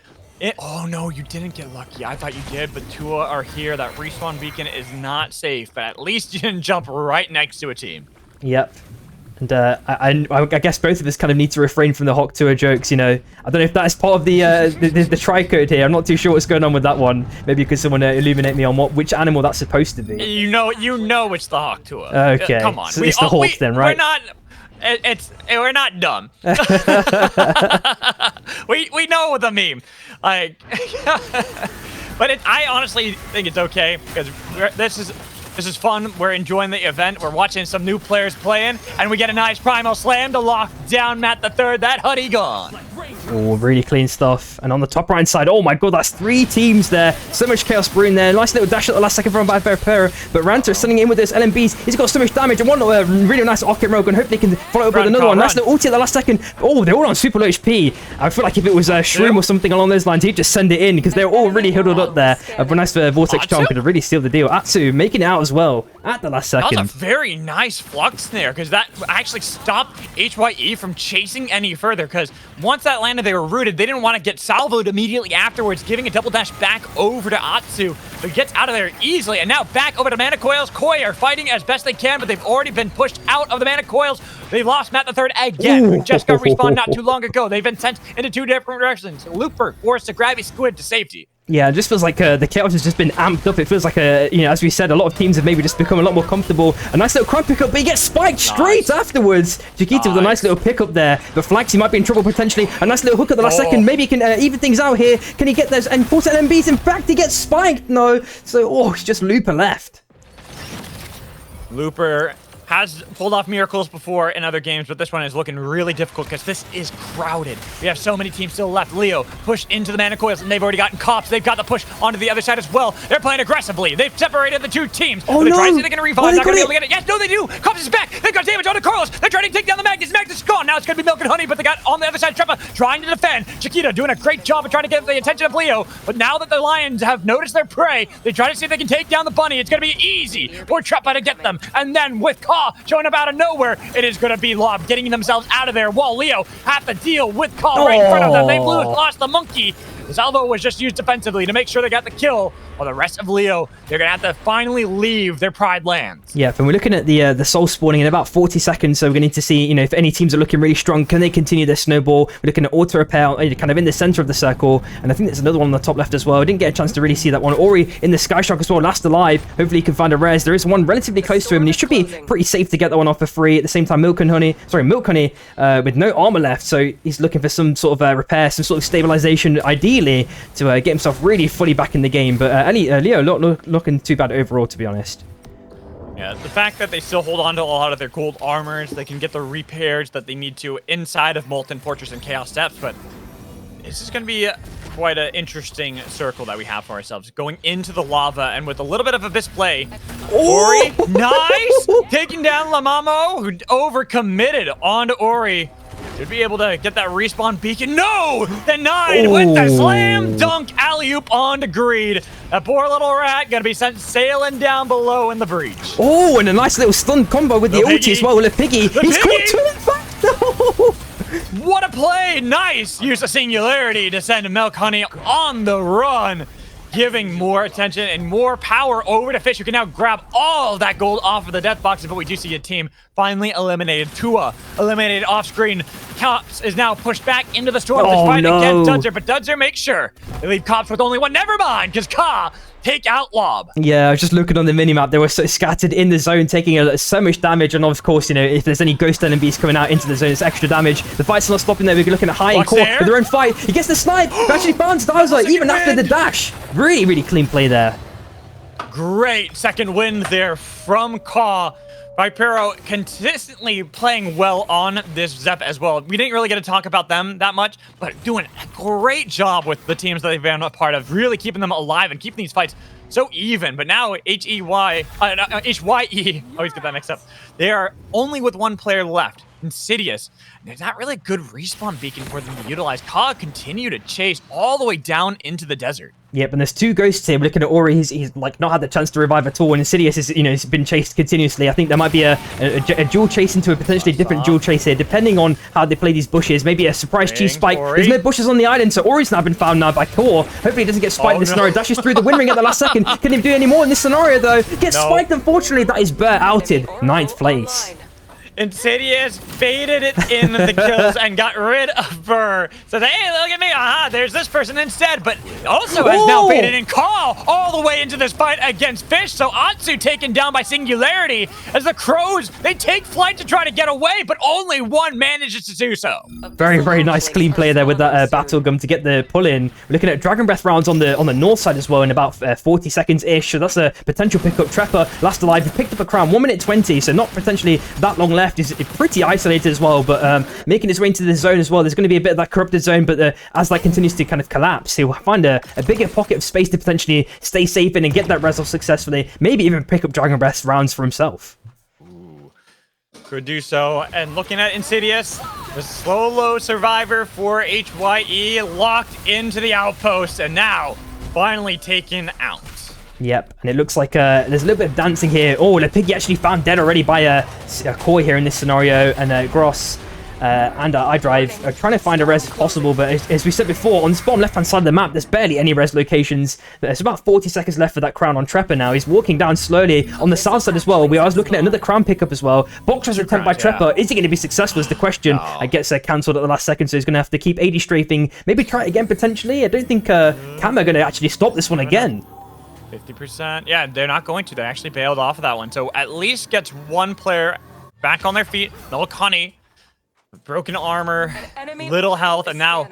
D: Oh no, you didn't get lucky. I thought you did, but Tua are here. That respawn beacon is not safe, but at least you didn't jump right next to a team.
B: Yep. And I guess both of us kind of need to refrain from the Hawk Tour jokes, I don't know if that is part of the tri-code here. I'm not too sure what's going on with that one. Maybe could someone illuminate me on which animal that's supposed to be?
D: You know it's the Hawk Tour.
B: Okay.
D: Come on.
B: So it's the Hawk then, right?
D: We're not dumb. we know the meme. Like But I honestly think it's okay because this is fun. We're enjoying the event. We're watching some new players playing, and we get a nice primal slam to lock down Matt the Third. That hoodie gone.
B: Oh, really clean stuff. And on the top right side, oh my god, that's 3 teams there. So much chaos brewing there. Nice little dash at the last second from by VivEUcamp. But Ranter sending in with those LMBs. He's got so much damage. And one really nice Occult Rogue, and hope they can follow up with another one. Nice little ulti at the last second. Oh, they're all on super low HP. I feel like if it was Shroom or something along those lines, he'd just send it in because they're all really huddled up there. But nice Vortex Charm could really seal the deal. Atsu making it out as well at the last second.
D: That was a very nice flux there because that actually stopped HYE from chasing any further because once that landed, they were rooted. They didn't want to get salvoed immediately afterwards, giving a double dash back over to Atsu, who gets out of there easily. And now back over to Mana Coils. Koi are fighting as best they can, but they've already been pushed out of the Mana Coils. They've lost Matt the Third again, who just got respawned not too long ago. They've been sent into 2 different directions. Looper forced to grab his squid to safety.
B: Yeah, it just feels like the chaos has just been amped up. It feels like, as we said, a lot of teams have maybe just become a lot more comfortable. A nice little crowd pickup, but he gets spiked straight afterwards. Chiquita with a nice little pickup there. But Flaxy might be in trouble potentially. A nice little hook at the last second. Maybe he can even things out here. Can he get those enforcer LMBs? In fact, he gets spiked. No. So, it's just Looper left.
D: Looper has pulled off miracles before in other games, but this one is looking really difficult because this is crowded. We have so many teams still left. Leo pushed into the Mana Coils, and they've already gotten cops. They've got the push onto the other side as well. They're playing aggressively. They've separated the 2 teams.
B: Oh,
D: they're
B: no.
D: trying to see if they can revive. Not going to be able to
B: it.
D: get it. Yes, no, they do. Cops is back. They've got damage on the Carlos. They're trying to take down the Magnus. Magnus is gone. Now it's going to be Milk and Honey, but they got on the other side Treppa trying to defend. Chiquita doing a great job of trying to get the attention of Leo, but now that the Lions have noticed their prey, they try to see if they can take down the bunny. It's going to be easy for Treppa to get them. And then with Ka showing up out of nowhere, it is going to be Lob getting themselves out of there while Leo have to deal with Ka right in front of them. They've lost the monkey. The salvo was just used defensively to make sure they got the kill. While the rest of Leo, they're going to have to finally leave their Pride lands.
B: Yeah, and we're looking at the soul spawning in about 40 seconds, so we're going to need to see, if any teams are looking really strong, can they continue their snowball? We're looking at auto repair kind of in the center of the circle, and I think there's another one on the top left as well. I didn't get a chance to really see that one. Ori in the Sky Shock as well, last alive. Hopefully he can find a res. There is one relatively close to him, and he should be pretty safe to get that one off for free. At the same time, Milk Honey with no armor left, so he's looking for some sort of repair, some sort of stabilization, ideally, to get himself really fully back in the game. But Leo not looking too bad overall, to be honest.
D: Yeah, the fact that they still hold on to a lot of their gold armors, they can get the repairs that they need to inside of Molten Fortress and Chaos Steps, but this is going to be quite an interesting circle that we have for ourselves. Going into the lava, and with a little bit of a display, Ori, nice! Taking down Lamamo, who overcommitted onto Ori. Should be able to get that respawn beacon. No! Denied with the slam dunk alley-oop onto Greed. That poor little rat gonna be sent sailing down below in the breach.
B: Oh, and a nice little stun combo with the ulti as well with Piggy. He's caught 2 in fact. No!
D: What a play! Nice use of Singularity to send Milk Honey on the run, giving more attention and more power over to Fish, who can now grab all of that gold off of the death boxes. But we do see a team finally eliminated. Tua eliminated off screen. Cops is now pushed back into the storm to fight against Dudzer, but Dudzer makes sure they leave Cops with only one. Never mind, because Ka take out Lob.
B: Yeah, I was just looking on the minimap. They were so scattered in the zone, taking so much damage. And of course, if there's any Ghost LMBs coming out into the zone, it's extra damage. The fight's not stopping there. We're looking at High and Core with their own fight. He gets the snipe. Actually finds Dowser even after the dash. Really, really clean play there.
D: Great second win there from Ka. Vipero consistently playing well on this Zep as well. We didn't really get to talk about them that much, but doing a great job with the teams that they've been a part of, really keeping them alive and keeping these fights so even. But now HYE, always get that mixed up. They are only with one player left, Insidious. There's not really a good respawn beacon for them to utilize. Ka continue to chase all the way down into the desert.
B: Yep, and there's 2 ghosts here. We're looking at Ori. He's like not had the chance to revive at all. And Insidious is, has been chased continuously. I think there might be a dual chase into a potentially different dual chase here, depending on how they play these bushes. Maybe a surprise cheese spike. There's no bushes on the island, so Ori's now been found now by Core. Hopefully he doesn't get spiked in this scenario. Dashes through the wind ring at the last second. Can he do any more in this scenario though? Gets spiked, unfortunately. That is Burt outed. 9th place.
D: Insidious baited it in the kills and got rid of Burr. So hey, look at me. Aha, there's this person instead. But also has now baited in Call all the way into this fight against Fish. So Atsu taken down by Singularity as the Crows, they take flight to try to get away, but only one manages to do so.
B: Very, very nice clean play there with that battle gum to get the pull in. We're looking at Dragon Breath rounds on the north side as well in about 40 seconds-ish. So that's a potential pickup. Trepper, last alive, he picked up a crown, 1 minute 20, so not potentially that long left. Is pretty isolated as well, but making his way into the zone as well. There's going to be a bit of that corrupted zone, but as that continues to kind of collapse, he'll find a bigger pocket of space to potentially stay safe in and get that resolve successfully. Maybe even pick up Dragon Breath rounds for himself.
D: Could do so. And looking at Insidious, the slow-low survivor for HYE locked into the outpost, and now finally taken out.
B: Yep, and it looks like there's a little bit of dancing here. Oh, the piggy actually found dead already by a Koi here in this scenario, and Gross and iDrive are trying to find a res if possible, but as we said before, on the bottom left-hand side of the map, there's barely any res locations. There's about 40 seconds left for that crown on Trepper now. He's walking down slowly on the south side as well. We are looking at another crown pickup as well. Boxer's attempt by Trepper. Is he going to be successful is the question. It gets cancelled at the last second, so he's going to have to keep 80 strafing. Maybe try it again potentially. I don't think Cam are going to actually stop this one again.
D: 50%. Yeah, they're not going to. They actually bailed off of that one. So at least gets one player back on their feet. Melkani, broken armor, little health, and now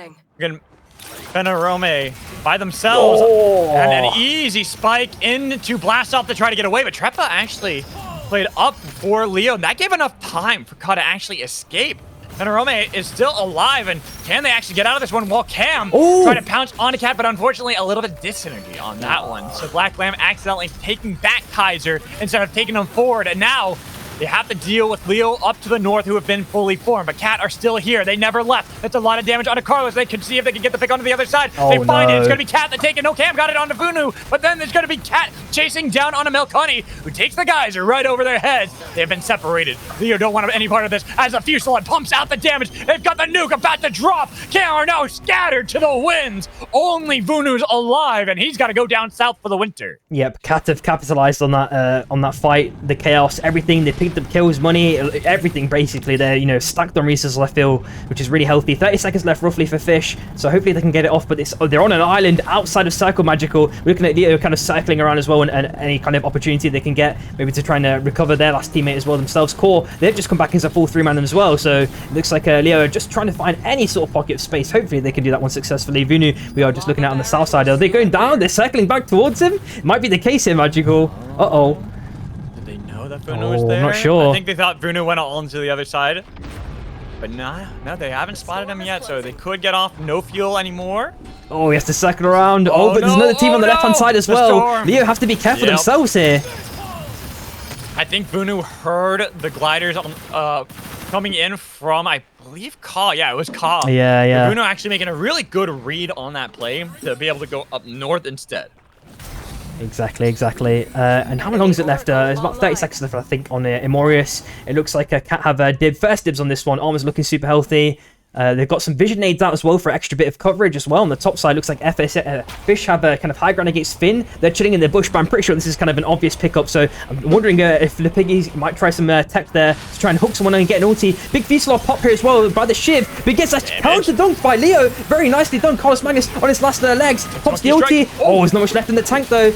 D: Fenerome by themselves. And an easy spike in to blast off to try to get away. But Treppa actually played up for Leo. And that gave enough time for Ka to actually escape. Fenerome is still alive, and can they actually get out of this one while Cam trying to pounce on a Cat, but unfortunately a little bit dysynergy on that one. So Black Lamb accidentally taking back Kaiser instead of taking him forward, and now they have to deal with Leo up to the north who have been fully formed, but Cat are still here. They never left. That's a lot of damage onto Carlos. They can see if they can get the pick onto the other side. They find it. It's going to be Cat that take it. No, Cam got it onto Vunu, but then there's going to be Cat chasing down onto Melkani, who takes the geyser right over their heads. They have been separated. Leo don't want any part of this as the Fusillade pumps out the damage. They've got the nuke about to drop. Cam are now scattered to the winds. Only Vunu's alive, and he's got to go down south for the winter.
B: Yep, Cat have capitalized on that fight, the chaos, everything. They picked up kills, money, everything basically. They're stacked on resources, I feel, which is really healthy. 30 seconds left roughly for Fish, so hopefully they can get it off, but they're on an island outside of Circle Magical. We're looking at Leo kind of cycling around as well, and any kind of opportunity they can get, maybe to try and recover their last teammate as well themselves. Core, they've just come back as a full 3-man as well, so it looks like Leo are just trying to find any sort of pocket of space. Hopefully they can do that one successfully. Vunu, we are just looking at on the south side. Are they going down? They're circling back towards him? It might be the case here, Magical. Uh-oh.
D: Did they know that Vunu was there?
B: I'm not sure.
D: I think they thought Vunu went all into the other side. But no, they haven't spotted him yet, so they could get off no fuel anymore.
B: Oh, he has to circle around. But there's another team on the left-hand side as well. Leo have to be careful themselves here.
D: I think Vunu heard the gliders coming in from, I believe, Ka. Yeah, it was Ka.
B: Yeah.
D: Vunu actually making a really good read on that play to be able to go up north instead.
B: Exactly. And how long is it left? There's about 30 seconds left, I think, on Imorius. It looks like Cat have first dibs on this one. Armor's looking super healthy. They've got some vision aids out as well for extra bit of coverage as well. On the top side, looks like Fish have a kind of high ground against Finn. They're chilling in their bush, but I'm pretty sure this is kind of an obvious pickup. So I'm wondering if the Piggies might try some tech there to try and hook someone and get an ulti. Big Fusillade pop here as well by the Shiv, but he gets a counter dunk by Leo. Very nicely done. Carlos Magnus on his last legs. Pops the ulti. There's not much left in the tank though.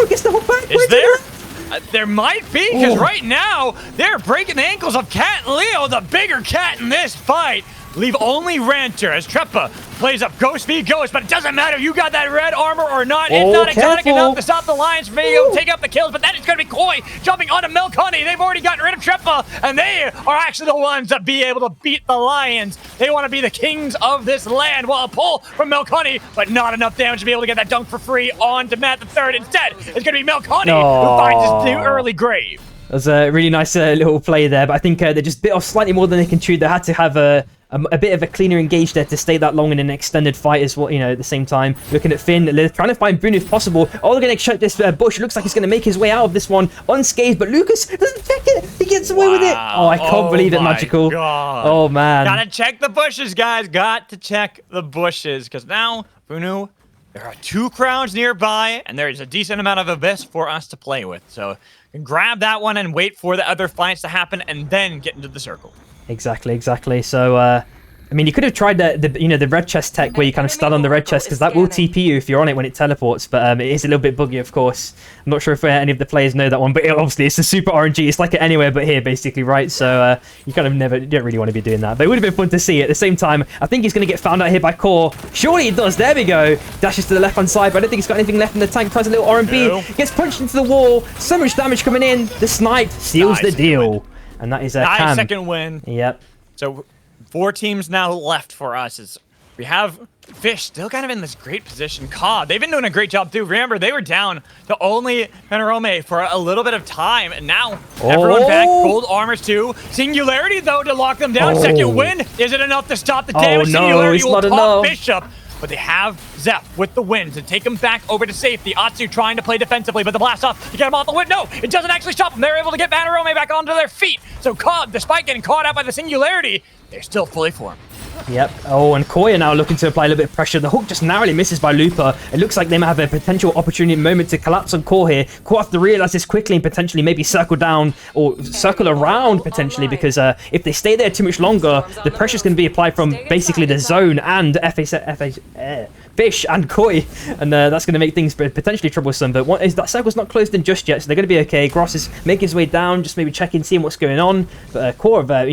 B: Gets the hook back.
D: Is there? There might be, because right now they're breaking the ankles of Cat and Leo, the bigger cat in this fight. Leave only Ranter as Treppa plays up Ghost v Ghost, but it doesn't matter if you got that red armor or not. It's not exotic enough to stop the Lions from being able to take up the kills, but that is going to be Koi jumping onto Melkani. They've already gotten rid of Treppa, and they are actually the ones that be able to beat the Lions. They want to be the kings of this land, while a pull from Melkani, but not enough damage to be able to get that dunk for free on to Matt the Third. Instead, it's going to be Melkani who finds his new early grave.
B: That was a really nice little play there, but I think they just bit off slightly more than they can chew. They had to have a bit of a cleaner engage there to stay that long in an extended fight as well, at the same time. Looking at Finn, they're trying to find Bruno if possible. They're going to check this bush. Looks like he's going to make his way out of this one unscathed, but Lucas doesn't check it. He gets away with it. I can't believe it, Magical.
D: God.
B: Oh, man.
D: Gotta check the bushes, guys. Got to check the bushes, because now, Bruno, there are 2 crowns nearby, and there is a decent amount of abyss for us to play with. So can grab that one and wait for the other fights to happen and then get into the circle.
B: Exactly. So, I mean, you could have tried the red chest tech where you kind of stand on the red chest because that will TP you if you're on it when it teleports. But it is a little bit buggy, of course. I'm not sure if any of the players know that one, but obviously it's a super RNG. It's like it anywhere but here, basically, right? So you kind of don't really want to be doing that. But it would have been fun to see. At the same time, I think he's going to get found out here by Core. Surely he does. There we go. Dashes to the left-hand side, but I don't think he's got anything left in the tank. Tries a little RNB.
D: No.
B: Gets punched into the wall. So much damage coming in. The snipe seals the deal. And that is a
D: nice second win.
B: Yep.
D: So 4 teams now left for us. As we have Fish still kind of in this great position. Ka, they've been doing a great job too. Remember, they were down to only Panorome for a little bit of time, and now everyone back. Gold armors too. Singularity though to lock them down. Second win. Is it enough to stop the damage?
B: No,
D: Singularity
B: it's
D: will
B: not
D: top
B: enough.
D: Bishop. But they have Zeph with the win to take him back over to safety. Atsu trying to play defensively, but the blast off to get him off the win. No, it doesn't actually stop them. They're able to get Panorome back onto their feet. So Cobb, despite getting caught out by the Singularity, they're still fully formed.
B: Yep. Oh, and Koya now looking to apply a little bit of pressure. The hook just narrowly misses by Looper. It looks like they might have a potential opportunity moment to collapse on Core here. Core have to realize this quickly and potentially maybe circle down or circle around potentially, because if they stay there too much longer, the pressure's going to be applied from basically the zone and Fish and Koi, and that's going to make things potentially troublesome. But that circle's not closed in just yet, so they're going to be okay. Gross is making his way down, just maybe checking, seeing what's going on. But Core have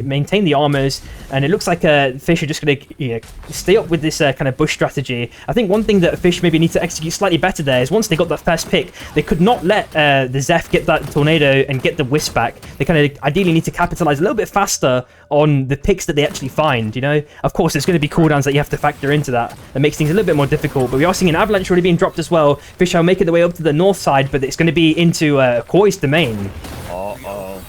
B: maintain the armors, and it looks like Fish are just going to stay up with this kind of bush strategy. I think one thing that Fish maybe need to execute slightly better there is once they got that first pick, they could not let the Zeph get that tornado and get the Wisp back. They kind of ideally need to capitalize a little bit faster on the picks that they actually find, Of course, there's going to be cooldowns that you have to factor into that. That makes things a little bit more difficult, but we are seeing an avalanche already being dropped as well. Fish are making their way up to the north side, but it's going to be into Koi's domain.
D: Uh-oh.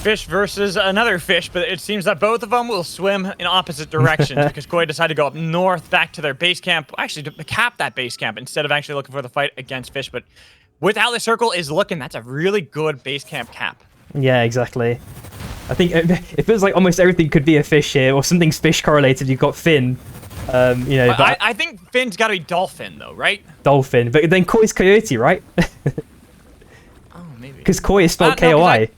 D: Fish versus another Fish, but it seems that both of them will swim in opposite directions because Koi decided to go up north back to their base camp, actually to cap that base camp instead of actually looking for the fight against Fish. But with how the circle is looking, that's a really good base camp cap.
B: Yeah, exactly. I think it feels like almost everything could be a Fish here, or something's Fish correlated. You've got Finn. But
D: I think Finn's got to be Dolphin, though, right?
B: Dolphin, but then Koi's Coyote, right?
D: Oh, maybe.
B: Because Koi is spelled
D: No,
B: Koi.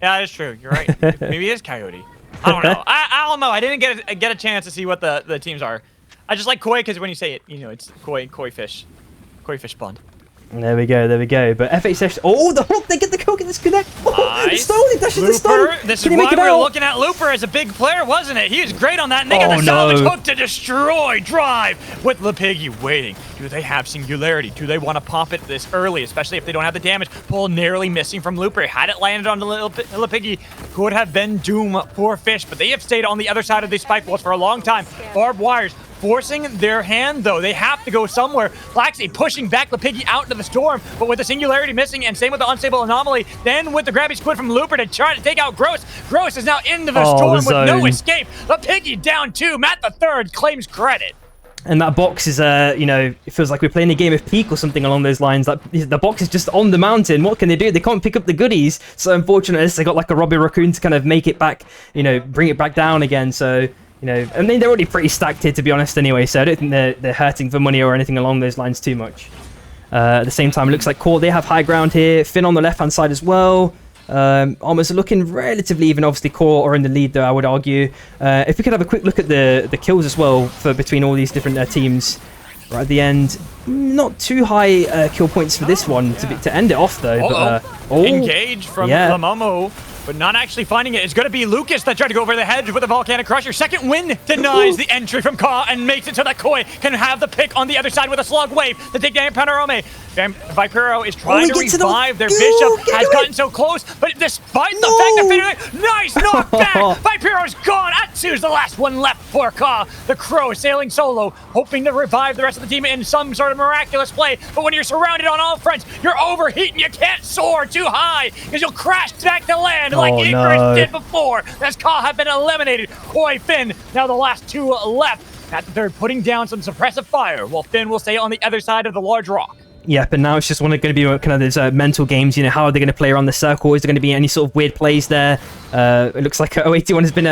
D: Yeah, that's true. You're right. Maybe it is Coyote. I don't know. I don't know. I didn't get a chance to see what the teams are. I just like Koi because when you say it, it's Koi Fish Pond.
B: There we go. But F8 session. Oh, the hook! They get the hook and disconnect. Oh,
D: Nice.
B: He dashes the stone.
D: Looper, this is why we were looking at Looper as a big player, wasn't it? He was great on that, and they got the salvage hook to destroy Drive with LePiggy waiting. Do they have Singularity? Do they want to pop it this early, especially if they don't have the damage? Pull narrowly missing from Looper. Had it landed on the LePiggy, could have been doom for Fish, but they have stayed on the other side of these spike walls for a long time. Barbed wires forcing their hand, though. They have to go somewhere. Flaxy pushing back LePiggy out into the storm, but with the Singularity missing, and same with the Unstable Anomaly, then with the Grabby Squid from Looper to try to take out Gross. Gross is now into the storm with no escape. LePiggy down 2. Matt the third claims credit.
B: And that box is, it feels like we're playing a game of Peak or something along those lines. The box is just on the mountain. What can they do? They can't pick up the goodies. So unfortunately, they got like a Robbie Raccoon to kind of make it back, bring it back down again. So, I mean, they're already pretty stacked here, to be honest, anyway. So I don't think they're hurting for money or anything along those lines too much. At the same time, it looks like Core, they have high ground here. Finn on the left-hand side as well. Almost looking relatively even. Obviously, Core are in the lead, though, I would argue. If we could have a quick look at the kills as well for between all these different teams right at the end. Not too high kill points for this one to end it off, though.
D: Engage from Lamomo, but not actually finding it. It's going to be Lucas that tried to go over the hedge with the Volcanic Crusher. Second win denies the entry from Ka and makes it so that Koi can have the pick on the other side with a Slug Wave to take down Panorome. Vipero is trying to revive their Bishop. Has gotten so close, but despite the fact that Finn, nice knockback. Vipero's gone. Atsu's the last one left for Ka. The Crow sailing solo, hoping to revive the rest of the team in some sort of miraculous play. But when you're surrounded on all fronts, you're overheating. You can't soar too high because you'll crash back to land like Icarus did before. As Ka have been eliminated. Koi, Finn, now the last 2 left. At the third, putting down some suppressive fire, while Finn will stay on the other side of the large rock.
B: Yep, and now it's just going to be kind of those mental games. How are they going to play around the circle? Is there going to be any sort of weird plays there? It looks like 081 has been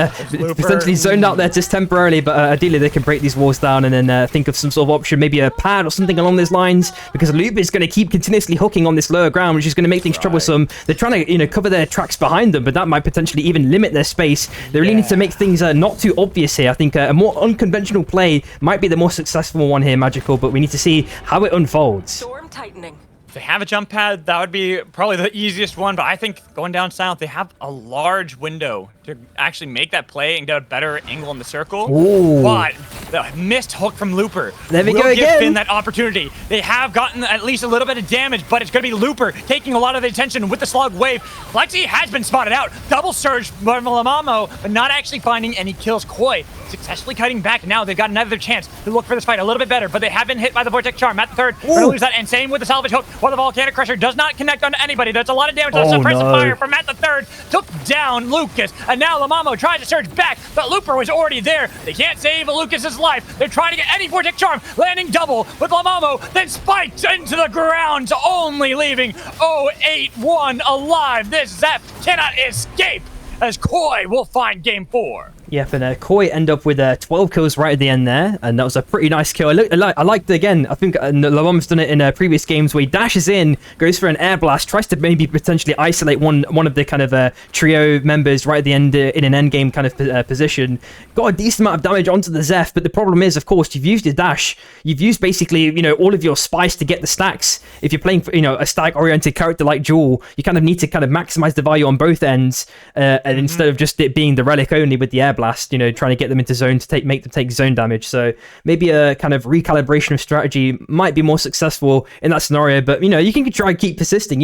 B: potentially zoned out there just temporarily, but ideally they can break these walls down and then think of some sort of option, maybe a pad or something along those lines, because Loop is going to keep continuously hooking on this lower ground, which is going to make things troublesome. They're trying to cover their tracks behind them, but that might potentially even limit their space. They really need to make things not too obvious here. I think a more unconventional play might be the more successful one here, Magical, but we need to see how it unfolds.
F: Storm tightening.
D: If they have a jump pad, that would be probably the easiest one, but I think going down south, they have a large window to actually make that play and get a better angle in the circle.
B: Ooh.
D: But the missed hook from Looper
B: There we
D: will
B: go
D: give
B: again.
D: Finn that opportunity. They have gotten at least a little bit of damage, but it's going to be Looper taking a lot of the attention with the slug wave. Lexi has been spotted out. Double surge from Lamamo, but not actually finding any kills. Koi successfully cutting back. Now they've got another chance to look for this fight a little bit better, but they have been hit by the Vortex Charm at the third. Going to lose that, and same with the salvage hook, while the Volcanic Crusher does not connect onto anybody. That's a lot of damage. The suppressive fire from Matt the third took down Lucas, and now Lamamo tries to surge back, but Looper was already there. They can't save Lucas's life. They're trying to get any Vortex Charm, landing double with Lamamo, then spiked into the ground, only leaving 081 alive. This Zeph cannot escape, as Koi will find game 4.
B: Yep, and Koi end up with 12 kills right at the end there, and that was a pretty nice kill. I liked it again. I think Lamam's done it in previous games where he dashes in, goes for an air blast, tries to maybe potentially isolate one of the kind of trio members right at the end in an end game kind of position. Got a decent amount of damage onto the Zeph, but the problem is, of course, you've used your dash. You've used basically, all of your spice to get the stacks. If you're playing, a stack-oriented character like Jewel, you kind of need to kind of maximize the value on both ends, and instead of just it being the relic only with the air blast, trying to get them into zone to make them take zone damage. So maybe a kind of recalibration of strategy might be more successful in that scenario, but you can try and keep persisting.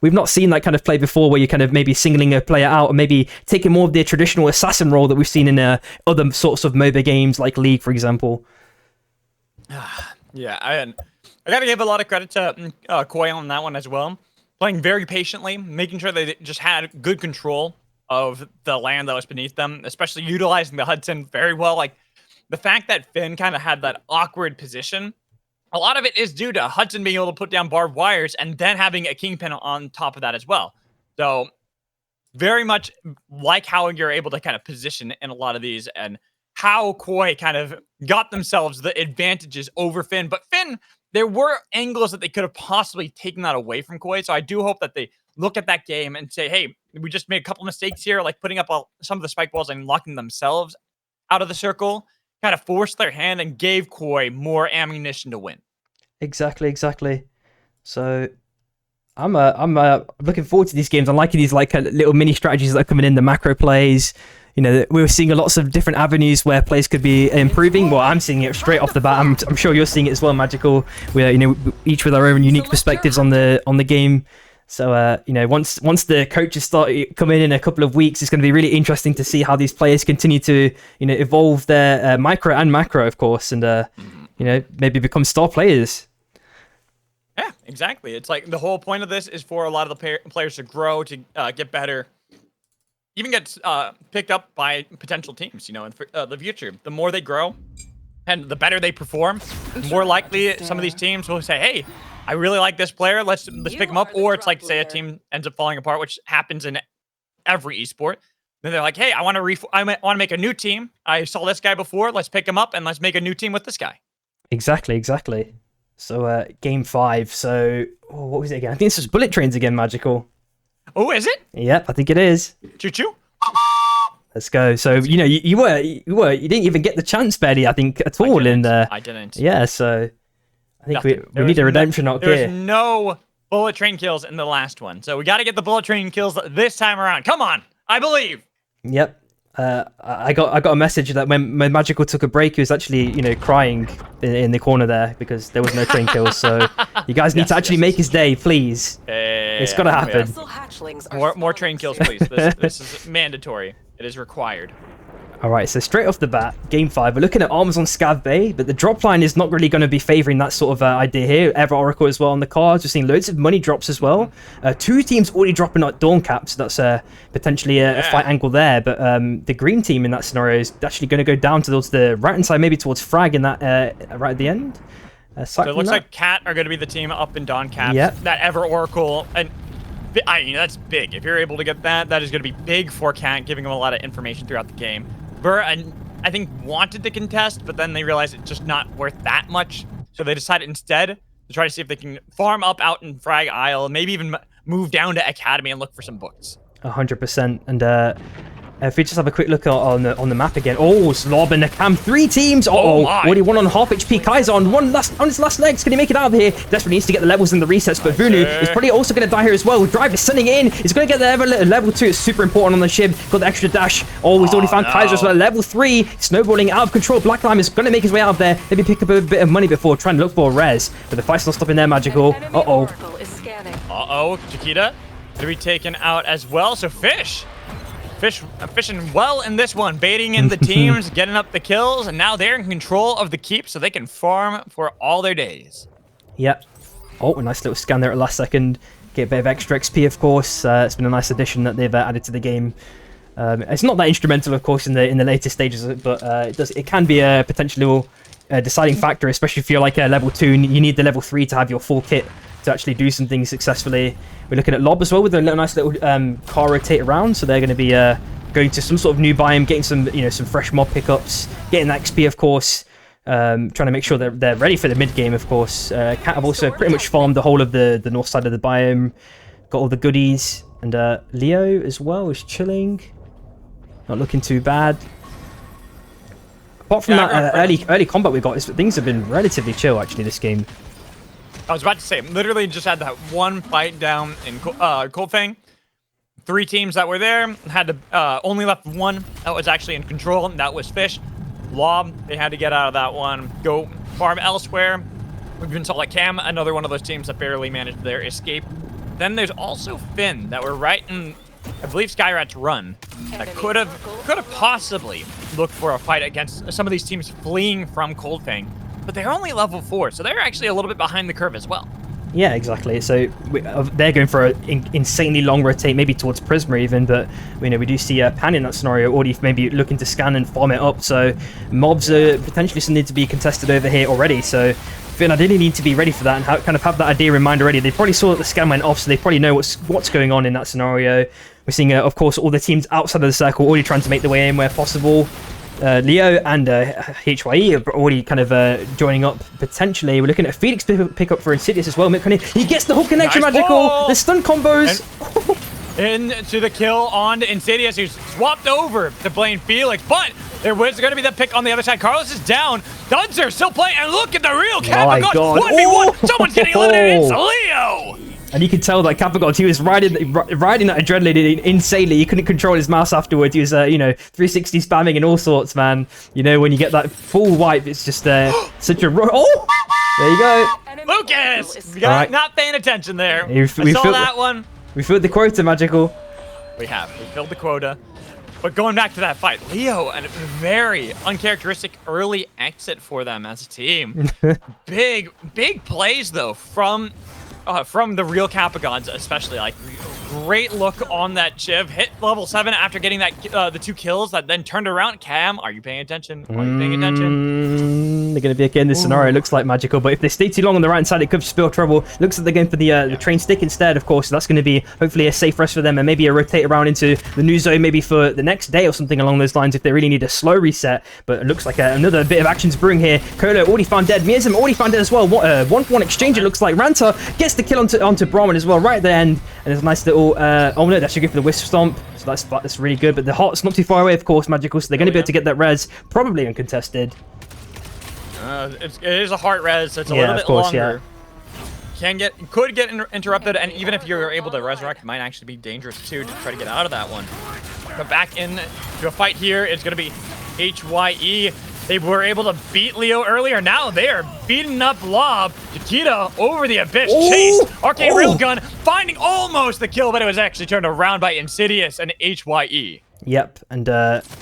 B: We've not seen that kind of play before, where you're kind of maybe singling a player out, or maybe taking more of the traditional assassin role that we've seen in other sorts of MOBA games like League, for example.
D: Yeah, I gotta give a lot of credit to Koi on that one as well. Playing very patiently, making sure they just had good control of the land that was beneath them, especially utilizing the Hudson very well. Like, the fact that Finn kind of had that awkward position, a lot of it is due to Hudson being able to put down barbed wires and then having a Kingpin on top of that as well. So very much like how you're able to kind of position in a lot of these, and how Koi kind of got themselves the advantages over Finn. But Finn, there were angles that they could have possibly taken that away from Koi. So I do hope that they look at that game and say, hey, we just made a couple mistakes here, like putting up some of the spike balls and locking themselves out of the circle, kind of forced their hand and gave Koi more ammunition to win. Exactly.
B: So I'm looking forward to these games. I'm liking these little mini strategies that are coming in, the macro plays. We were seeing lots of different avenues where plays could be improving. Well, I'm seeing it straight off the bat. I'm sure you're seeing it as well, Magical. We're each with our own unique perspectives on the game. So once the coaches start coming in a couple of weeks, it's going to be really interesting to see how these players continue to evolve their micro and macro, of course, and maybe become star players.
D: Yeah, exactly. It's like the whole point of this is for a lot of the players to grow, to get better, even get picked up by potential teams. In the future, the more they grow and the better they perform, the more likely some of these teams will say, "Hey, I really like this player. Let's pick him up." Or it's like, say, a team ends up falling apart, which happens in every esport. Then they're like, "Hey, I want to make a new team. I saw this guy before. Let's pick him up and let's make a new team with this guy."
B: Exactly. So game 5. So what was it again? I think this was Bullet Trains again, Magical.
D: Oh, is it?
B: Yep, I think it is.
D: Choo choo.
B: Let's go. So you didn't even get the chance, Betty, I think, at all in there.
D: I didn't.
B: Yeah. So I think we need a redemption arc here.
D: There's no bullet train kills in the last one, so we got to get the bullet train kills this time around. Come on, I believe.
B: Yep. I got a message that when Magical took a break, he was actually crying in the corner there because there was no train kills. So you guys need to actually make his day, please. It's got to happen.
D: More train kills, please. This is mandatory. It is required.
B: All right, so straight off the bat, game 5, we're looking at arms on Scav Bay, but the drop line is not really going to be favoring that sort of idea here. Ever Oracle as well on the cards. We're seeing loads of money drops as well. 2 teams already dropping at Dawn Cap, so that's potentially a fight angle there. But the green team in that scenario is actually going to go down towards the right-hand side, maybe towards Frag in that right at the end.
D: So it looks like Cat are going to be the team up in Dawn Cap.
B: Yep.
D: That Ever Oracle, and that's big. If you're able to get that, that is going to be big for Cat, giving them a lot of information throughout the game. Burr, I think, wanted to contest, but then they realized it's just not worth that much. So they decided instead to try to see if they can farm up out in Frag Isle, maybe even move down to Academy and look for some books.
B: 100%. And if we just have a quick look on the map again. Oh, Slob and Nakam, 3 teams. Already 1 on half HP. Kai's on his last legs. Can he make it out of here? Desperately needs to get the levels and the resets, but Vunu is probably also going to die here as well. Drive is sending it in. He's going to get the level 2. It's super important on the ship. Got the extra dash. He's already found Kaiser as well. Level 3. Snowballing out of control. Black Lime is going to make his way out of there. Maybe pick up a bit of money before trying to look for a res. But the fight's not stopping there, Magical.
D: Chiquita to be taken out as well. So Fish fishing well in this one, baiting in the teams, getting up the kills, and now they're in control of the keep so they can farm for all their days.
B: Yep. A nice little scan there at the last second. Get a bit of extra XP, of course. It's been a nice addition that they've added to the game. It's not that instrumental, of course, in the later stages, but it can be a potential deciding factor, especially if you're like a level 2 and you need the level 3 to have your full kit to actually do some things successfully. We're looking at Lob as well with a nice little car rotate around, so they're going to be going to some sort of new biome, getting some fresh mob pickups, getting that XP, of course, trying to make sure they're ready for the mid game, of course. Cat have also pretty much farmed the whole of the north side of the biome, got all the goodies, and Leo as well is chilling, not looking too bad. Apart from that early combat we got, things have been relatively chill actually this game.
D: I was about to say, literally just had that one fight down in Cold Fang. 3 teams that were there had to only left 1 that was actually in control, and that was Fish. Lob, they had to get out of that one, go farm elsewhere. We've been told like Cam, another one of those teams that barely managed their escape. Then there's also Finn that were right in, I believe, Skyrat's run. That could have possibly looked for a fight against some of these teams fleeing from Cold Fang. But they're only level 4, so they're actually a little bit behind the curve as well.
B: Yeah, exactly. So they're going for an insanely long rotate, maybe towards Prisma even, but we do see Pan in that scenario already maybe looking to scan and farm it up. So mobs are potentially still need to be contested over here already. So Finn, I really need to be ready for that and kind of have that idea in mind already. They probably saw that the scan went off, so they probably know what's going on in that scenario. We're seeing, of course, all the teams outside of the circle already trying to make their way in where possible. Leo and HYE are already kind of joining up potentially. We're looking at a Felix pick up for Insidious as well. He gets the hook connection, nice Magical. Ball. The stun combos.
D: Into the kill on Insidious, who's swapped over to blame Felix, but there was going to be the pick on the other side. Carlos is down. Dunzer still playing, and look at the real Kappa. 1v1. Someone's getting eliminated. It's Leo.
B: And you could tell that Kappa he was riding that adrenaline insanely. He couldn't control his mouse afterwards. He was, 360 spamming and all sorts, man. When you get that full wipe, it's just such a... Oh! There you go.
D: Lucas! Not paying attention there.
B: We
D: saw that one.
B: We filled the quota, Magical.
D: We filled the quota. But going back to that fight, Leo, and a very uncharacteristic early exit for them as a team. Big plays, though, from the real Capagons, especially. Like, great look on that Chiv. Hit level 7 after getting that the 2 kills that then turned around. Cam, are you paying attention? They're
B: going to be okay in this scenario. It looks like Magical, but if they stay too long on the right-hand side, it could spell trouble. Looks like they're going for the train stick instead, of course. So that's going to be hopefully a safe rest for them, and maybe a rotate around into the new zone maybe for the next day or something along those lines if they really need a slow reset. But it looks like another bit of action's brewing here. Kolo already found dead. Miazim already found dead as well. 1-for-1 exchange, it looks like. Ranta gets the kill onto Brahman as well right at the end, and there's a nice little oh no, that should go for the Wisp Stomp, so that's really good. But the Heart's not too far away, of course, Magical, so they're going to be able to get that res probably uncontested.
D: It is a Heart res, so it's a little bit longer. Could get interrupted, and even if you're able to resurrect, it might actually be dangerous too to try to get out of that one. But back in to a fight here, it's going to be HYE. They were able to beat Leo earlier. Now they are beating up Lob. Chiquita over the Abyss. Chased. Arcane Railgun finding almost the kill, but it was actually turned around by Insidious and HYE.
B: Yep, and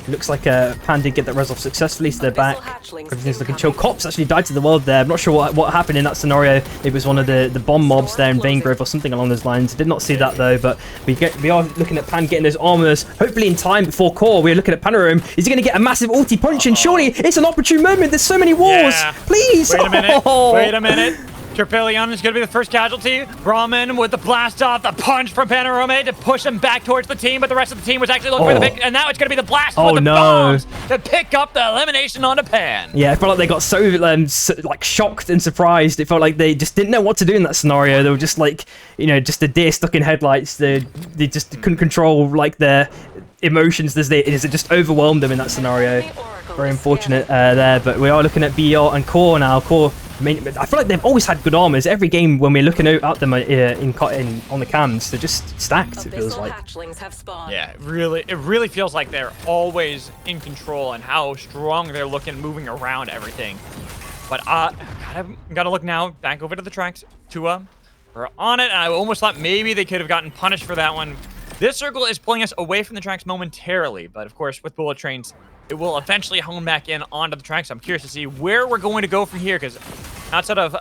B: looks like Pan did get that res off successfully, so they're back. Everything's looking chill. Cops actually died to the world there. I'm not sure what happened in that scenario. It was one of the bomb mobs there in Vanegrove or something along those lines. Did not see that though, but we are looking at Pan getting those armors, hopefully in time before core. We're looking at Panorome. Is he going to get a massive ulti punch? And surely it's an opportune moment. There's so many walls.
D: Yeah.
B: Please.
D: Wait a minute. Wait a minute. Tripillion is going to be the first casualty. Brahmin with the blast off, the punch from Panorome to push him back towards the team, but the rest of the team was actually looking for the pick, and now it's going to be the blast with the bombs to pick up the elimination onto Pan.
B: Yeah, I felt like they got so like shocked and surprised. It felt like they just didn't know what to do in that scenario. They were just like, you know, just a deer stuck in headlights. They just couldn't control like their emotions as it just overwhelmed them in that scenario. Very unfortunate there, but we are looking at BR and Core now. Core, I mean, I feel like they've always had good armors. Every game when we're looking at them on the cams, they're just stacked. It feels like.
D: Yeah, it really feels like they're always in control and how strong they're looking, moving around everything. But gotta look now back over to the tracks. Tua, we're on it. And I almost thought maybe they could have gotten punished for that one. This circle is pulling us away from the tracks momentarily, but of course with bullet trains, it will eventually hone back in onto the tracks. I'm curious to see where we're going to go from here, because outside of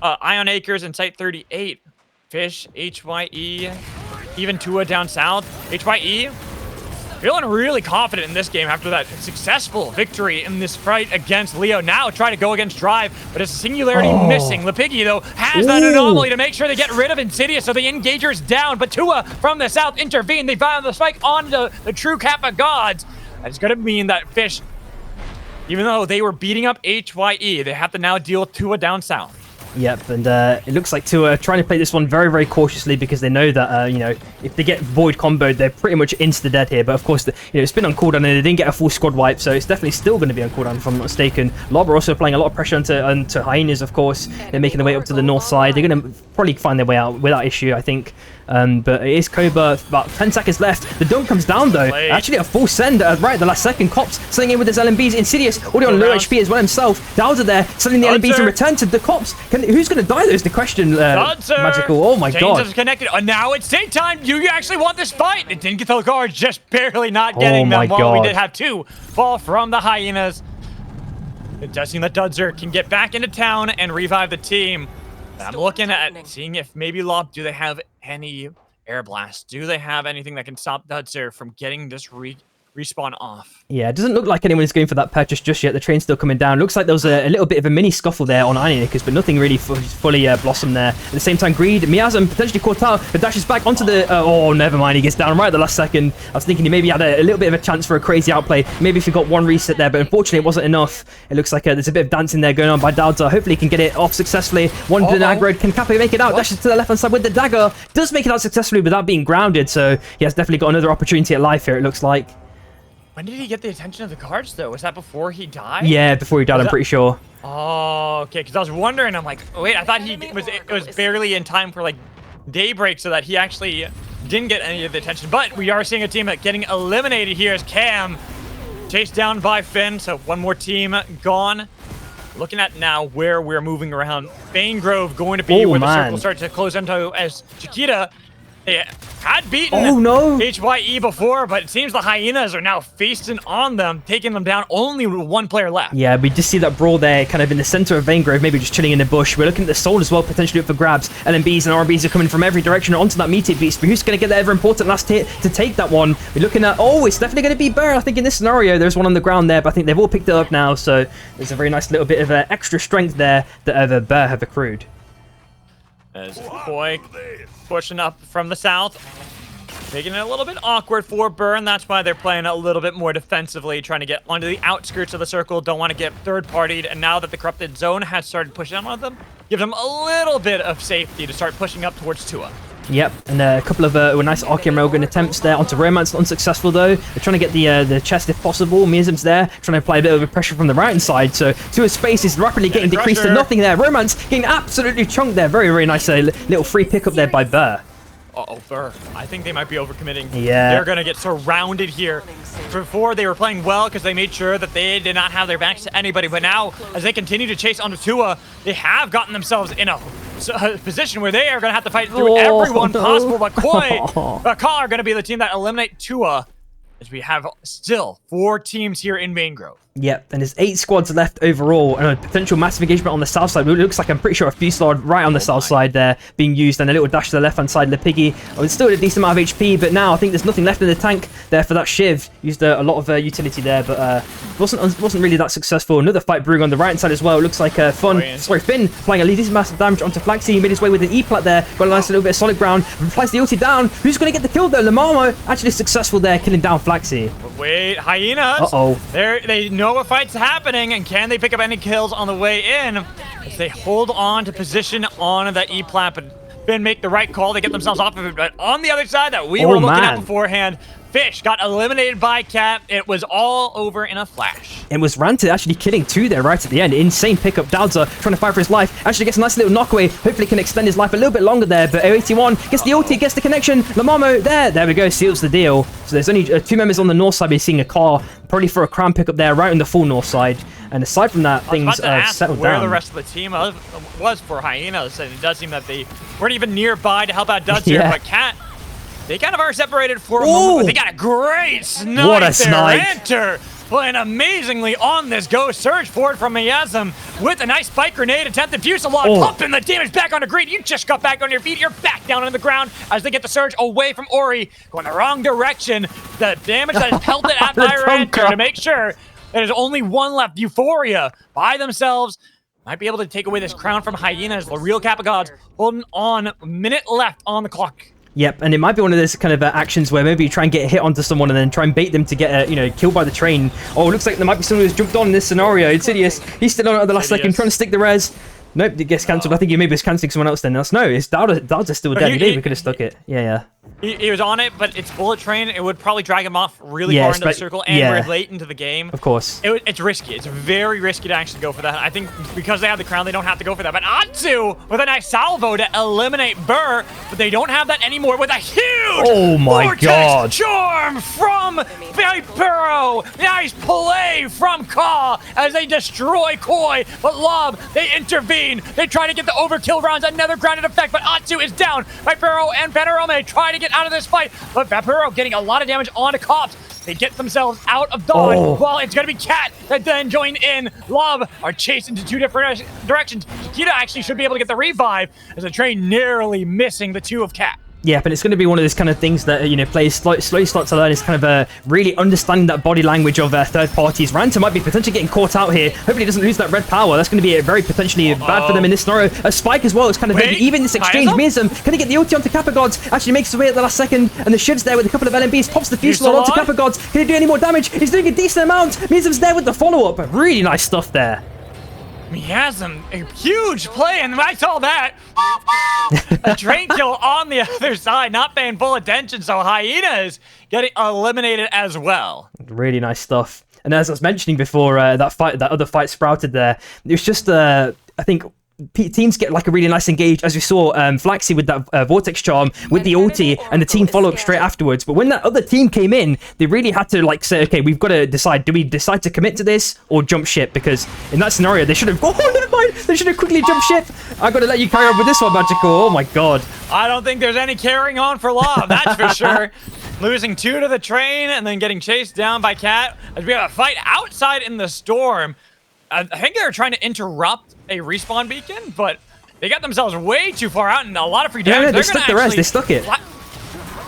D: Ion Acres and Site 38, Fish, HYE, even Tua down south, HYE, feeling really confident in this game after that successful victory in this fight against Leo. Now try to go against Drive, but it's a Singularity missing. Lepiggy, though, has that anomaly to make sure they get rid of Insidious, so the Engager's down, but Tua from the south intervened. They found the spike onto the true Kappa Gods. That's going to mean that Fish, even though they were beating up HYE, they have to now deal with Tua down south.
B: Yep, and it looks like Tua trying to play this one very, very cautiously because they know that, you know, if they get Void comboed, they're pretty much insta-dead here. But of course, it's been on cooldown and they didn't get a full squad wipe, so it's definitely still going to be on cooldown if I'm not mistaken. Lob are also applying a lot of pressure onto Hyenas, of course. They're making their way up to the north side. They're going to probably find their way out without issue, I think. But it is Cobra, about 10 seconds left. The dunk comes down though. Actually a full send right at the last second. Cops sending in with his LMBs. Insidious already on low HP as well himself. Dowser there sending the LMBs in return to the Cops. Who's going to die though is the question. Magical. Oh my god.
D: James is connected. Now it's take time. You actually want this fight. It didn't get the guards, just barely not getting them. While we did have two fall from the Hyenas. It does seem that Dudzer can get back into town and revive the team. I'm looking at seeing if maybe Lob, do they have any air blasts? Do they have anything that can stop Dudzer from getting this respawn off?
B: Yeah, it doesn't look like anyone's going for that purchase just yet. The train's still coming down. Looks like there was a little bit of a mini scuffle there on Ironicus, but nothing really fully blossomed there. At the same time, Greed, Miasm potentially caught out, but dashes back onto the... oh, never mind. He gets down right at the last second. I was thinking he maybe had a little bit of a chance for a crazy outplay. Maybe if he got one reset there, but unfortunately it wasn't enough. It looks like there's a bit of dancing there going on by Dowdza. Hopefully he can get it off successfully. One aggro. Can Kappa make it out? Dashes to the left-hand side with the dagger. Does make it out successfully without being grounded, so he has definitely got another opportunity at life here, it looks like.
D: When did he get the attention of the guards, though? Was that before he died?
B: Yeah, before he died, I'm pretty sure.
D: Oh, okay, because I was wondering, I'm like, wait, I thought it was barely in time for, like, daybreak so that he actually didn't get any of the attention. But we are seeing a team getting eliminated here as Cam chased down by Finn, so one more team gone. Looking at now where we're moving around. Bane Grove going to be where the circle starts to close into as Chiquita. They had beaten HYE before, but it seems the Hyenas are now feasting on them, taking them down. Only one player left.
B: Yeah, we just see that brawl there, kind of in the center of Vanegrove, maybe just chilling in the bush. We're looking at the Soul as well, potentially up for grabs. LMBs and RBs are coming from every direction onto that meteor beast, but who's going to get that ever important last hit to take that one? We're looking at, it's definitely going to be Burr. I think in this scenario, there's one on the ground there, but I think they've all picked it up now, so there's a very nice little bit of extra strength there that Burr have accrued.
D: As Koi pushing up from the south, making it a little bit awkward for Burn. That's why they're playing a little bit more defensively, trying to get onto the outskirts of the circle. Don't want to get third-partied. And now that the corrupted zone has started pushing on them, give them a little bit of safety to start pushing up towards Tua.
B: Yep, and a couple of nice Archeum Railgun attempts there onto Romance, unsuccessful though. They're trying to get the chest if possible. Miasm's there, trying to apply a bit of pressure from the right-hand side, so Tua's space is rapidly getting decreased to nothing there. Romance getting absolutely chunked there. Very, very nice little free pickup there by Burr.
D: Burr. I think they might be overcommitting.
B: Yeah.
D: They're going to get surrounded here. Before, they were playing well because they made sure that they did not have their backs to anybody. But now, as they continue to chase onto Tua, they have gotten themselves in a position where they are going to have to fight through everyone possible. But Koi are going to be the team that eliminate Tua, as we have still 4 teams here in Main Grove.
B: Yep, and there's 8 squads left overall, and a potential massive engagement on the south side. It looks like, I'm pretty sure, a fusillade right on the south side there being used, and a little dash to the left-hand side. Lepiggy, it's still a decent amount of HP, but now I think there's nothing left in the tank there for that Shiv. Used a lot of utility there, but wasn't really that successful. Another fight brewing on the right-hand side as well. It looks like Finn applying a decent massive damage onto Flaxy. He made his way with an E-plat there, got a nice little bit of solid ground, applies the ulti down. Who's going to get the kill though? Lamamo actually successful there, killing down Flaxy.
D: Wait, Hyenas.
B: Uh-oh.
D: They know a fight's happening, and can they pick up any kills on the way in? If they hold on to position on that E-plat, but Finn make the right call, they get themselves off of it. But on the other side that we were looking at beforehand, Fish got eliminated by Cat. It was all over in a flash.
B: It was Ranta actually killing 2 there right at the end. Insane pickup. Dowdza trying to fight for his life. Actually gets a nice little knockaway. Hopefully can extend his life a little bit longer there. But 81 gets the ulti, gets the connection. Lamamo there we go, seals the deal. So there's only 2 members on the north side. We're seeing a car probably for a crown pickup there right on the full north side. And aside from that, things settled
D: where
B: down.
D: the rest of the team was for Hyenas, and it does seem that they weren't even nearby to help out Dudzer.
B: Yeah.
D: But Cat, they kind of are separated for a moment, but they got a great snipe.
B: What a
D: there.
B: snipe.
D: Enter playing amazingly on this ghost surge forward from Miasm with a nice spike grenade attempted fusillade, pumping the damage back onto Green. You just got back on your feet. You're back down on the ground as they get the surge away from Ori, going the wrong direction. The damage that is pelted at by Enter to make sure there's only one left. Euphoria by themselves might be able to take away this crown from Hyenas. The real Kappa Gods holding on. A minute left on the clock.
B: Yep, and it might be one of those kind of actions where maybe you try and get a hit onto someone and then try and bait them to get, killed by the train. Oh, it looks like there might be someone who's jumped on in this scenario. Insidious, he's still on at the last second, trying to stick the res. Nope, it gets cancelled. I think he maybe was cancelling someone else then. No, it's Dowdza's still dead. Maybe we could have stuck it. Yeah.
D: He was on it, but it's bullet train. It would probably drag him off really far into the circle, and we're late into the game.
B: Of course.
D: It's risky. It's very risky to actually go for that. I think because they have the crown, they don't have to go for that. But Atsu with a nice salvo to eliminate Burr, but they don't have that anymore with a huge vortex charm from Vipero. Nice play from Ka as they destroy Koi, but Lob, they intervene. They try to get the overkill rounds, another grounded effect, but Atsu is down. Vipero and Panorome try to get out of this fight, but Vapuro getting a lot of damage onto Cops. They get themselves out of dodge. Well, it's going to be Cat that then join in. Lob are chased into 2 different directions. Kita actually should be able to get the revive as the train narrowly missing the 2 of Cat.
B: Yeah, but it's going to be one of those kind of things that, players slowly start to learn is kind of really understanding that body language of third parties. Ranta might be potentially getting caught out here. Hopefully he doesn't lose that red power. That's going to be very potentially bad for them in this scenario. A Spike as well is kind of maybe even this exchange. Mirzum, can he get the ulti onto Kappa Gods? Actually makes his way at the last second, and the Shiv's there with a couple of LMBs, pops the fusillade onto Kappa Gods. Can he do any more damage? He's doing a decent amount. Mirzum's there with the follow-up. Really nice stuff there.
D: Miasm, a huge play, and I saw that. A train kill on the other side, not paying full attention, so Hyena is getting eliminated as well.
B: Really nice stuff. And as I was mentioning before, that other fight sprouted there, it was just, I think, teams get like a really nice engage, as we saw Flaxy with that Vortex Charm with the ulti, and the team follow up straight afterwards. But when that other team came in, they really had to like say, okay, we've got to decide, do we decide to commit to this or jump ship? Because in that scenario, they should have, never mind, they should have quickly jumped ship. I got to let you carry on with this one, Magical. Oh my god.
D: I don't think there's any carrying on for Lob, that's for sure. Losing 2 to the train and then getting chased down by Cat as we have a fight outside in the storm. I think they were trying to interrupt a respawn beacon, but they got themselves way too far out and a lot of free damage.
B: Yeah, they stuck the rest. They stuck it.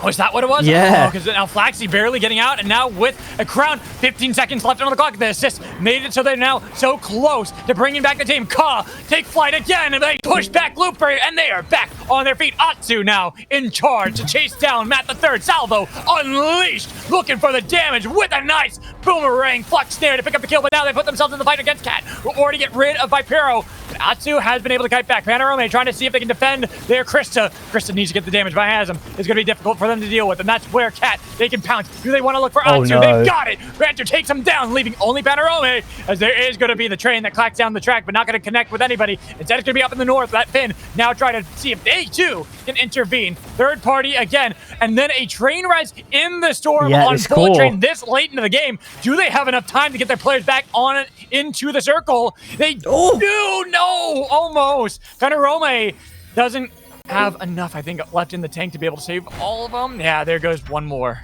D: Oh, is that what it was?
B: Yeah.
D: Because now Flaxy barely getting out, and now with a crown, 15 seconds left on the clock. The assist made it so they're now so close to bringing back the team. Ka take flight again, and they push back Looper, and they are back on their feet. Atsu now in charge to chase down Matt the Third. Salvo unleashed, looking for the damage with a nice boomerang flux snare to pick up the kill, but now they put themselves in the fight against Cat. We'll already get rid of Vipero. But Atsu has been able to kite back. Panorome trying to see if they can defend their Krista. Krista needs to get the damage by Hasm. It's going to be difficult for them to deal with, and that's where Cat, they can pounce. Do they want to look for Atsu?
B: No.
D: They've got it. Rancher takes him down, leaving only Panorome, as there is going to be the train that clacks down the track, but not going to connect with anybody. Instead, it's going to be up in the north. That Finn now trying to see if they, too, can intervene. Third party again, and then a train rise in the storm on Bullet Train this late into the game. Do they have enough time to get their players back on it into the circle? They do. No, almost. Panorome doesn't have enough, I think, left in the tank to be able to save all of them. Yeah, there goes one more.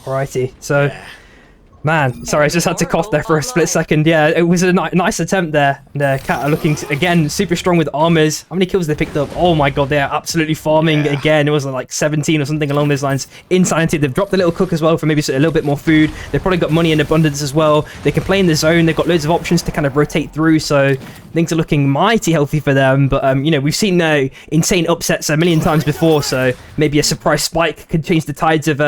B: Alrighty, so... Man, sorry, I just had to cough there for a split second. Yeah, it was a nice attempt there. The Cat are looking, again, super strong with armors. How many kills they picked up? Oh my god, they are absolutely farming again. It was like 17 or something along those lines. Insanity. They've dropped a little cook as well for maybe a little bit more food. They've probably got money in abundance as well. They can play in the zone. They've got loads of options to kind of rotate through, so things are looking mighty healthy for them. But, you know, we've seen insane upsets a million times before, so maybe a surprise spike could change the tides of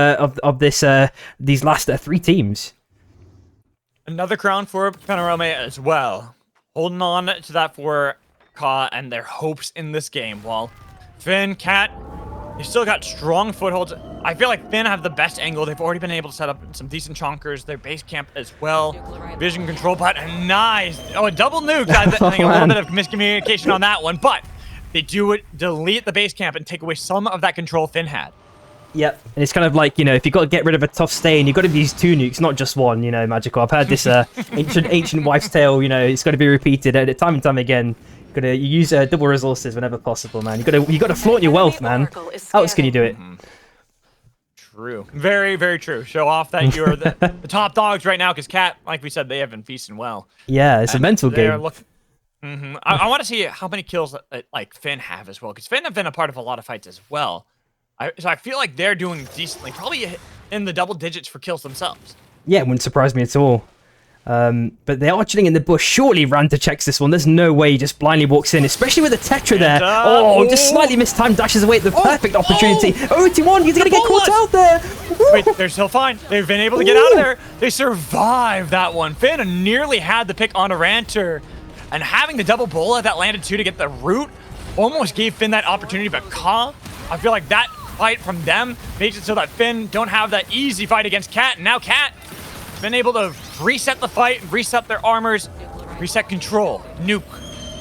B: these last 3 teams.
D: Another crown for Panorama as well. Holding on to that for Ka and their hopes in this game. While Finn, Cat, they've still got strong footholds. I feel like Finn have the best angle. They've already been able to set up some decent chonkers. Their base camp as well. Vision control bot, nice. Oh, a double nuke. I think a little bit of miscommunication on that one, but they do delete the base camp and take away some of that control Finn had.
B: Yep, and it's kind of like, you know, if you've got to get rid of a tough stain, you've got to use 2 nukes, not just 1, you know, Magical. I've heard this ancient wife's tale, you know, it's got to be repeated time and time again. Got to use double resources whenever possible, man. You got to flaunt your wealth, man. How else can you do it?
D: True. Very, very true. Show off that you're the top dogs right now, because Cat, like we said, they have been feasting well.
B: Yeah, it's a mental game.
D: I want to see how many kills like Finn have as well, because Finn have been a part of a lot of fights as well. So I feel like they're doing decently, probably in the double digits for kills themselves.
B: Yeah, it wouldn't surprise me at all. But they are chilling in the bush. Surely Ranta checks this one. There's no way he just blindly walks in, especially with a Tetra there. Just slightly mistimed, dashes away at the perfect opportunity. 0-1, he's going to get caught out there.
D: Wait, they're still fine. They've been able to get out of there. They survived that one. Finn nearly had the pick on a Ranter, and having the double bullet that landed 2 to get the root almost gave Finn that opportunity, but Ka, I feel like that fight from them makes it so that Finn don't have that easy fight against Cat. And now Cat has been able to reset the fight, reset their armors, reset control. Nuke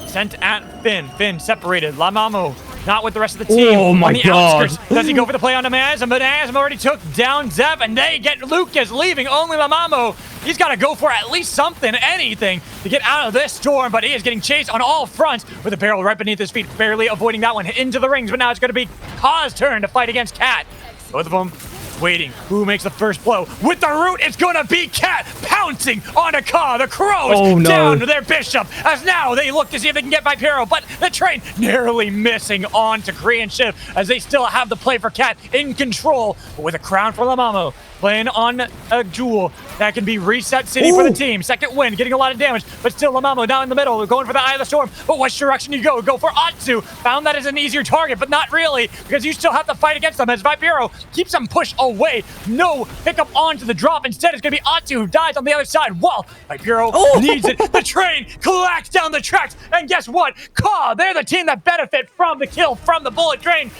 D: sent at Finn. Finn separated. Lamamo not with the rest of the team.
B: Oh my god.
D: Outskirts. Does he go for the play on Amazem? But Amazem already took down Zeb, and they get Lucas leaving. Only Lamamo. He's got to go for at least something, anything, to get out of this storm, but he is getting chased on all fronts with a barrel right beneath his feet, barely avoiding that one into the rings, but now it's going to be Ka's turn to fight against Cat. Both of them waiting. Who makes the first blow? With the root, it's going to be Cat pouncing onto Ka. The Crows down to their bishop, as now they look to see if they can get Vipero, but the train narrowly missing onto Korean Shift, as they still have the play for Cat in control, but with a crown for Lamamo. Playing on a jewel that can be reset city for the team. Second win, getting a lot of damage, but still Lamamo down in the middle. They're going for the Eye of the Storm, but which direction you go? Go for Atsu. Found that as an easier target, but not really, because you still have to fight against them as Vipero keeps them pushed away. No pickup onto the drop. Instead, it's going to be Atsu who dies on the other side. Well, Vipero needs it. The train collects down the tracks, and guess what? Ka, they're the team that benefit from the kill from the bullet train.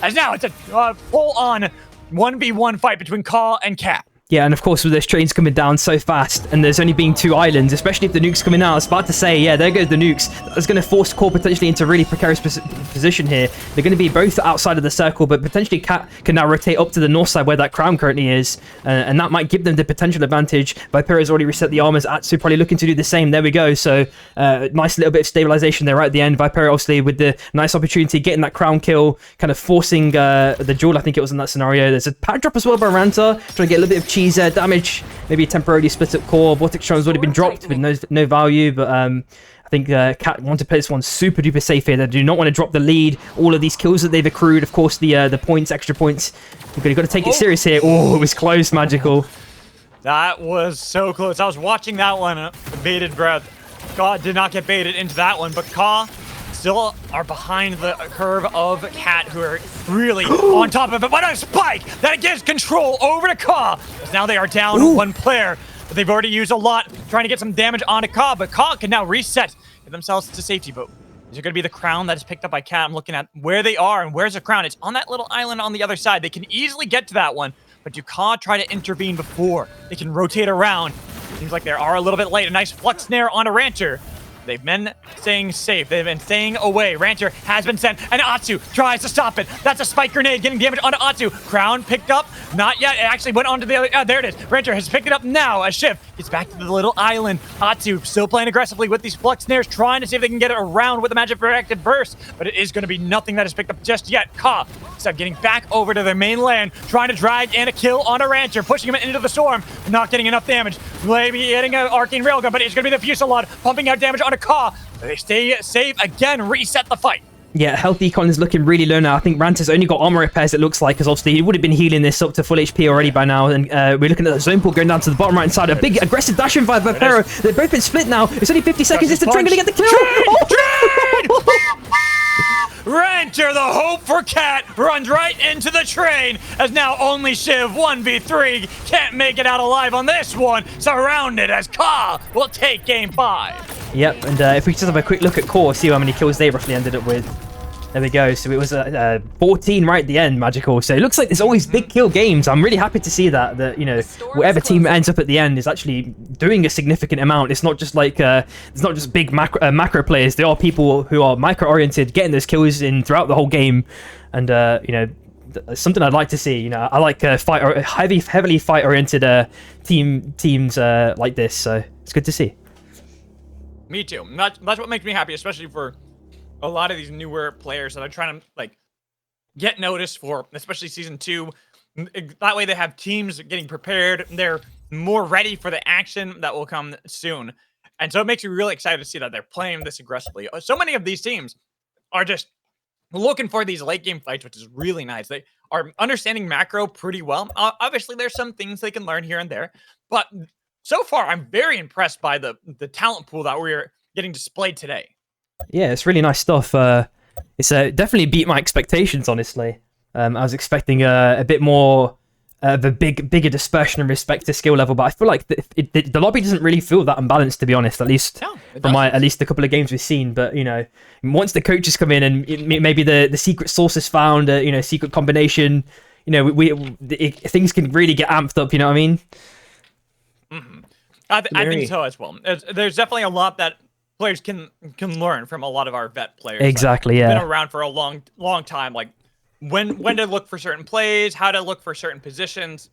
D: As now it's a full-on 1v1 fight between Ka and Cat.
B: Yeah, and of course with those trains coming down so fast, and there's only being 2 islands, especially if the nuke's coming out, I was about to say, yeah, there goes the nukes. That's going to force Core potentially into a really precarious position here. They're going to be both outside of the circle, but potentially Cat can now rotate up to the north side where that crown currently is, and that might give them the potential advantage. Vipero's already reset the armors. Atsu probably looking to do the same. There we go. So nice little bit of stabilization there right at the end. Vipero obviously with the nice opportunity, getting that crown kill, kind of forcing the duel, I think it was in that scenario. There's a pad drop as well by Ranta, trying to get a little bit of cheese damage, maybe temporarily split up core. Vortex Charm's already been dropped with no value, but I think Cat want to play this one super duper safe here. They do not want to drop the lead. All of these kills that they've accrued, of course, the points, extra points. You've got to take it serious here. Oh, it was close, Magical.
D: That was so close. I was watching that one with bated breath. God did not get baited into that one, but Ka still are behind the curve of Cat, who are really on top of it. What a spike! That gives control over to Ka, as now they are down 1 player. But they've already used a lot, trying to get some damage onto Ka, but Ka can now reset, get themselves to safety. But is it going to be the crown that is picked up by Cat? I'm looking at where they are, and where's the crown? It's on that little island on the other side. They can easily get to that one, but do Ka try to intervene before they can rotate around? Seems like they are a little bit late. A nice flux snare on a Rancher. They've been staying safe. They've been staying away. Rancher has been sent, and Atsu tries to stop it. That's a spike grenade getting damage onto Atsu. Crown picked up. Not yet. It actually went onto the other. There it is. Rancher has picked it up now. A shift. Gets back to the little island. Atsu still playing aggressively with these flux snares, trying to see if they can get it around with the magic reactive burst. But it is going to be nothing that is picked up just yet. Ka, instead of getting back over to their main land, trying to drag and a kill on a Rancher, pushing him into the storm. Not getting enough damage. Maybe hitting an arcane railgun, but it's going to be the Fusillade, pumping out damage on a Ka. They stay safe again, reset the fight.
B: Yeah, health econ is looking really low now. I think Ranter's only got armor repairs, it looks like, because obviously he would have been healing this up to full HP already by now. And we're looking at the zone pool going down to the bottom right side. A big aggressive dash in by Vipero. They've both been split now. It's only 50 seconds. It's the Train going to get the kill.
D: Rancher, the hope for Cat, runs right into the train, as now only Shiv 1v3 can't make it out alive on this one, surrounded as Ka will take game 5.
B: Yep, and if we just have a quick look at Core, see how many kills they roughly ended up with. There we go. So it was 14 right at the end, Magical. So it looks like there's always big kill games. I'm really happy to see that you know, whatever team ends up at the end is actually doing a significant amount. It's not just like it's not just big macro players. There are people who are micro oriented, getting those kills in throughout the whole game, and you know, something I'd like to see. You know, I like heavily fight oriented teams like this. So it's good to see.
D: Me too. That's what makes me happy, especially for a lot of these newer players that are trying to like get noticed for, especially season 2. That way they have teams getting prepared. They're more ready for the action that will come soon. And so it makes me really excited to see that they're playing this aggressively. So many of these teams are just looking for these late game fights, which is really nice. They are understanding macro pretty well. Obviously, there's some things they can learn here and there, but so far, I'm very impressed by the talent pool that we're getting displayed today.
B: Yeah, it's really nice stuff. It's definitely beat my expectations, honestly. I was expecting a bit more of a bigger dispersion in respect to skill level, but I feel like the lobby doesn't really feel that unbalanced, to be honest. At least from at least the couple of games we've seen. But you know, once the coaches come in and maybe the secret source is found, you know, secret combination, you know, things can really get amped up. You know what I mean?
D: Mm-hmm. I think so as well. There's definitely a lot that players can learn from a lot of our vet players.
B: Exactly, yeah.
D: Been around for a long time. Like when to look for certain plays, how to look for certain positions.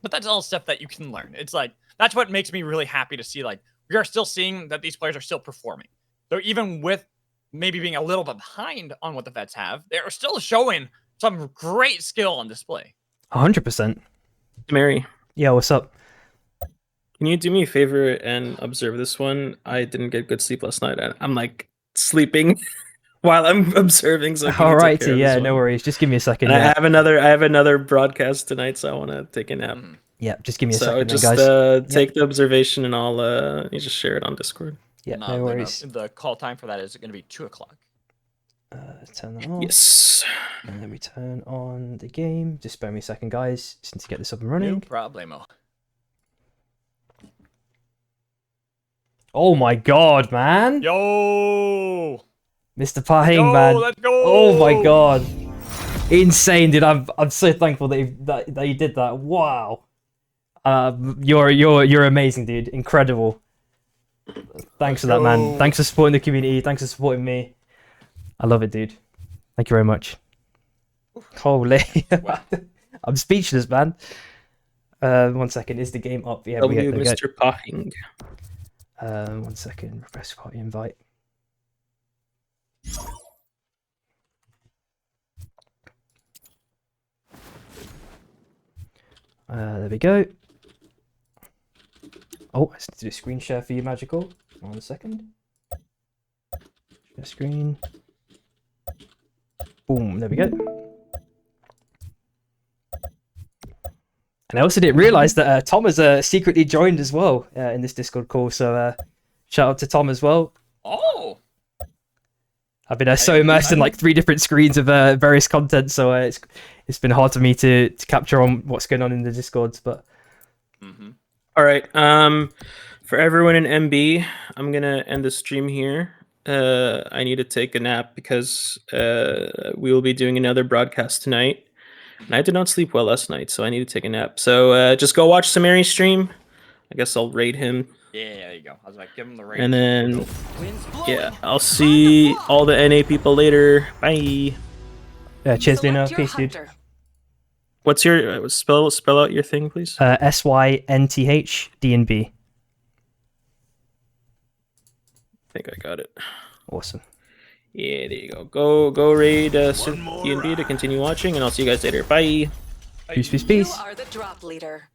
D: But that's all stuff that you can learn. It's like that's what makes me really happy to see. Like we are still seeing that these players are still performing. So even with maybe being a little bit behind on what the vets have, they're still showing some great skill on display.
B: 100%.
A: Mary.
B: Yeah, what's up?
A: Can you do me a favor and observe this one? I didn't get good sleep last night. I'm like sleeping while I'm observing. So
B: alrighty, yeah, no worries. Just give me a second.
A: And yeah. I have another broadcast tonight, so I want to take a nap.
B: Yeah, just give me a second,
A: just,
B: guys.
A: take the observation, and I'll you just share it on Discord.
B: Yeah, no worries.
D: The call time for that is going to be 2 o'clock.
B: Turn that on.
A: Yes.
B: And then we turn on the game. Just spare me a second, guys. Just need to get this up and running.
D: No problemo.
B: Oh my god, man.
D: Yo!
B: Mr. Pahing, man.
D: Let's go!
B: Oh my god. Insane, dude. I'm so thankful that you did that. Wow. You're amazing, dude. Incredible. Thanks for that, man. Thanks for supporting the community. Thanks for supporting me. I love it, dude. Thank you very much. Holy.
D: Wow.
B: I'm speechless, man. 1 second. Is the game up? Yeah, we get
A: Mr. Pahing.
B: 1 second. Request party invite. There we go. Oh, I have to do a screen share for you, Magical. 1 second. Share screen. Boom. There we go. And I also didn't realize that Tom has secretly joined as well in this Discord call. So shout out to Tom as well.
D: Oh!
B: I've been so immersed in like 3 different screens of various content, so it's been hard for me to capture on what's going on in the Discords. But
A: all right, for everyone in MB, I'm gonna end the stream here. I need to take a nap because we will be doing another broadcast tonight. And I did not sleep well last night, so I need to take a nap. So just go watch Samari's stream. I guess I'll raid him
D: Yeah, there you go. I was like, give him the range.
A: And then, yeah, I'll see all the NA people later. Bye.
B: Cheers, Luna.
F: Select your
B: Peace, dude.
F: hunter.
A: What's your spell out your thing, please?
B: SYNTH DNB.
A: I think I got it.
B: Awesome.
A: Yeah, there you go. Go raid DNB to continue watching, and I'll see you guys later. Bye.
B: Peace, peace,
F: You
B: peace.
F: are the drop leader.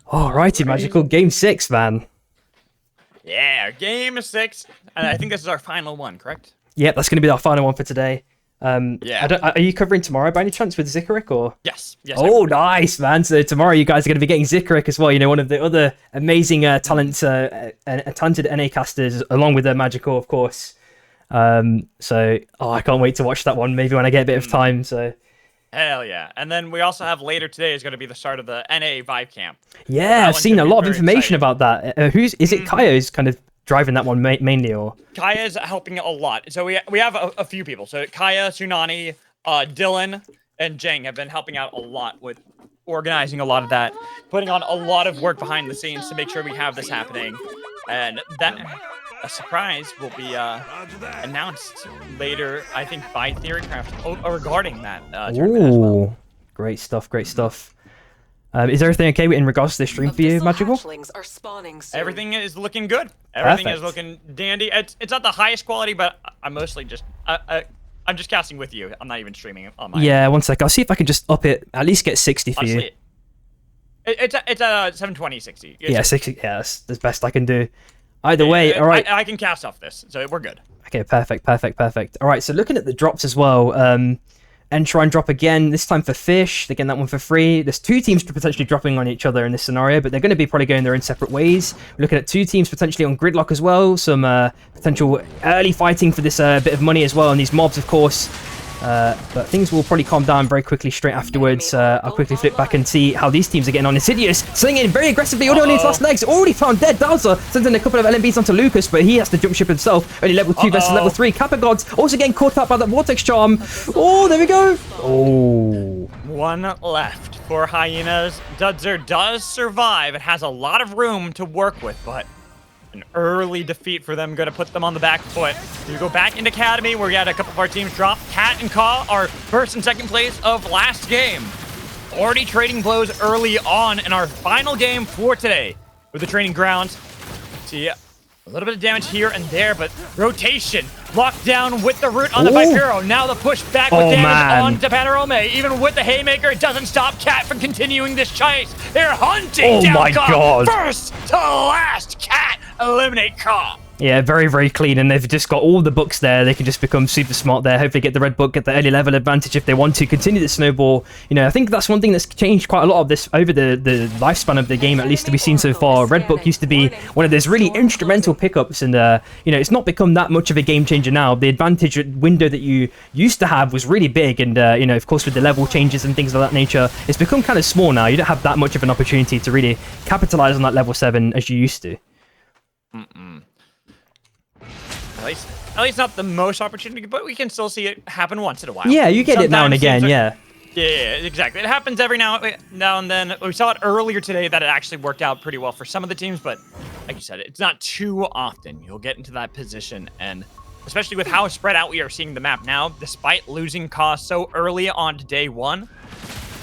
B: Alrighty, Magical. Game 6, man.
D: Yeah, game 6. And I think this is our final one, correct?
B: Yep, that's going to be our final one for today.
D: Yeah.
B: Are you covering tomorrow by any chance with Zikarik or?
D: Yes. Yes.
B: Oh, nice, man. So tomorrow you guys are going to be getting Zikarik as well. You know, one of the other amazing talented NA casters, along with Magical, of course. So, I can't wait to watch that one. Maybe when I get a bit of time. So.
D: Hell yeah. And then we also have later today is going to be the start of the NA VivEUcamp.
B: Yeah,
D: That
B: I've
D: one
B: seen
D: should
B: a
D: be
B: lot of
D: very
B: information
D: exciting.
B: about that. Is it Kaya who's kind of driving that one mainly, or?
D: Kaya's helping a lot. So we have a few people. So Kaya, Tsunani, Dylan, and Jang have been helping out a lot with organizing a lot of that, putting on a lot of work behind the scenes to make sure we have this happening. And that a surprise will be announced later, I think, by VivEUcamp regarding that tournament as well.
B: Ooh, great stuff, great stuff. Is everything okay in regards to the stream for you,
F: Abyssal
B: Magical?
F: hatchlings are spawning soon.
D: Everything is looking good. Everything is
B: Perfect.
D: looking dandy. It's not the highest quality, but I'm mostly just I'm just casting with you. I'm not even streaming on my.
B: Yeah, one sec. I'll see if I can just up it. At least get 60 for you.
D: Honestly, it's at 720 60.
B: Yeah, 60. Yeah, that's the best I can do. Either way, all right.
D: I can cast off this, so we're good.
B: Okay, perfect. All right, so looking at the drops as well. Enshrine drop again, this time for Fish. They're getting that one for free. There's two teams potentially dropping on each other in this scenario, but they're going to be probably going their own separate ways. We're looking at two teams potentially on Gridlock as well. Some potential early fighting for this bit of money as well, and these mobs, of course. But things will probably calm down very quickly straight afterwards. I'll quickly flip back and see how these teams are getting on. Insidious slinging very aggressively, only on his last legs, already found dead. Dowser sends in a couple of LMBs onto Lucas, but he has to jump ship himself. Only level 2 versus level 3. Kappa Gods also getting caught up by that Vortex Charm. Oh, there we go. Oh.
D: One left for Hyenas. Dudzer does survive and has a lot of room to work with, but an early defeat for them going to put them on the back foot. We go back into Academy where we had a couple of our teams drop. Cat and Ka are first and second place of last game. Already trading blows early on in our final game for today with the training grounds. See a little bit of damage here and there, but rotation locked down with the root on the Vipero. Now the push back with damage onto Panorome. Even with the Haymaker, it doesn't stop Cat from continuing this chase. They're hunting down
B: my
D: Ka.
B: God.
D: First to last, Cat eliminate Ka.
B: Yeah, very, very clean, and they've just got all the books there. They can just become super smart there. Hopefully get the red book, get the early level advantage if they want to continue the snowball. You know, I think that's one thing that's changed quite a lot of this over the lifespan of the game, at least that we've seen so far. Red book used to be one of those really instrumental pickups, and you know, it's not become that much of a game changer now. The advantage window that you used to have was really big, and you know, of course, with the level changes and things of that nature, it's become kind of small now. You don't have that much of an opportunity to really capitalize on that level 7 as you used to.
D: At least not the most opportunity, but we can still see it happen once in a while.
B: Yeah, you get it now and
D: Sometimes
B: again,
D: teams are-
B: yeah.
D: Yeah, exactly. It happens every now and then. We saw it earlier today that it actually worked out pretty well for some of the teams, but like you said, it's not too often you'll get into that position, and especially with how spread out we are seeing the map now, despite losing cost so early on to day 1,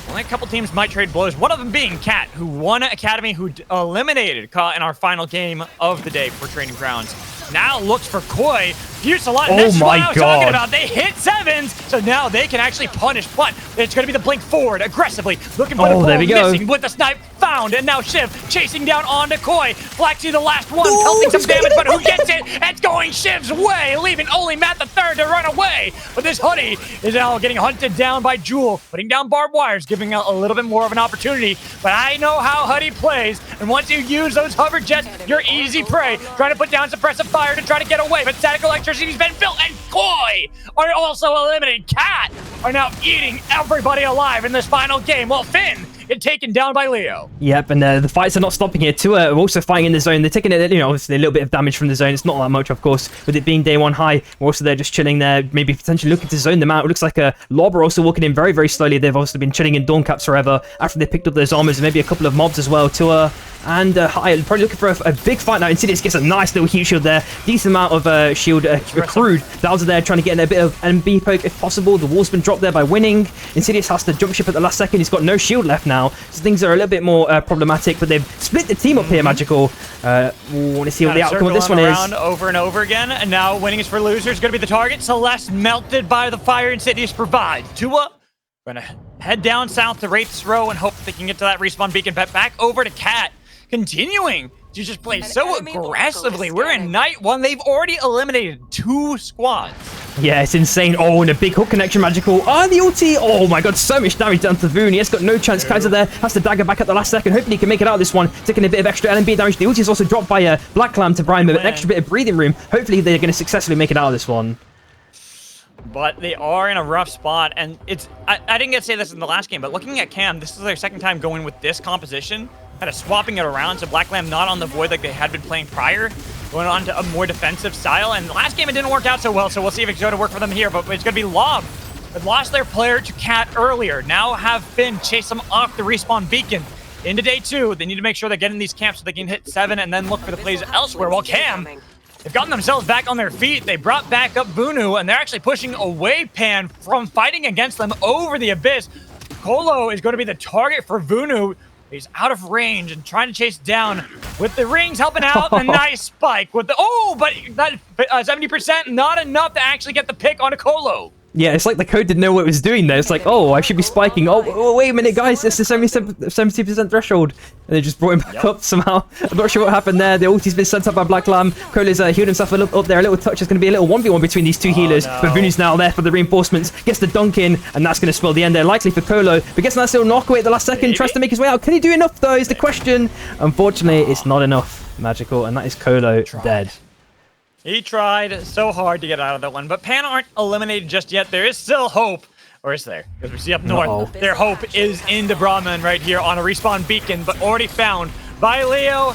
D: only a couple teams might trade blows, one of them being Cat, who won Academy, who eliminated Ka in our final game of the day for Training Grounds. Now looks for Koi. Fusillade, and this is what I was talking about. They hit 7s, so now they can actually punish, but it's going to be the blink forward aggressively, looking for the ball,
B: there we go.
D: missing with the snipe found, and now Shiv chasing down onto Koi. Flaxy the last one, pelting some damage, but who gets it? It's going Shiv's way, leaving only Matt the Third to run away. But this Hoodie is now getting hunted down by Jewel, putting down barbed wires, giving a little bit more of an opportunity. But I know how Hoodie plays, and once you use those hover jets, you're easy prey. Trying to put down suppressive fire to try to get away, but static electricity's been built, and Koi are also eliminated. Cat are now eating everybody alive in this final game. Well, Finn get taken down by Leo.
B: Yep, and the fights are not stopping here. Tua are also fighting in the zone. They're taking, obviously a little bit of damage from the zone. It's not that much, of course, with it being day 1 high. We're also there just chilling there, maybe potentially looking to zone them out. It looks like Lob are also walking in very, very slowly. They've also been chilling in Dawn Caps forever after they picked up those armors and maybe a couple of mobs as well. Tua and High probably looking for a big fight now. Insidious gets a nice little heat shield there. Decent amount of shield accrued. Dowser there trying to get in a bit of NB poke if possible. The wall's been dropped there by winning. Insidious has to jump ship at the last second. He's got no shield left now, so things are a little bit more problematic, but they've split the team up here, Magical. Want to see what the outcome of this one is.
D: Over and over again, and now winning is for losers. Going to be the target. Celeste melted by the fire Insidious provides. Tua going to head down south to Wraith's Row and hope they can get to that respawn beacon. But back over to Cat, continuing to just play so aggressively. We're in night 1. They've already eliminated 2 squads.
B: Yeah, it's insane. Oh, and a big hook connection, Magical. Oh, the ulti. Oh my god, so much damage down to Voon. He has got no chance. Kaiser there has to dagger back at the last second. Hopefully he can make it out of this one. Taking a bit of extra LMB damage. The ulti is also dropped by Black Lamb to Brian with an extra bit of breathing room. Hopefully they're going to successfully make it out of this one.
D: But they are in a rough spot, and it's I didn't get to say this in the last game, but looking at Cam, this is their second time going with this composition, kind of swapping it around, so Black Lamb not on the Void like they had been playing prior, going on to a more defensive style, and last game it didn't work out so well, so we'll see if it's going to work for them here, but it's going to be Lob. They lost their player to Cat earlier, now have Finn chase them off the respawn beacon. Into day 2, they need to make sure they're getting these camps so they can hit 7 and then look for the plays elsewhere, while Cam, they've gotten themselves back on their feet. They brought back up Vunu, and they're actually pushing away Pan from fighting against them over the Abyss. Colo is going to be the target for Vunu. He's out of range and trying to chase down with the rings helping out. A nice spike with the... Oh, but that 70% not enough to actually get the pick on a Colo.
B: Yeah, it's like the code didn't know what it was doing there. It's like, oh, I should be spiking. Oh, wait a minute, guys. It's the 70% threshold. And they just brought him back up somehow. I'm not sure what happened there. The ulti's been sent up by Black Lamb. Cola's healed himself up there. A little touch. There's going to be a little 1v1 between these 2 healers.
D: No.
B: But Vunu's now there for the reinforcements. Gets the dunk in, and that's going to spell the end there. Likely for Colo. But gets a nice little knock away at the last second.
D: Maybe.
B: Tries to make his way out. Can he do enough, though, is the question. Unfortunately, it's not enough, Magical. And that is Colo dead.
D: He tried so hard to get out of that one, but Pan aren't eliminated just yet. There is still hope. Or is there? Because we see up north, their hope is into Brahman right here on a respawn beacon, but already found by Leo.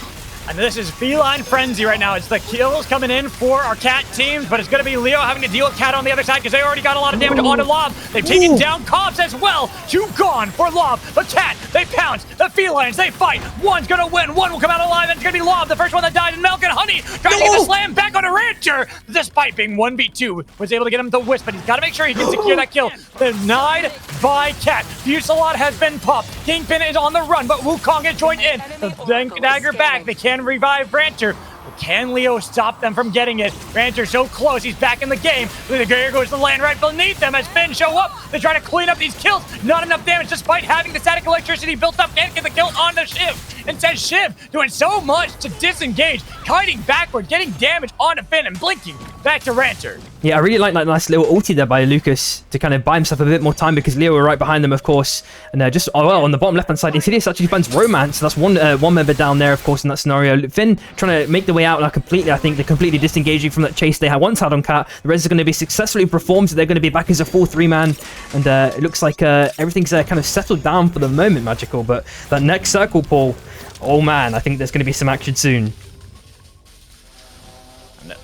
D: And this is feline frenzy right now. It's the kills coming in for our Cat teams, but it's going to be Leo having to deal with Cat on the other side because they already got a lot of damage onto Lob. They've taken down Cobbs as well. 2 gone for Lob, but Cat, they pounce. The felines, they fight. One's going to win. One will come out alive, and it's going to be Lob, the first one that died, and Milk and Honey trying to get the slam back on a Rancher. Despite being 1v2, was able to get him the Wisp, but he's got to make sure he can secure that kill. Denied by Cat. Fuselot has been popped. Kingpin is on the run, but Wukong is joined in. The dagger back. They can revive Rancher. Can Leo stop them from getting it? Rancher's so close, he's back in the game. The Gear goes to land right beneath them as Finn show up. They try to clean up these kills. Not enough damage despite having the static electricity built up. Can't get the kill on the Shiv. Instead, Shiv doing so much to disengage, kiting backward, getting damage onto Finn and blinking back to Rancher.
B: Yeah, I really like that nice little ulti there by Lucas to kind of buy himself a bit more time because Leo were right behind them, of course. And just, on the bottom left-hand side, Insidious actually finds Romance. That's one member down there, of course, in that scenario. Finn trying to make the way out now completely. I think they're completely disengaging from that chase they had once had on Cat. The res is going to be successfully performed, so they're going to be back as a full 3-man. And it looks like everything's kind of settled down for the moment, Magical. But that next circle, Paul, oh man, I think there's going to be some action soon.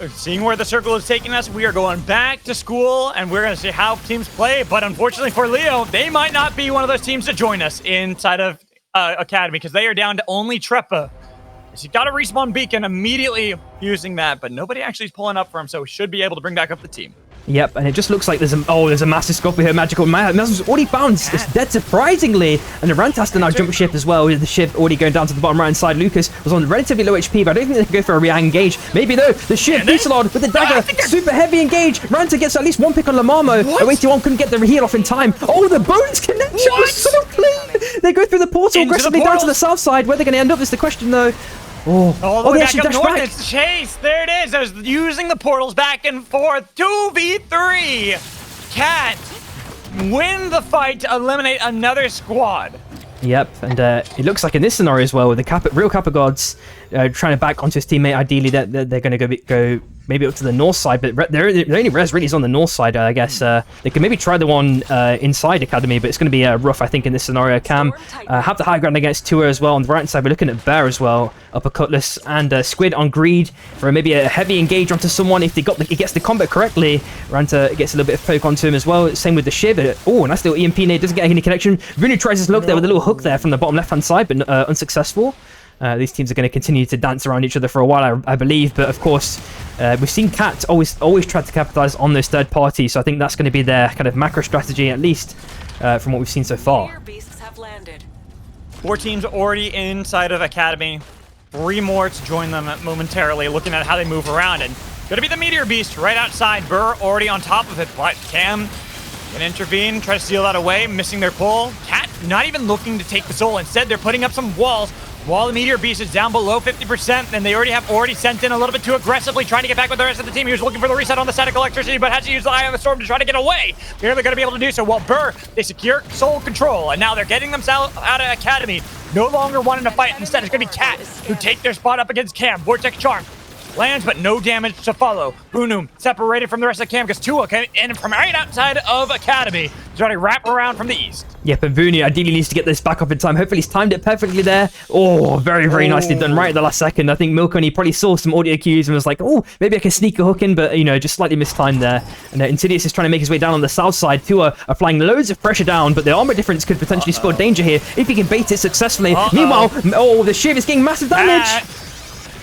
D: Seeing where the circle is taking us, we are going back to school, and we're going to see how teams play. But unfortunately for Leo, they might not be one of those teams to join us inside of Academy because they are down to only Trepa. So he got a respawn beacon immediately using that, but nobody actually is pulling up for him, so we should be able to bring back up the team.
B: Yep, and it just looks like there's a massive scope here, Magical. Maz's already bounced. It's dead surprisingly, and the Rant has to now jump ship as well. With the ship already going down to the bottom right hand side. Lucas was on relatively low HP, but I don't think they can go for a re-engage. Maybe though. The ship, Fuselod with the dagger, super heavy engage. Ranta gets at least 1 pick on Lamamo. 81 couldn't get the heal off in time. Oh, the bonus connection was so clean. They go through the portal aggressively down to the south side. Where they're going to end up is the question though.
D: All the way
B: they
D: back
B: actually
D: up
B: dashed
D: north,
B: back.
D: it's Chase. There it is. I was using the portals back and forth. 2v3. Cat win the fight to eliminate another squad.
B: Yep, and it looks like in this scenario as well, with the real Kappa Gods trying to back onto his teammate, ideally they're going to go maybe up to the north side, but the only res really is on the north side, I guess. They can maybe try the one inside Academy, but it's going to be rough, I think, in this scenario. Cam have the high ground against Tua as well. On the right side, we're looking at Bear as well, upper Cutlass, and Squid on Greed for maybe a heavy engage onto someone. If he gets the combat correctly, Ranta gets a little bit of poke onto him as well. Same with the Shiv. Oh, nice little EMP nade, doesn't get any connection. Vunu tries his luck there with a little hook there from the bottom left-hand side, but unsuccessful. These teams are going to continue to dance around each other for a while, I believe. But of course, we've seen Cat always try to capitalize on those third parties. So I think that's going to be their kind of macro strategy, at least from what we've seen so far.
F: Beasts have landed.
D: 4 teams already inside of Academy. 3 more to join them momentarily, looking at how they move around. And gonna be the Meteor Beast right outside. Burr already on top of it, but Cam can intervene, try to steal that away, missing their pull. Cat not even looking to take the soul. Instead, they're putting up some walls while the Meteor Beast is down below 50%, and they already sent in a little bit too aggressively, trying to get back with the rest of the team. He was looking for the reset on the static electricity, but has to use the Eye on the Storm to try to get away. They're going to be able to do so. While Burr, they secure soul control, and now they're getting themselves out of Academy. No longer wanting to fight. Instead, it's going to be Cat who take their spot up against Cam. Vortex Charm lands, but no damage to follow. Unum separated from the rest of Cam because Tua came in from right outside of Academy, trying to wrap around from the east.
B: Yep, and Vunu ideally needs to get this back up in time. Hopefully he's timed it perfectly there. Oh, very, very nicely done right at the last second. I think Milkoni probably saw some audio cues and was like, oh, maybe I can sneak a hook in, but, you know, just slightly mistimed there. And Insidious is trying to make his way down on the south side. Tua applying loads of pressure down, but the armor difference could potentially spell danger here if he can bait it successfully. Meanwhile, oh, the Shiv is getting massive damage.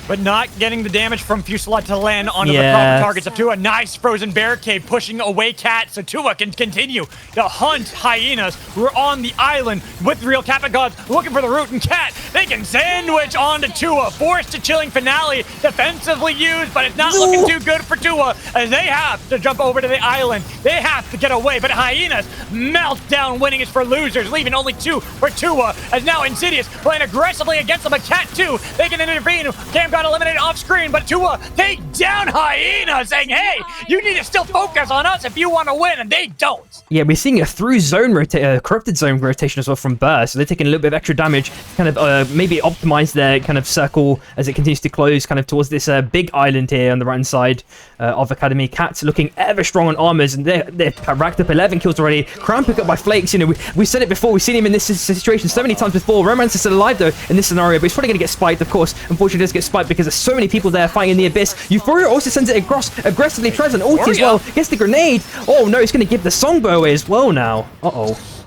D: But not getting the damage from Fusillade to land onto the proper targets of Tua. Nice frozen barricade pushing away Cat, so Tua can continue to hunt hyenas who are on the island with real Kappa gods looking for the root, and Cat, they can sandwich onto Tua. Forced to chilling finale, defensively used, but it's not looking too good for Tua as they have to jump over to the island. They have to get away, but hyenas meltdown winning is for losers, leaving only 2 for Tua, as now Insidious playing aggressively against them, but Cat 2, they can intervene. Cam got eliminated off screen, but Tua take down Hyena, saying, hey, you need to still focus on us if you want to win, and they don't.
B: Yeah, we're seeing a through zone corrupted zone rotation as well from Burr, so they're taking a little bit of extra damage, kind of maybe optimize their kind of circle as it continues to close kind of towards this big island here on the right hand side of Academy. Cats looking ever strong on armors, and they're racked up 11 kills already. Crown pick up by Flakes. You know, we said it before, we've seen him in this situation so many times before. Romance is still alive though in this scenario, but he's probably going to get spiked, of course. Unfortunately, he does get spiked because there's so many people there fighting in the abyss. Euphoria also sends it across aggressively, tries an ulti as well, gets the grenade. Oh no, he's going to give the songbow away as well now.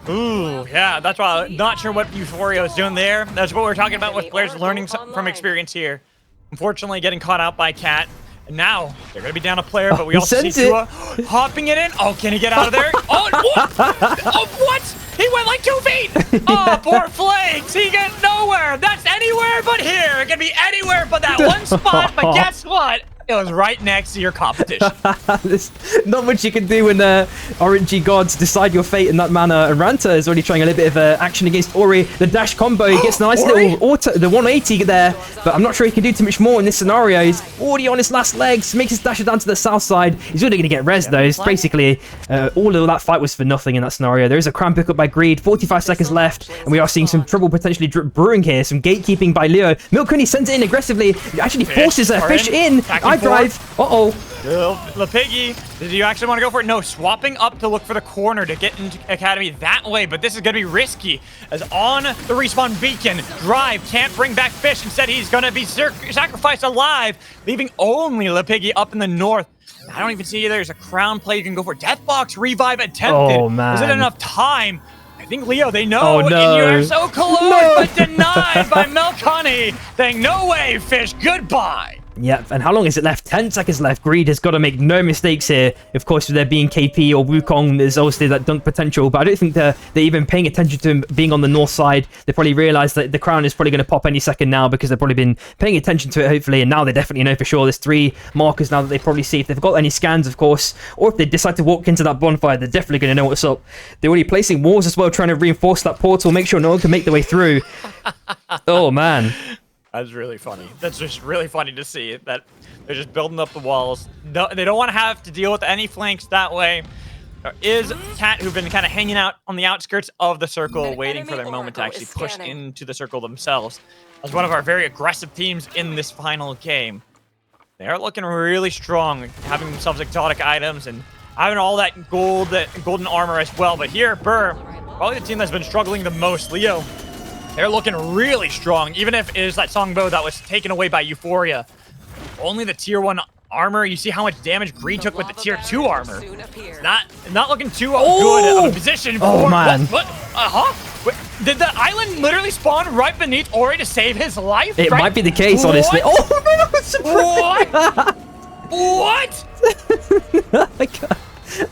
D: Ooh, yeah, that's why I'm not sure what Euphoria is doing there. That's what we're talking about with players learning from experience here. Unfortunately, getting caught out by Cat. And now, they're going to be down a player, but we also see Tua hopping it in. Oh, can he get out of there? Oh, what? Oh, what? He went like 2 feet. Oh, poor Flakes. He gets nowhere. That's anywhere but here. It can be anywhere but that one spot, but guess what? It was right next to your competition.
B: There's not much you can do when RNG gods decide your fate in that manner. And Ranta is already trying a little bit of action against Ori. The dash combo, he gets a nice little auto, the 180 there, but I'm not sure he can do too much more in this scenario. He's already on his last legs, makes his dash down to the south side. He's really going to get res though. It's basically all of that fight was for nothing in that scenario. There is a crown pick up by Greed, 45 seconds left, and we are seeing some trouble potentially brewing here, some gatekeeping by Leo. Milkuni sends it in aggressively, actually forces a fish in. I drive.
D: The piggy. Did you actually want to go for it? No, swapping up to look for the corner to get into Academy that way, but this is going to be risky as on the respawn beacon, Drive can't bring back Fish. Instead, he's going to be sacrificed alive, leaving only the piggy up in the north. I don't even see there's a crown play you can go for. Deathbox revive attempted.
B: Oh, man.
D: Is it enough time? I think, Leo, they know,
B: oh, no.
D: and you're so close, but denied by Milkoni, saying, no way, Fish, goodbye.
B: Yep, and how long is it left? 10 seconds left. Greed has got to make no mistakes here. Of course, with there being KP or Wukong, there's obviously that dunk potential, but I don't think they're even paying attention to him being on the north side. They probably realize that the crown is probably going to pop any second now because they've probably been paying attention to it, hopefully, and now they definitely know for sure. There's 3 markers now that they probably see. If they've got any scans, of course, or if they decide to walk into that bonfire, they're definitely going to know what's up. They're already placing walls as well, trying to reinforce that portal, make sure no one can make their way through. Oh, man.
D: That's really funny. That's just really funny to see that they're just building up the walls. No, they don't want to have to deal with any flanks that way. There is Cat who've been kind of hanging out on the outskirts of the circle, waiting for their moment to actually push into the circle themselves as one of our very aggressive teams in this final game. They're looking really strong, having themselves exotic items and having all that golden armor as well. But here, Burr, probably the team that's been struggling the most. Leo, they're looking really strong, even if it is that Songbo that was taken away by Euphoria. Only the tier 1 armor. You see how much damage Green took with the tier 2 armor. Not looking too good of a position for...
B: Oh, man.
D: What? Wait, did the island literally spawn right beneath Ori to save his life?
B: It might be the case, honestly.
D: What?
B: Oh, man, I'm surprised.
D: What?
B: Oh my God.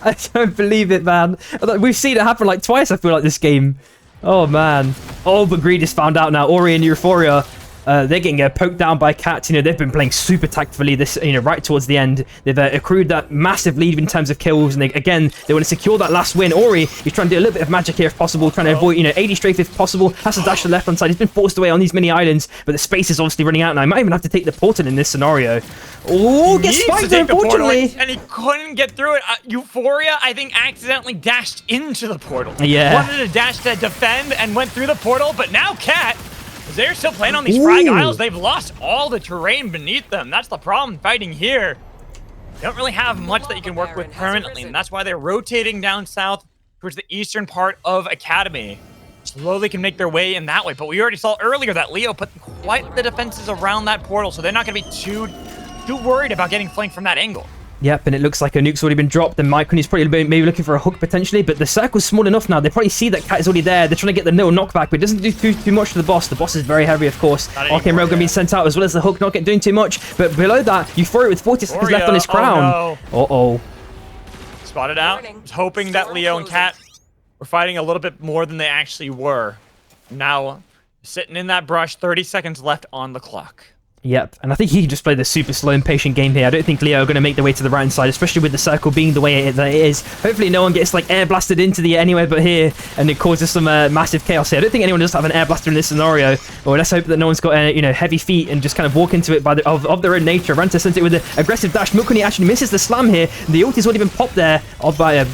B: I don't believe it, man. We've seen it happen like twice, I feel like, this game. Oh, man. Oh, but Greed has found out now. Ori and Euphoria, they're getting poked down by Cats. You know, they've been playing super tactfully this, you know, right towards the end. They've accrued that massive lead in terms of kills. And again, they want to secure that last win. Ori is trying to do a little bit of magic here if possible, trying to avoid, you know, 80 strafe if possible. Has to dash to the left-hand side. He's been forced away on these mini islands, but the space is obviously running out now. He might even have to take the portal in this scenario. Oh, gets spiked, unfortunately.
D: And he couldn't get through it. Euphoria, I think, accidentally dashed into the portal.
B: Yeah.
D: Wanted to dash to defend and went through the portal, but now Cat, they're still playing on these frag isles. They've lost all the terrain beneath them. That's the problem fighting here. They don't really have much that you can work with permanently, and that's why they're rotating down south towards the eastern part of Academy. Slowly can make their way in that way, but we already saw earlier that Leo put quite the defenses around that portal, so they're not going to be too worried about getting flanked from that angle.
B: Yep, and it looks like a nuke's already been dropped, and Mike is probably maybe looking for a hook potentially, but the circle's small enough now. They probably see that Cat is already there. They're trying to get the little knockback, but it doesn't do too much to the boss. The boss is very heavy, of course. Arcane Railgun being sent out, as well as the hook not doing too much, but below that, Euphoria with 40 seconds left on his crown. Uh-oh.
D: Spotted out. Was hoping that Leo and Cat were fighting a little bit more than they actually were. Now, sitting in that brush, 30 seconds left on the clock.
B: Yep, and I think he can just play the super slow and patient game here. I don't think Leo are going to make their way to the right-hand side, especially with the circle being the way that it is. Hopefully no one gets like air blasted into the anywhere but here, and it causes some massive chaos here. I don't think anyone does have an air blaster in this scenario, or let's hope that no one's got you know, heavy feet and just kind of walk into it by of their own nature. Ranta sent it with an aggressive dash. Milkuni actually misses the slam here. The ulti's already been popped there by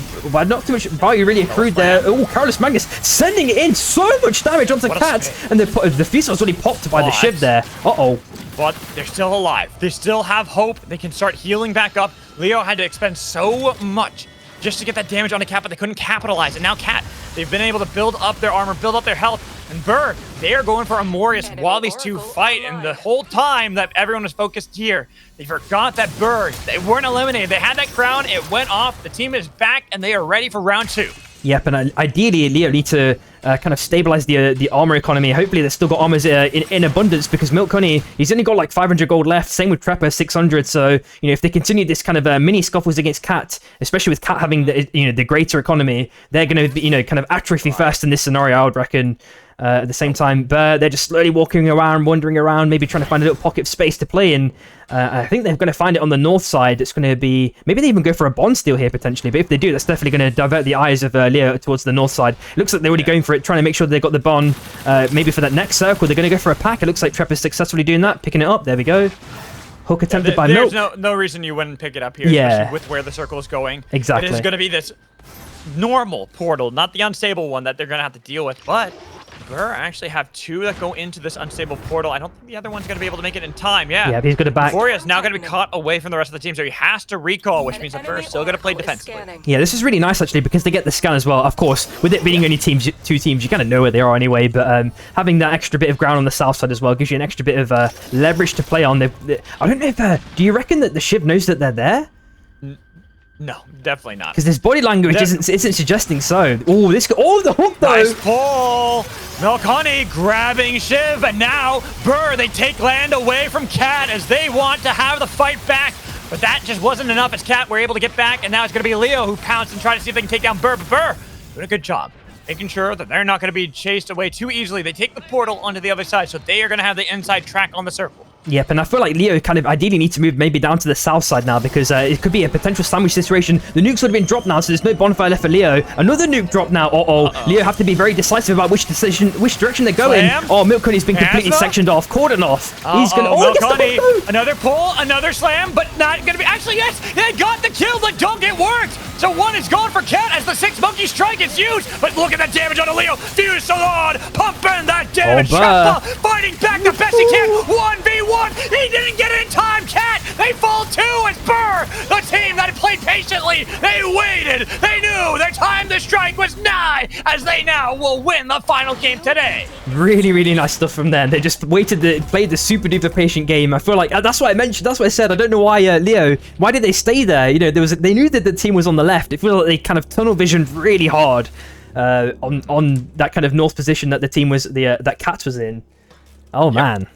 B: not too much value really accrued there. Oh, Carlos Magnus sending in so much damage onto Cat, and the Fusel was already popped by the Shiv there. Uh-oh.
D: But they're still alive. They still have hope. They can start healing back up. Leo had to expend so much just to get that damage on the Cat, but they couldn't capitalize. And now Cat, they've been able to build up their armor, build up their health. And Burr, they are going for Amorius while these two fight. And the whole time that everyone was focused here, they forgot that Burr, they weren't eliminated. They had that crown. It went off. The team is back, and they are ready for round 2.
B: Yep, and ideally Leo need to kind of stabilize the armor economy. Hopefully they've still got armors in abundance, because Milk Honey, he's only got like 500 gold left. Same with Trepper, 600. So, you know, if they continue this kind of mini scuffles against Cat, especially with Cat having the, you know, the greater economy, they're going to, you know, kind of atrophy first in this scenario, I would reckon. At the same time, but they're just slowly walking around, wandering around, maybe trying to find a little pocket of space to play in. I think they're going to find it on the north side. It's going to be... Maybe they even go for a bond steal here, potentially. But if they do, that's definitely going to divert the eyes of Leo towards the north side. It looks like they're already going for it, trying to make sure they've got the bond. Maybe for that next circle, they're going to go for a pack. It looks like Trepper's successfully doing that, picking it up. There we go. Hook attempted by Milk.
D: There's no reason you wouldn't pick it up here,
B: Yeah.
D: especially with where the circle is going.
B: Exactly.
D: It is going to be this normal portal, not the unstable one that they're going to have to deal with, but... Burr actually have 2 that go into this unstable portal. I don't think the other one's going to be able to make it in time. Yeah,
B: but he's going to back.
D: Euphoria is now going to be caught away from the rest of the team, so he has to recall, which means that Burr is still going to play defensively.
B: Yeah, this is really nice, actually, because they get the scan as well. Of course, with it being only 2 teams, you kind of know where they are anyway, but having that extra bit of ground on the south side as well gives you an extra bit of leverage to play on. I don't know if... do you reckon that the Shiv knows that they're there?
D: No, definitely not.
B: Because his body language isn't suggesting so. Oh, this... Oh, the hook, though!
D: Nice pull! Milkani grabbing Shiv, and now Burr, they take land away from Cat as they want to have the fight back. But that just wasn't enough as Cat were able to get back, and now it's going to be Leo who pounced and try to see if they can take down Burr. But Burr doing a good job, making sure that they're not going to be chased away too easily. They take the portal onto the other side, so they are going to have the inside track on the circle.
B: Yep, and I feel like Leo kind of ideally needs to move maybe down to the south side now, because it could be a potential sandwich situation. The nukes would have been dropped now, so there's no bonfire left for Leo. Another nuke drop now. Leo have to be very decisive about which direction they're going.
D: Slam.
B: Oh, Milk Honey's been completely sectioned off, cordoned off. He's gonna...
D: Oh, Milk Honey, another pull, another slam, but not gonna be... Actually, yes, they got the kill. The dunk, it worked. So one is gone for Cat as the 6 monkey strike is used. But look at that damage on Leo. Fuse Salon pumping that damage. Trappa fighting back the best he can. 1v1. He didn't get it in time. Cat, they they fall too as Burr, the team that played patiently. They waited. They knew their time to strike was nigh, as they now will win the final game today.
B: Really, really nice stuff from them. They just played the super duper patient game. I feel like that's what I mentioned. That's what I said. I don't know why, Leo. Why did they stay there? You know, they knew that the team was on the left. It feels like they kind of tunnel visioned really hard on that kind of north position that the team was that Cats was in. Oh man.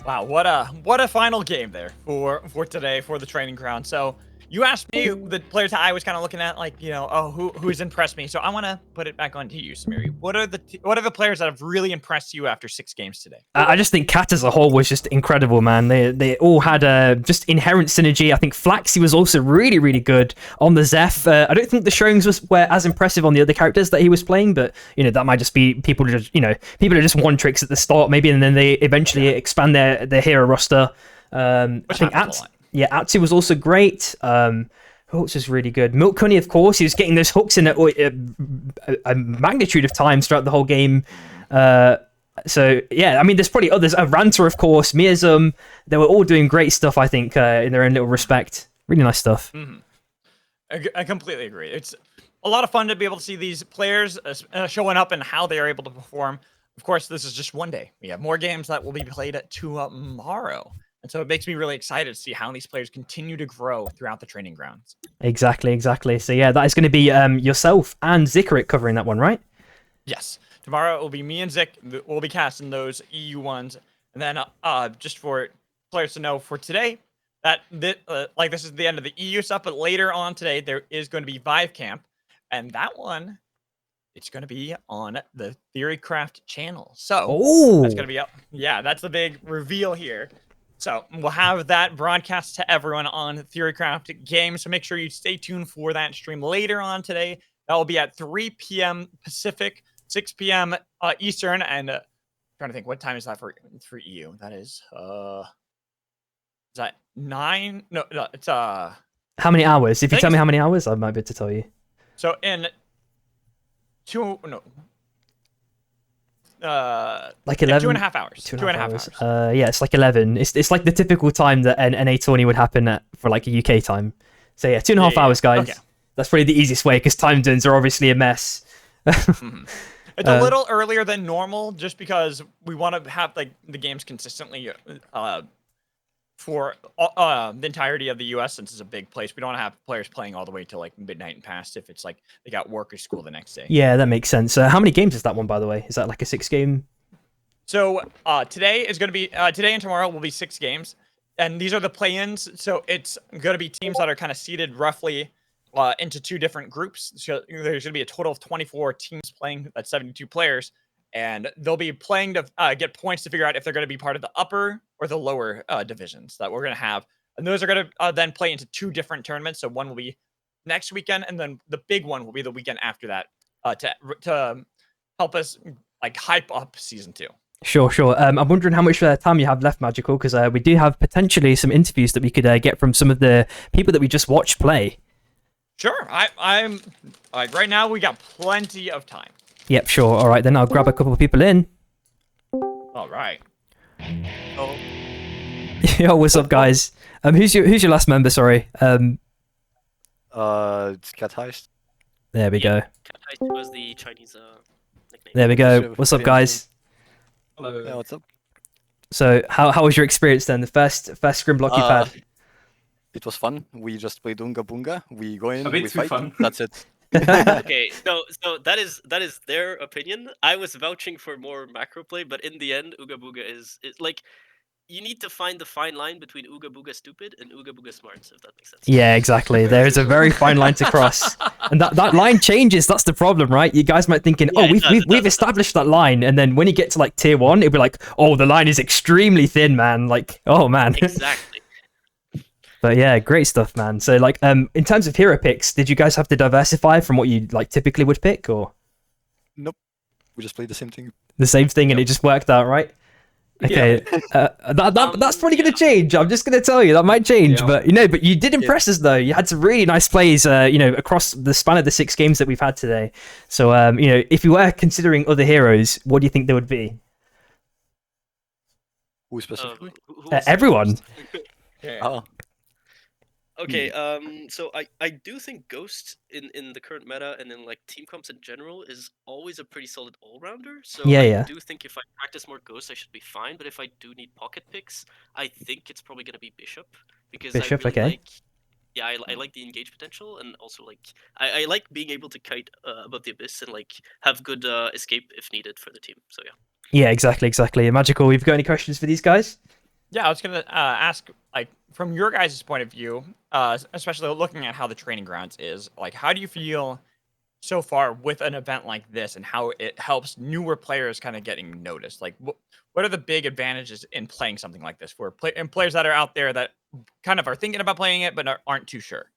D: Wow, what a final game there for today for the training ground. So you asked me the players that I was kind of looking at, like, you know, oh, who's impressed me. So I want to put it back onto you, Samiri. What are the players that have really impressed you after 6 games today?
B: I just think Cat as a whole was just incredible, man. They all had just inherent synergy. I think Flaxy was also really, really good on the Zeph. I don't think the showings were as impressive on the other characters that he was playing, but you know that might just be people are just one tricks at the start maybe, and then they eventually expand their hero roster. I think Atsu was also great. Who else was really good? Milk Honey, of course. He was getting those hooks in a magnitude of times throughout the whole game. So, yeah, I mean, there's probably others. Ranter, of course. Miazum. They were all doing great stuff, I think, in their own little respect. Really nice stuff.
D: Mm-hmm. I completely agree. It's a lot of fun to be able to see these players showing up and how they are able to perform. Of course, this is just one day. We have more games that will be played tomorrow. And so it makes me really excited to see how these players continue to grow throughout the training grounds.
B: Exactly. So yeah, that is going to be yourself and Zikarik covering that one, right?
D: Yes. Tomorrow it will be me and Zik. We'll be casting those EU ones. And then just for players to know for today, that this is the end of the EU stuff, but later on today there is going to be VivEUcamp. And that one, it's going to be on the Theorycraft channel. So that's going to be up. Yeah, that's the big reveal here. So we'll have that broadcast to everyone on Theorycraft Games. So make sure you stay tuned for that stream later on today. That will be at 3 p.m. Pacific, 6 p.m. Eastern. And trying to think, what time is that for EU? That is that 9? No, it's
B: How many hours? If you tell me how many hours, I might be able to tell you.
D: So in like 11,
B: 2.5
D: hours.
B: 2.5 hours. Yeah, it's like 11. It's like the typical time that an NA tourney would happen for like a UK time. So yeah, 2.5 hours, guys. Okay. That's probably the easiest way because time zones are obviously a mess.
D: Mm-hmm. It's a little earlier than normal just because we want to have like the games consistently for the entirety of the US since it's a big place. We don't want to have players playing all the way till like midnight and past if it's like they got work or school the next day.
B: Yeah, that makes sense. How many games is that one, by the way? Is that like a 6-game?
D: So today is going to be today and tomorrow will be 6 games, and these are the play-ins. So it's going to be teams that are kind of seeded roughly into 2 different groups. So there's going to be a total of 24 teams playing. That's 72 players. And they'll be playing to get points to figure out if they're going to be part of the upper or the lower divisions that we're going to have. And those are going to then play into 2 different tournaments. So one will be next weekend, and then the big one will be the weekend after that to help us like hype up season 2.
B: Sure. I'm wondering how much time you have left, Magical, because we do have potentially some interviews that we could get from some of the people that we just watched play.
D: Sure. I'm like right now we got plenty of time.
B: Yep, sure. All right, then I'll grab a couple of people in.
D: All right. Oh.
B: Yo, what's up, guys? Who's your last member? Sorry.
G: It's Cat Heist.
B: There we go.
E: Cat Heist was the Chinese nickname.
B: There we go. What's up, guys?
G: Hello. Yeah, what's up?
B: So, how was your experience then? The first scrim block you've had?
G: It was fun. We just played Unga Bunga. We go in,
H: A bit
G: we
H: too
G: fight.
H: fun.
G: That's it.
E: Okay, so that is their opinion. I was vouching for more macro play, but in the end, Ooga Booga is like you need to find the fine line between Ooga Booga stupid and Ooga Booga smarts, if that makes sense.
B: Yeah, exactly. There is a very fine line to cross, and that line changes. That's the problem, right? You guys might thinking,
E: Yeah,
B: we've established that line, and then when you get to like tier 1, it'll be like, oh, the line is extremely thin, man. Like, oh man.
E: Exactly.
B: But yeah, great stuff, man. So like, in terms of hero picks, did you guys have to diversify from what you like typically would pick, or?
G: Nope. We just played the same thing.
B: The same thing, and it just worked out, right? Okay, that's probably going to change. I'm just going to tell you that might change, but you did impress us though. You had some really nice plays, across the span of the 6 games that we've had today. So, if you were considering other heroes, what do you think they would be?
G: Who specifically?
B: Everyone.
E: Yeah.
G: Oh,
E: Okay, so I do think Ghost in the current meta and in like team comps in general is always a pretty solid all-rounder. So
B: Yeah,
E: I
B: yeah.
E: do think if I practice more Ghost, I should be fine. But if I do need pocket picks, I think it's probably gonna be Bishop because
B: Bishop,
E: I really
B: okay.
E: like. Yeah, I like the engage potential and also like I like being able to kite above the abyss and like have good escape if needed for the team. So yeah.
B: Yeah, exactly. Magical, we've got any questions for these guys?
D: Yeah, I was gonna ask, like, from your guys' point of view, especially looking at how the training grounds is, like, how do you feel so far with an event like this, and how it helps newer players kind of getting noticed? Like, what are the big advantages in playing something like this for players that are out there that kind of are thinking about playing it but aren't too sure?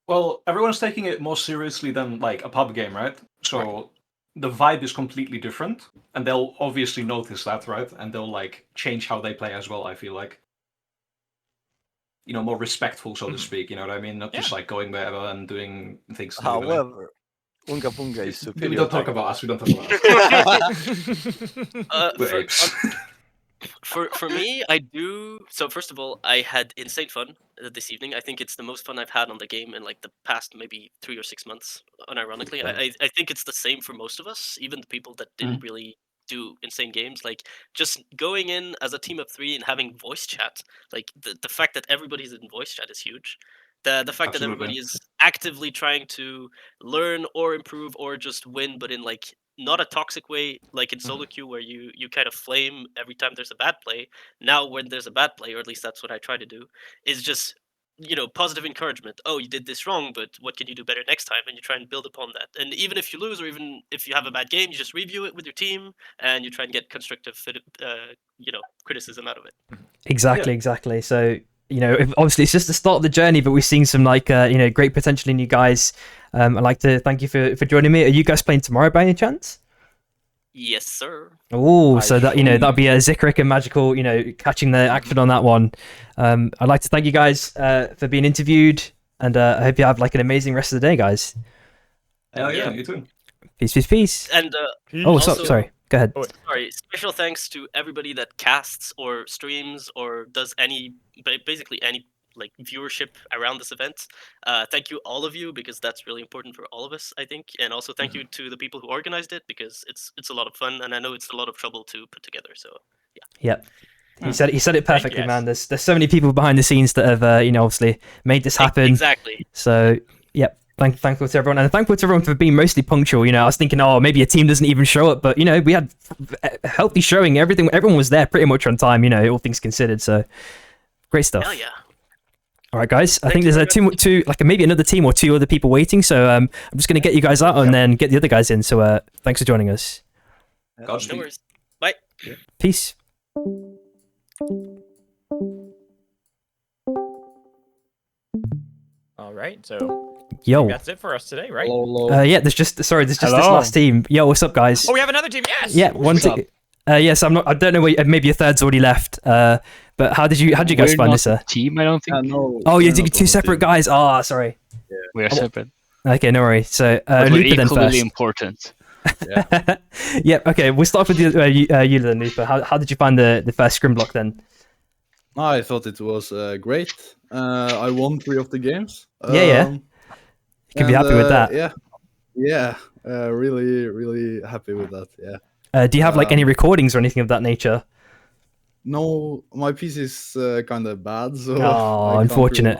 H: Well, everyone's taking it more seriously than like a pub game, right? So the vibe is completely different, and they'll obviously notice that, right? And they'll like change how they play as well. I feel like, more respectful, so to speak. You know what I mean? Not just like going wherever and doing things.
G: however, Unga Bunga is
H: We
G: superior.
H: don't talk about us. We don't talk about us. We're apes.
E: For me, I do. So first of all, I had insane fun this evening. I think it's the most fun I've had on the game in like the past maybe 3 or 6 months. Unironically, I think it's the same for most of us, even the people that didn't really do insane games. Like just going in as a team of three and having voice chat. Like the fact that everybody's in voice chat is huge. The fact that everybody is actively trying to learn or improve or just win, but in like not a toxic way like in solo queue where you kind of flame every time there's a bad play. Now when there's a bad play, or at least that's what I try to do, is just positive encouragement. Oh, you did this wrong, but what can you do better next time? And you try and build upon that. And even if you lose, or even if you have a bad game, you just review it with your team and you try and get constructive criticism out of it.
B: Exactly. So obviously it's just the start of the journey, but we've seen some like great potential in you guys. I'd like to thank you for joining me. Are you guys playing tomorrow by any chance?
E: Yes, sir.
B: Oh, so that that'd be a Zikrik and Magical, catching the action on that one. I'd like to thank you guys for being interviewed, and I hope you have like an amazing rest of the day, guys.
H: Hell yeah, you too.
B: Peace.
E: And
B: sorry. Go ahead.
E: Sorry. Special thanks to everybody that casts or streams or does basically any like viewership around this event. Thank you, all of you, because that's really important for all of us, I think. And also thank you to the people who organized it, because it's a lot of fun, and I know it's a lot of trouble to put together. So yeah.
B: Yep. He said it perfectly,
D: yes.
B: man. There's so many people behind the scenes that have obviously made this happen.
E: Exactly.
B: So yep. Thankful to everyone, and thankful to everyone for being mostly punctual. I was thinking, maybe a team doesn't even show up, but we had a healthy showing. Everyone was there pretty much on time. All things considered. So great stuff.
E: Hell yeah.
B: All right, guys. I think there's two, like maybe another team or two other people waiting. So I'm just gonna get you guys out and then get the other guys in. So thanks for joining us.
E: No worries. Bye.
B: Peace.
D: All right, so
B: Yo.
D: that's it for us today, right?
B: Yeah. There's just this
I: Hello.
B: last team. Yo, what's up, guys?
D: Oh, we have another team. Yes.
B: Yeah, one team. Yes, I'm not. I don't know. Maybe a third's already left. But how did you guys find this?
I: Team, I don't think.
C: No,
B: Oh, you're two separate guys. Oh, sorry.
I: We are separate.
B: Okay, no worries. So
I: But we're
B: Lupa then
I: equally
B: first.
I: important.
B: Yep. Okay, we'll start with you then, Lupa. How did you find the first scrim block then?
J: I thought it was great. I won 3 of the games.
B: Yeah. You can be happy with that.
J: Yeah. Really happy with that. Yeah.
B: Do you have like any recordings or anything of that nature?
J: No, my PC is kind of bad, so.
B: Oh,
J: I can't
B: unfortunate.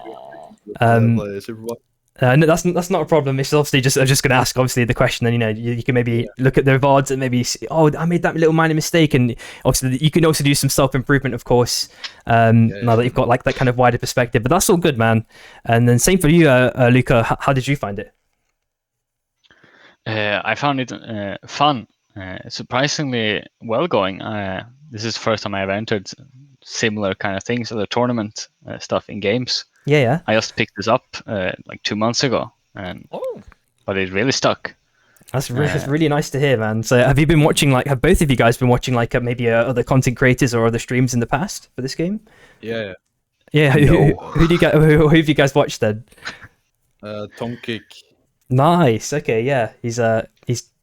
J: really play Superblock.
B: No, that's not a problem. It's obviously just I was just going to ask obviously the question, and you can maybe look at the VODs and maybe see, I made that little minor mistake, and obviously you can also do some self improvement, of course. Now that you've got like that kind of wider perspective, but that's all good, man. And then same for you, Luca. How did you find it?
I: I found it fun, surprisingly well going. This is the first time I've entered similar kind of things, other tournament stuff in games.
B: Yeah.
I: I just picked this up like 2 months ago, but it really stuck.
B: That's really nice to hear, man. So have both of you guys been watching like maybe other content creators or other streams in the past for this game?
J: Yeah.
B: Yeah. Who have you guys watched then?
J: Tom Kick.
B: Nice. Okay. Yeah. He's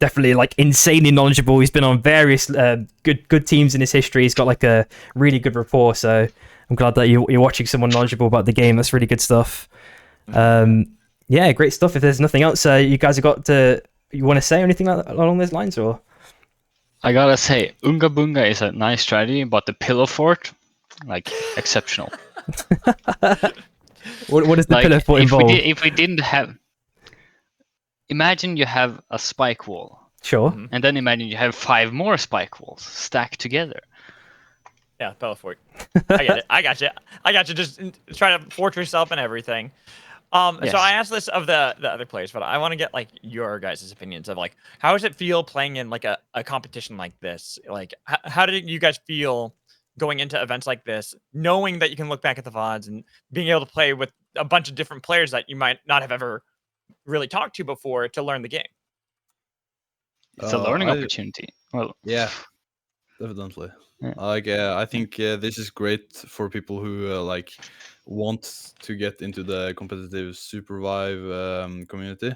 B: definitely like insanely knowledgeable. He's been on various good teams in his history. He's got like a really good rapport. So I'm glad that you're watching someone knowledgeable about the game. That's really good stuff. Yeah, great stuff. If there's nothing else, you guys have got you want to say anything along those lines, or?
I: I gotta say, Unga Bunga is a nice strategy, but the pillow fort, like, exceptional.
B: What does the
I: Like,
B: pillar fort involve?
I: if we didn't have, imagine you have a spike wall,
B: Sure.
I: and then imagine you have 5 more spike walls stacked together.
D: Yeah, pillow fort. I get it. I got you. I got you. Just try to fortress up and everything.
I: Yes.
D: So I asked this of the other players, but I want to get like your guys' opinions of like how does it feel playing in like a competition like this? Like how did you guys feel going into events like this, knowing that you can look back at the VODs and being able to play with a bunch of different players that you might not have ever really talked to before to learn the game?
I: It's a learning opportunity. Well,
J: yeah, definitely.
I: Yeah.
J: Like I think this is great for people who like want to get into the competitive Supervive community.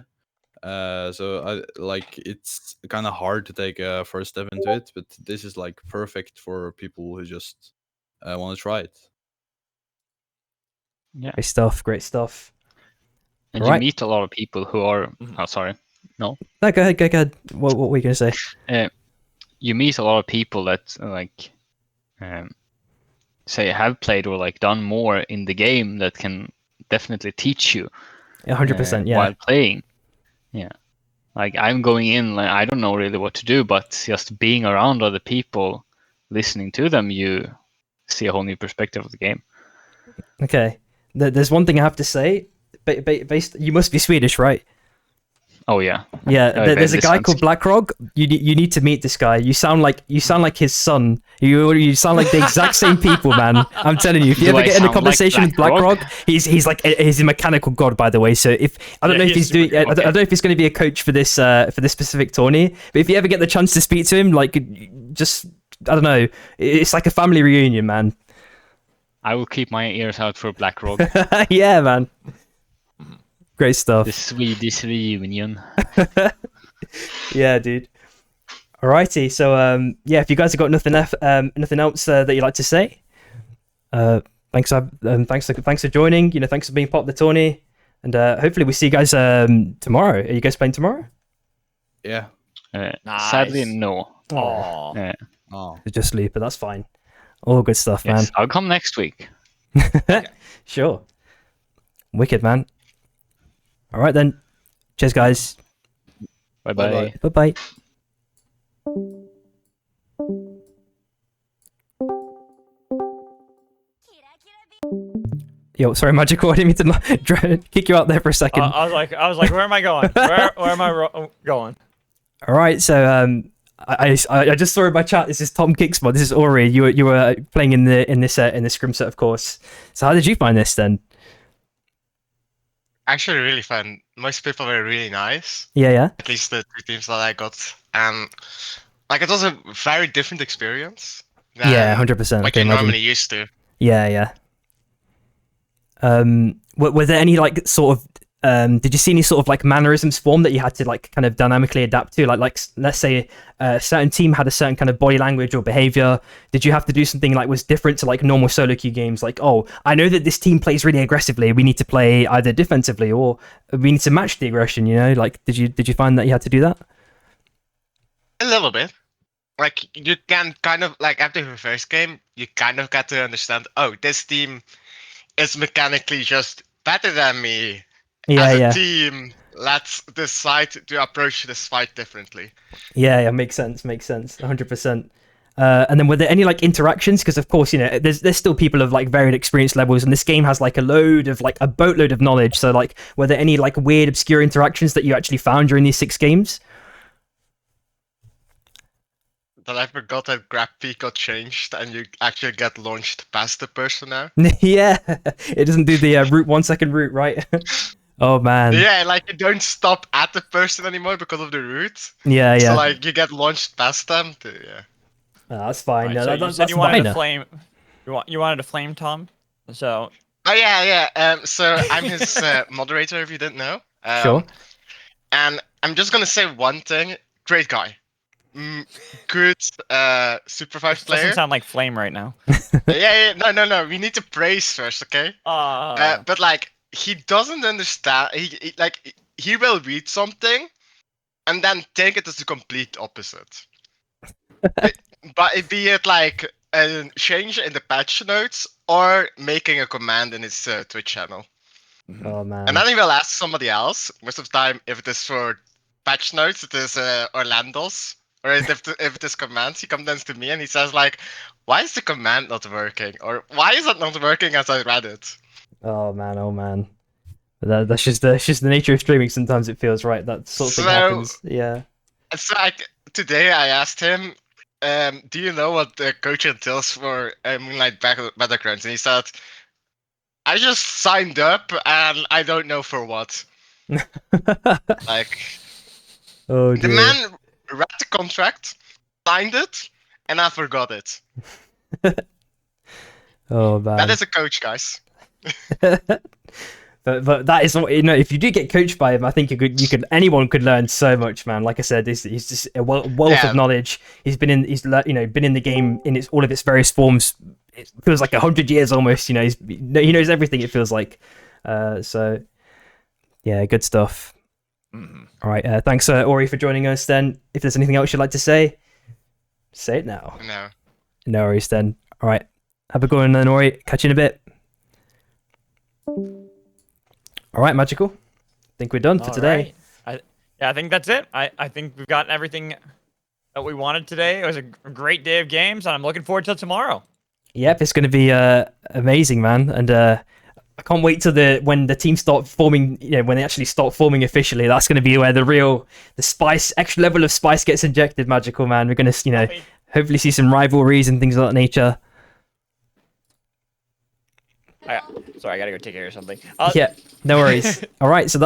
J: So I like it's kind of hard to take a first step into it, but this is like perfect for people who just want to try it.
I: yeah.
B: Great stuff. Great stuff.
I: And
B: Right.
I: you meet a lot of people who are. Oh, sorry. No.
B: No, go ahead. Go ahead. What were you gonna say?
I: You meet a lot of people that like, say, have played or like done more in the game that can definitely teach you.
B: 100%. Yeah.
I: While playing. Yeah. Like I'm going in, like I don't know really what to do, but just being around other people, listening to them, you see a whole new perspective of the game.
B: Okay. There's one thing I have to say. Based, you must be Swedish, right?
I: Oh yeah.
B: Yeah. There's a guy
I: sounds-
B: called Blackrock. You need to meet this guy. You sound like his son. You sound like the exact same people, man. I'm telling you. If you
I: Do
B: ever
I: I
B: get in a
I: sound like
B: conversation with
I: Blackrock?
B: Blackrock, he's a mechanical god, by the way. So if I don't know if
D: he's
B: he's doing,
D: super cool.
B: I don't know if he's going to be a coach for this specific tourney. But if you ever get the chance to speak to him, like just I don't know, it's like a family reunion, man.
I: I will keep my ears out for Blackrock.
B: Yeah, man. Great stuff.
I: The Swedish reunion.
B: Yeah, dude. Alrighty, so yeah, if you guys have got nothing else that you'd like to say, thanks for joining. Thanks for being part of the tourney, and hopefully we see you guys tomorrow. Are you guys playing tomorrow?
J: Yeah.
I: Sadly, no.
D: Aww.
I: Yeah.
J: Oh.
B: Just sleep, but that's fine. All good stuff, man.
I: Yes, I'll come next week.
B: Sure. Wicked, man. All right then. Cheers, guys.
I: Bye
J: Bye-bye.
I: bye.
B: Bye bye. Yo, sorry, Magical. I didn't mean to kick you out there for a second.
D: I was like, where am I going? Where am I going?
B: All right, so I just saw in my chat. This is Tom Kicksmod. This is Ori. You were playing in this scrim set, of course. So how did you find this then?
K: Actually, really fun. Most people were really nice.
B: Yeah.
K: At least the 2 teams that I got, and like it was a very different experience. Than
B: Yeah, 100%.
K: Like you're normally used to.
B: Yeah. Were there any like sort of did you see any sort of like mannerisms form that you had to like kind of dynamically adapt to? Like let's say a certain team had a certain kind of body language or behavior. Did you have to do something like was different to like normal solo queue games? Like, oh, I know that this team plays really aggressively. We need to play either defensively or we need to match the aggression. Like did you find that you had to do that?
K: A little bit. Like you can kind of like after the first game, you kind of got to understand. Oh, this team is mechanically just better than me. As a team, let's decide to approach this fight differently.
B: Yeah, makes sense, 100%. And then were there any like interactions? Because of course, there's still people of like varied experience levels, and this game has like a boatload of knowledge. So like, were there any like weird, obscure interactions that you actually found during these 6 games?
K: That I forgot that grab peak got changed, and you actually get launched past the person now.
B: Yeah, it doesn't do the route 1 second route, right? Oh man.
K: Yeah, like you don't stop at the person anymore because of the route.
B: Yeah.
K: So like you get launched past them.
B: That's fine.
D: Right,
B: No,
D: so you
B: that's
D: said you wanted
B: minor.
D: to flame. You wanted to flame Tom. So.
K: Oh yeah. So I'm his moderator, if you didn't know.
B: Sure.
K: And I'm just gonna say one thing. Great guy. good supervised
D: Doesn't
K: player.
D: sound like Flame right now.
K: Yeah, no. We need to praise first, okay? But like, he doesn't understand. He will read something, and then take it as the complete opposite. But it be it like a change in the patch notes or making a command in his Twitch channel.
B: Oh man.
K: And then he will ask somebody else. Most of the time, if it is for patch notes, it is Orlando's. Or if it is commands, he comes to me and he says like, "Why is the command not working?" Or "Why is it not working as I read it?"
B: Oh man. Oh man. That's just the nature of streaming. Sometimes it feels right. That sort of thing
K: So-
B: happens. Yeah.
K: So today I asked him, "Do you know what the coach entails for Moonlight Battlegrounds?" And he said, "I just signed up and I don't know for what." Like,
B: Oh
K: the
B: dear.
K: man read the contract, signed it, and I forgot it.
B: Oh man.
K: That is a coach, guys.
B: But that is what, you know. If you do get coached by him, I think anyone could learn so much, man. Like I said, he's just a wealth of knowledge. He's been in the game in all of its various forms. It feels like 100 years almost. You know, he knows everything. It feels like. So yeah, good stuff. All right, thanks Ori for joining us. Then, if there's anything else you'd like to say it now.
K: No.
B: No worries then. All right, have a good one then, Ori. Catch you in a bit. All right, Magical. I think we're done for today.
D: Right. I think that's it. I think we've gotten everything that we wanted today. It was a great day of games, and I'm looking forward to tomorrow.
B: Yep, it's going to be amazing, man. And I can't wait till when the team start forming. You know, when they actually start forming officially. That's going to be where the spice, extra level of spice gets injected. Magical, man. We're going to, hopefully see some rivalries and things of that nature.
D: Sorry, I gotta go take care of something.
B: Yeah, no worries. All right, so that's